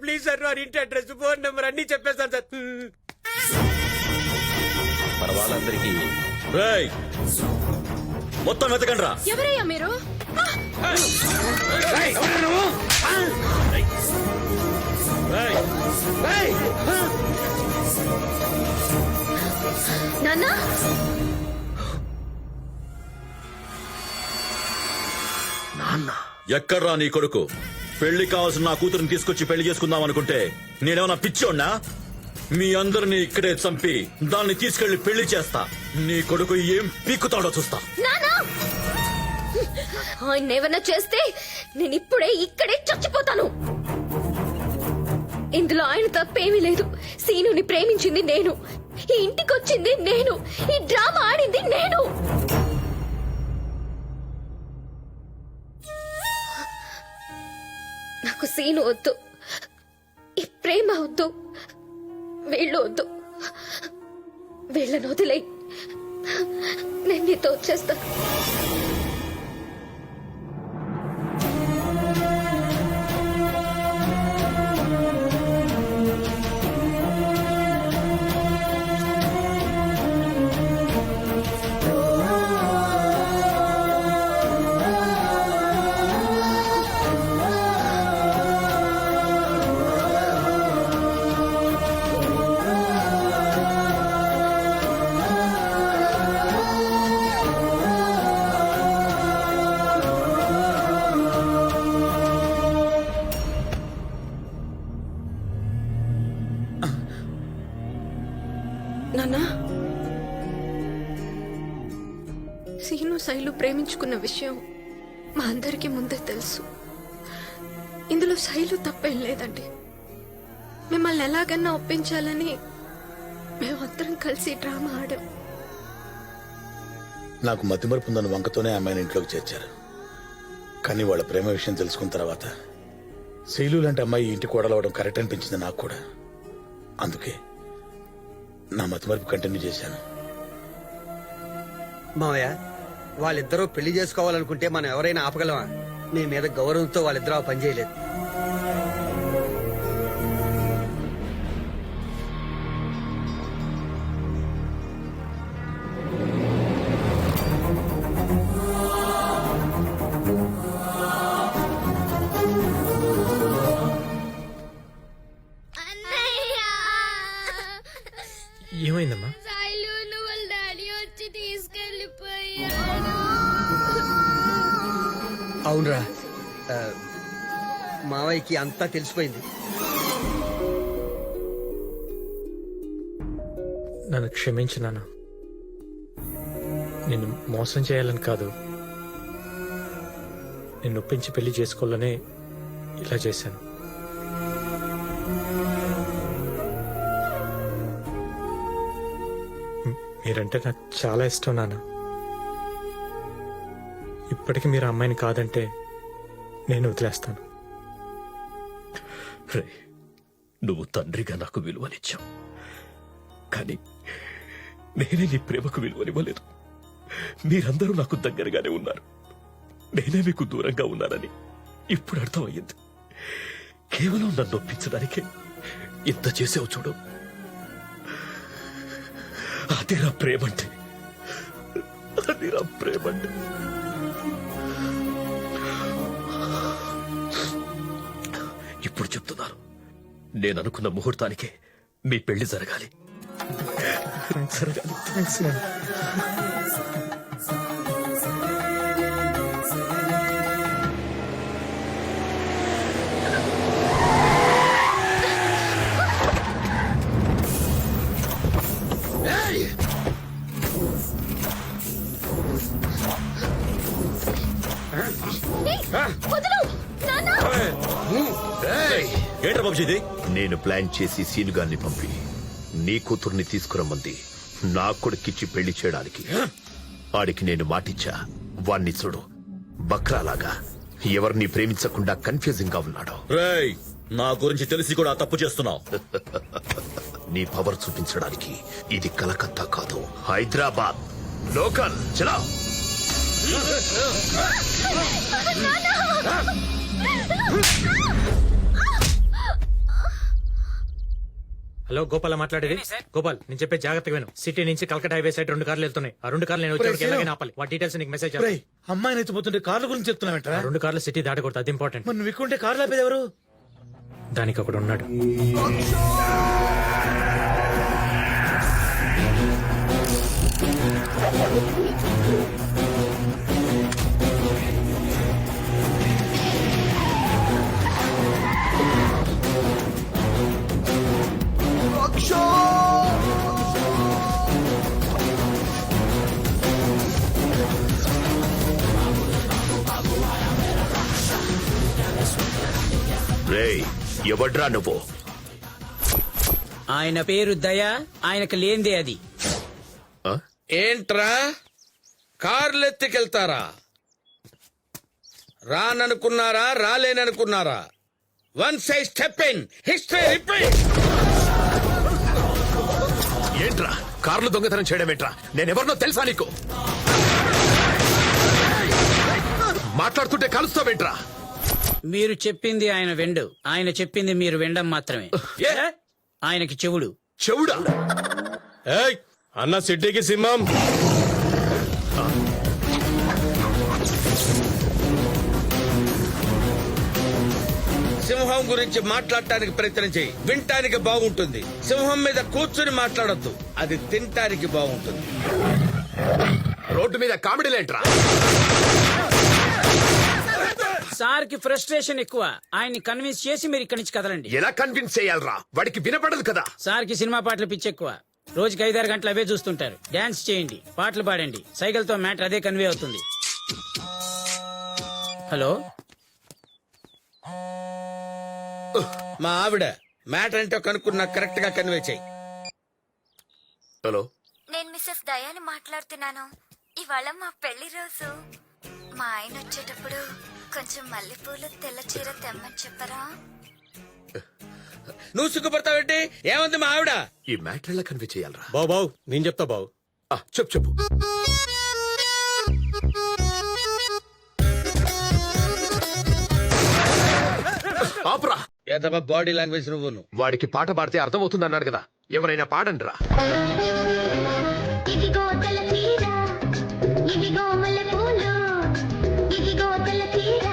ప్లీజ్ సార్, వారి ఇంటి అడ్రస్, ఫోన్ నెంబర్ అన్ని చెప్పేస్తాను సార్. మన వాళ్ళందరికీ రేయ్, మొత్తం వెతకండి రా. ఎవరయ్యా మీరు? నాన్న, ఎక్కడ్రా నీ కొడుకు? పెళ్లి కావాల్సిన నా కూతురుని తీసుకొచ్చి పెళ్లి చేసుకుందాం అనుకుంటే నేనేమన్నా పిచ్చోడ్నా? మీ అందరినీ ఇక్కడే చంపి దాన్ని తీసుకెళ్లి పెళ్లి చేస్తా. నీ కొడుకు ఏం పీక్కుతాడో చూస్తా. ఆయన ఏమన్నా చేస్తే నేను ఇప్పుడే ఇక్కడే చచ్చిపోతాను. ఇందులో ఆయన తప్పేమీ లేదు. సీనుని ప్రేమించింది నేను, ఈ ఇంటికి వచ్చింది నేను, ఈ డ్రామా ఆడింది నేను. నాకు సీను వద్దు, ఈ ప్రేమ వద్దు, వీళ్ళు వద్దు. వీళ్ళని వదిలేయ్, నేను నీతో వచ్చేస్తాను. సీను శైలు ప్రేమించుకున్న విషయం మా అందరికీ ముందే తెలుసు. ఇందులో శైలు తప్పేం లేదండి. మిమ్మల్ని ఎలాగన్నా ఒప్పించాలని మేమందరం కలిసి డ్రామా ఆడాం. నాకు మతిమరుపు ఉందని వంకతోనే అమ్మాయిని ఇంట్లోకి చేర్చారు. కానీ వాళ్ళ ప్రేమ విషయం తెలుసుకున్న తర్వాత శైలు లాంటి అమ్మాయి ఇంటి కోడలవడం కరెక్ట్ అనిపించింది నాకు కూడా. అందుకే నా మతిమరుపు కంటిన్యూ చేశాను. మావయ్య, వాళ్ళిద్దరూ పెళ్లి చేసుకోవాలనుకుంటే మనం ఎవరైనా ఆపగలమా? మీ మీద గౌరవంతో వాళ్ళిద్దరూ ఆ పని చేయలేదు. ఏమైందమ్మా? శైలును వాళ్ళ డాడీ వచ్చి తీసుకెళ్ళిపోయాడు. అవునరా, మావయ్యకి అంతా తెలిసిపోయింది. నన్ను క్షమించు నాన్న. నిన్ను మోసం చేయాలని కాదు, నిన్ను ఒప్పించి పెళ్లి చేసుకోవాలనే ఇలా చేశాను. మీరంటే నాకు చాలా ఇష్టం నాన్న. ఇప్పటికి మీరు అమ్మాయిని కాదంటే నేను వదిలేస్తాను. రే, నువ్వు తండ్రిగా నాకు విలువనిచ్చావు, కానీ నేనే నీ ప్రేమకు విలువనివ్వలేదు. మీరందరూ నాకు దగ్గరగానే ఉన్నారు, నేనే మీకు దూరంగా ఉన్నానని ఇప్పుడు అర్థమయ్యింది. కేవలం నన్ను ఒప్పించడానికే ఇంత చేసావు చూడు. అదిరా ప్రేమంటే, అదిరా ప్రేమంటే. ఇప్పుడు చెప్తున్నాను, నేను అనుకున్న ముహూర్తానికే మీ పెళ్లి జరగాలి. జరగాలి. థ్యాంక్స్ నాన్న. ఏంట్రా బాబుజీ ఇది? నేను ప్లాన్ చేసి సీనుగాన్ని పంపి నీ కూతుర్ని తీసుకురమ్మంది నా కొడుకిచ్చి పెళ్లి చేయడానికి. ఆడికి నేను మాటిచ్చా. వాణ్ణి చూడు, బక్రాలాగా ఎవరిని ప్రేమించకుండా కన్ఫ్యూజింగ్ గా ఉన్నాడు. రేయ్, నా గురించి తెలిసి కూడా తప్పు చేస్తున్నావు. నీ పవర్ చూపించడానికి ఇది కలకత్తా కాదు, హైదరాబాద్. లోకల్ చలా. హలో, గోపాల్ మాట్లాడేది. గోపాల్, నేను చెప్పే జాగ్రత్తగా విను. సిటీ నుంచి కల్కటా హైవే సైడ్ 2 కార్లు వెళ్తున్నాయి. ఆ 2 కార్లు నేను వచ్చేవాడికి ఎలాగైనా ఆపాలి. వాటి డీటెయిల్స్ నీకు మెసేజ్ చేస్తాను. అమ్మాయిని ఎత్తిపోతుంటే కార్ల గురించి చెప్తున్నావేంట్రా? 2 కార్లు సిటీ దాటకూడదు, అది ఇంపార్టెంట్. మరి నువ్వు ఎక్కుంటే కార్లు ఆపేది ఎవరు? దానికి ఒకడు ఉన్నాడు. రేయ్, ఎవడ్రా నువ్వు? ఆయన పేరు దయ, ఆయనకు లేందే అది. ఏంట్రా కార్లు ఎత్తికెళ్తారా? రాననుకున్నారా, రాలేననుకున్నారా? One side step in, history repeat. ఏంట్రా కార్లు దొంగతనం చేయడం ఏంట్రా? నేనెవరినో తెలుసా నీకు? మాట్లాడుతుంటే కలుస్తావేంట్రా? మీరు చెప్పింది ఆయన వెండు, ఆయన చెప్పింది మీరు వెండం మాత్రమే. ఆయనకి చెవుడు. చెవుడా? అన్న సిటీకి సింహం. సింహం గురించి మాట్లాడటానికి ప్రయత్నం చేయి, వినటానికి బాగుంటుంది. సింహం మీద కూర్చుని మాట్లాడొద్దు, అది తినటానికి బాగుంటుంది. రోడ్డు మీద కామెడీలేంట్రా? సార్ కి ఫ్రస్ట్రేషన్ ఎక్కువ, ఆయన్ని కన్విన్స్ చేసి మీరు ఇక్కడి నుంచి కదలండి. ఎలా కన్విన్స్ చేయాలరా? వాడికి వినపడదు కదా. సార్ కి సినిమా పాటలు పిచ్చి ఎక్కువ. రోజుకి 5-6 గంటలు అవే చూస్తుంటారు. డాన్స్ చేయండి, పాటలు పాడండి, సైకిల్ తో మ్యాటర్ అదే కన్వే అవుతుంది. హలో, మా ఆవిడ మ్యాటర్ ఏంటో కనుక్కున్నా కరెక్ట్ గా కన్వే చెయ్యి. హలో, నేను మిస్సెస్ దయాని మాట్లాడుతున్నాను. ఇవాళ మా పెళ్లి రోజు. మా ఆయన వచ్చేటప్పుడు కొంచెం మల్లెపూలు తెల్ల చీర తెమ్మని చెప్పరా? నువ్వు సిగ్గుపడతావేంటి? ఏమంది మా ఆవిడ? ఈ మ్యాటర్ ఎలా కన్వే చేయాలరా? బావు నేను చెప్తా బావు. చెప్పు. ఆపురా. బాడీ లాంగ్వేజ్ నువ్వు. వాడికి పాట పాడితే అర్థం అవుతుంది అన్నాడు కదా, ఎవరైనా పాడండి రా. ఇదిగో తెల్ల చీర, ఇదిగో మల్లెపూలు, ఇదిగో తెల్ల చీర,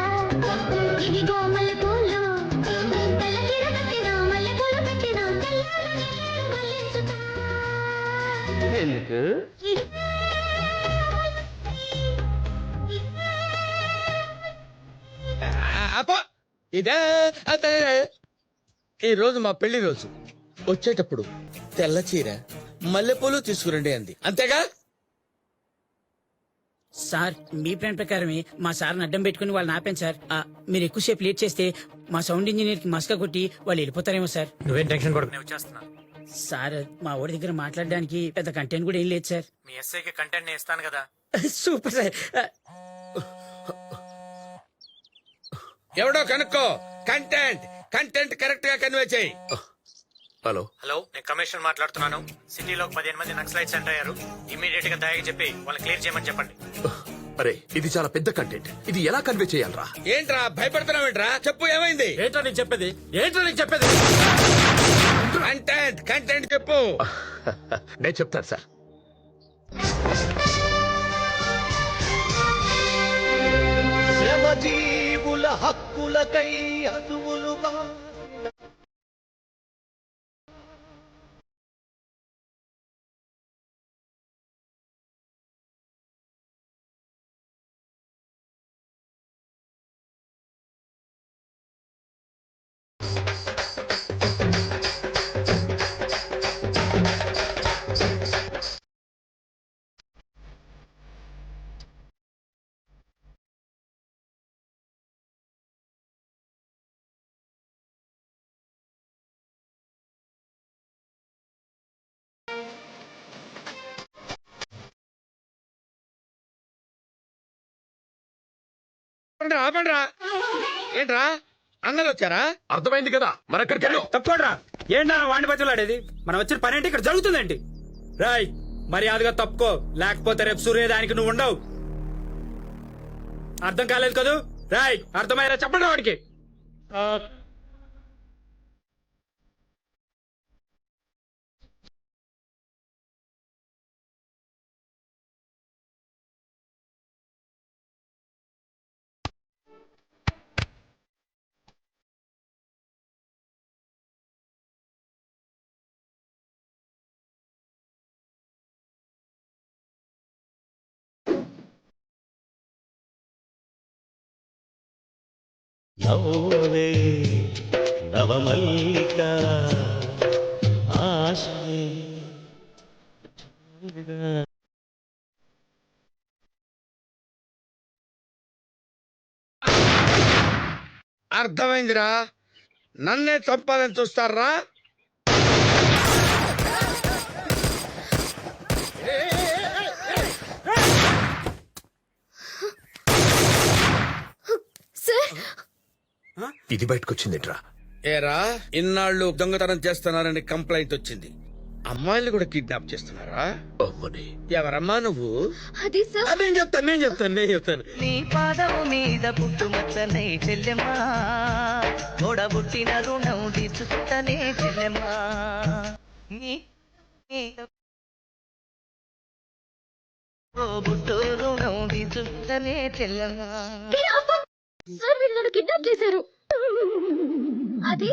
ఇదిగో మల్లెపూలు, తెల్ల చీర కట్టినా మల్లెపూలు పెట్టినా ఎందుకు? ఇదే అదే. ఈ రోజు మా పెళ్లి రోజు. వచ్చేటప్పుడు తెల్ల చీర మల్లెపూలు తీసుకురండి అంది, అంతేగా? సార్ మీ ప్లాన్ ప్రకారమే మా సార్ని అడ్డం పెట్టుకుని వాళ్ళని ఆపాను సార్. మీరు ఎక్కువసేపు లేట్ చేస్తే మా సౌండ్ ఇంజనీర్ కి మస్కా కొట్టి వాళ్ళు వెళ్ళిపోతారేమో సార్. నువ్వేం టెన్షన్ పడకు, నేను వచ్చేస్తున్నా. సార్ మా ఊరి దగ్గర మాట్లాడడానికి పెద్ద కంటెంట్ కూడా ఏం లేదు సార్. మీ ఎస్ఐకి కంటెంట్ నేను ఇస్తాను కదా. Super sir. ఎవడో కనుక్కో. కంటెంట్ కరెక్ట్ గా కన్వే చేయి. హలో, నేను కమిషనర్ మాట్లాడుతున్నాను. సిటీలో 15 మంది నక్సలైట్స్ ఎంటర్ అయ్యారు. ఇమీడియట్ గా దయగా చెప్పి వాళ్ళని క్లియర్ చేయమని చెప్పండి. అరే ఇది చాలా పెద్ద కంటెంట్, ఇది ఎలా కన్వే చేయాలరా? ఏంట్రా భయపడుతున్నావేంట్రా? చెప్పు, ఏమైంది? ఏంట్రా నీకు చెప్పేది? కంటెంట్ చెప్పు. నేను చెప్తాను సార్. శ్రమజీవుల హక్కులకై అదువులుగా ఆపండ్రా. ఏంట్రా అందరు వచ్చారా? అర్థమైంది కదా, మరక్కడికి తప్పకుండా ఏంటన్నా వాడిని బతులాడేది? మనం వచ్చిన పని ఏంటి ఇక్కడ జరుగుతుందేంటి? రాయ్ మర్యాదగా తప్పుకో, లేకపోతే రేపు సూర్యోదయానికి నువ్వు ఉండవు. అర్థం కాలేదు కదూ? రాయ్ అర్థమయ్యేలా చెప్పండి వాడికి. నవ్వే నవమల్లిక ఆశే. అర్థమైందిరా. నన్నే చంపాలని చూస్తారా? ఇది బయటకొచ్చిందిట్రా. ఏరా, ఇన్నాళ్ళు దొంగతనం చేస్తున్నారని కంప్లైంట్ వచ్చింది. అమ్మాయిలు కూడా కిడ్నాప్ చేస్తున్నారా? ఎవరమ్మా నువ్వు? అది సార్. నేను చెప్తాను. నీ పాదము మీద పుట్టుమచ్చనే చెల్లెమ్మా, తోడబుట్టిన రుణం తీర్చుకుంటనే చెల్లెమ్మా. బుట్టు రుణం తీర్చుకుంటనే చెల్లెమ్మా. సార్ వీళ్ళు నన్ను కిడ్నాప్ చేశారు. అది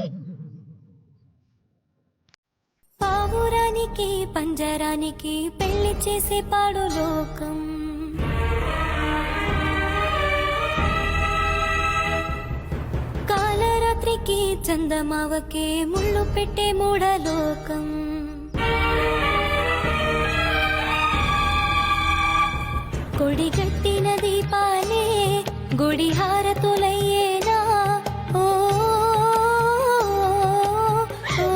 పావురానికి పంజరానికి పెళ్లి చేసే పాడు లోకం. కాలరాత్రికి చందమావకే ముళ్ళు పెట్టే మూఢలోకం. గుడి కట్టిన దీపాలే గుడి హారతులయ్యేనా ఓ, ఓ,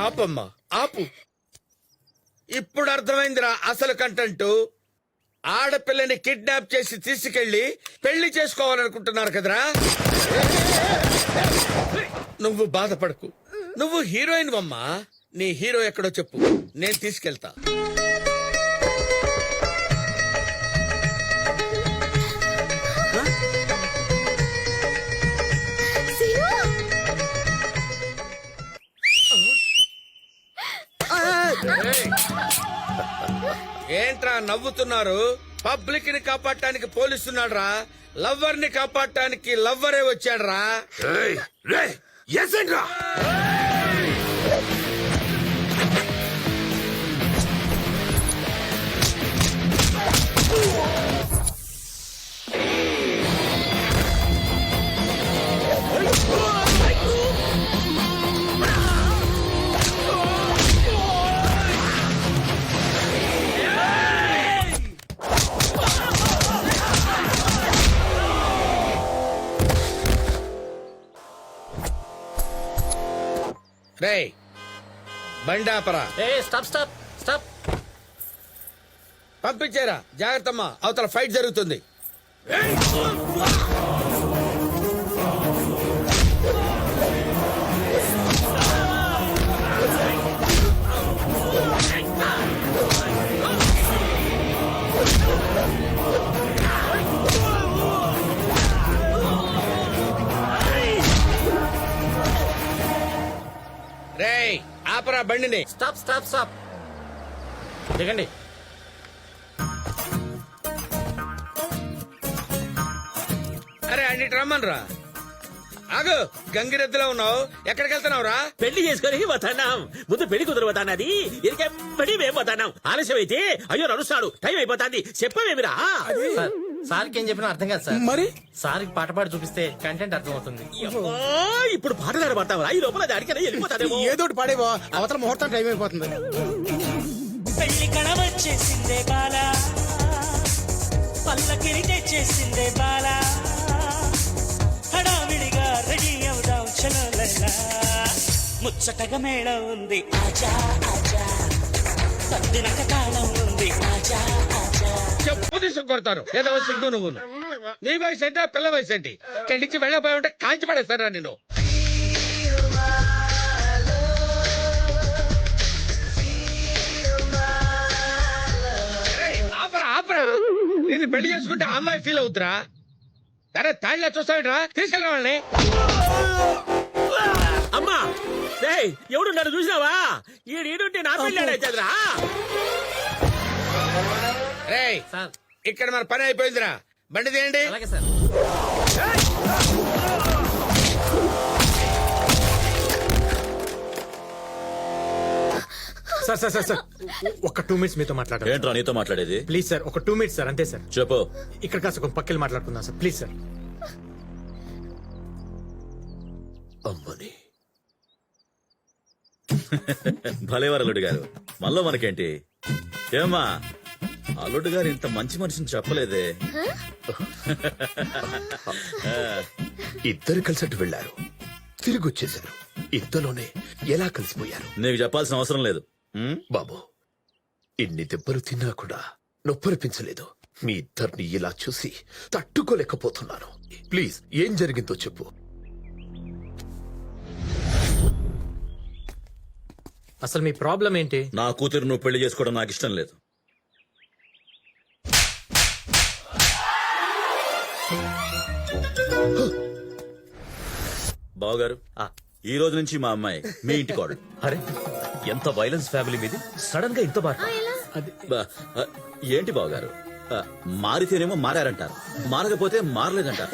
ఆపమ్మా ఆపు. ఇప్పుడు అర్థమైందిరా అసలు కంటెంట్. ఆడపిల్లని కిడ్నాప్ చేసి తీసుకెళ్లి పెళ్లి చేసుకోవాలనుకుంటున్నారు కదరా. నువ్వు బాధపడకు, నువ్వు హీరోయిన్ అమ్మా. నీ హీరో ఎక్కడో చెప్పు, నేను తీసుకెళ్తా. ఏంట్రా నవ్వుతున్నారు? పబ్లిక్ ని కాపాడటానికి పోలీసున్నాడు రా, లవ్వర్ ని కాపాడటానికి లవ్వరే వచ్చాడు రా. రేయ్ బండాపరా. Stop stop stop. పంపించారా? జాగ్రత్తమ్మా, అవతల ఫైట్ జరుగుతుంది. రేయ్ ఆపరా బండిని. Stop stop stop. దిగండి. అరే అన్నిటి రమ్మన్రా. ఆగు, గంగిరెద్దులో ఉన్నావు, ఎక్కడికి వెళ్తున్నావు రా? పెళ్లి చేసుకుని పోతాన్నాం. ముందు పెళ్లి కుదురు పోతానది, ఇరికెంబడి మేము పోతాన్నాం. ఆలస్యం అయితే అయ్యో నడుస్తాడు, టైం అయిపోతాంది. చెప్పవేమిరా? సార్కి ఏం చెప్పినా అర్థం కాదు సార్. మరి సార్కి పాట పాడి చూపిస్తే కంటెంట్ అర్థం అవుతుంది. ఇప్పుడు పాటలు పడతావా? ఈ లోపల దాడికనే వెళ్ళిపోతాదేమో. ఏదోటి పాడేవో, అవతల ముహూర్తం టైం అయిపోతుంది. పెళ్లి కళ వచ్చేసిందే బాల, పల్లకిని తెచ్చేసిందే బాల, హడావిడిగా రెడీ అవుదాం చలో లైలా, ముచ్చటగా మేళం ఉంది ఆజా ఆజా, పద్దినక తాళం ఉంది ఆజా ఆజా. చెప్పు తీసుకొడతారు. ఏదో సిగ్గు నువ్వు. నీ వయసు ఏంటి, పిల్ల వయసు ఏంటి? ఇక్కడి నుంచి వెళ్ళబోయి ఉంటే కాల్చి పడేస్తారా నిన్ను. ఆపరా ఆపరా. నేను పెళ్లి చేసుకుంటే ఆ అమ్మాయి ఫీల్ అవుతురా. సరే తాళ్ళ చూస్తావిట్రా, తీసుకెళ్ళరా వాళ్ళని. అమ్మా ఎవడున్నాడు చూసినావా? ఈడుంటే నా పెళ్లి చదరా. రేయ్ ఇక్కడ మన పని అయిపోయిందిరా, బండి తీయండి. అలాగే sir. Sir sir sir sir ఒక 2 minutes మీతో మాట్లాడాలి. ఏంట్రా నీతో మాట్లాడేది? ప్లీజ్ సార్, ఒక 2 minutes సార్, అంతే సార్. చెప్పు. ఇక్కడ కాస్త ఒక పక్కకి మాట్లాడుకుందాం సార్, ప్లీజ్ సార్. అమ్మని భలేవారు అల్లుడు గారు, మనలో మనకేంటి? ఏమ్మా అల్లుడు గారు ఇంత మంచి మనిషిని చెప్పలేదే. ఇద్దరు కలిసట్టు వెళ్లారు, తిరిగి వచ్చేశారు. ఇంతలోనే ఎలా కలిసిపోయారు? నీకు చెప్పాల్సిన అవసరం లేదు. బాబు, ఇన్ని దెబ్బలు తిన్నా కూడా నొప్పనిపించలేదు. మీ ఇద్దరిని ఇలా చూసి తట్టుకోలేకపోతున్నాను. ప్లీజ్ ఏం జరిగిందో చెప్పు. అసలు మీ ప్రాబ్లం ఏంటి? నా కూతురు నువ్వు పెళ్లి చేసుకోవడం నాకు ఇష్టం లేదు. బావగారు, ఈ రోజు నుంచి మా అమ్మాయి మీ ఇంటి కోడలు. అరే ఎంత వైలెన్స్ ఫ్యామిలీ మీది, సడన్ గా ఇంత బాగా. ఏంటి బావగారు, మారితేనేమో మారారంటారు, మారకపోతే మారలేదంటారు.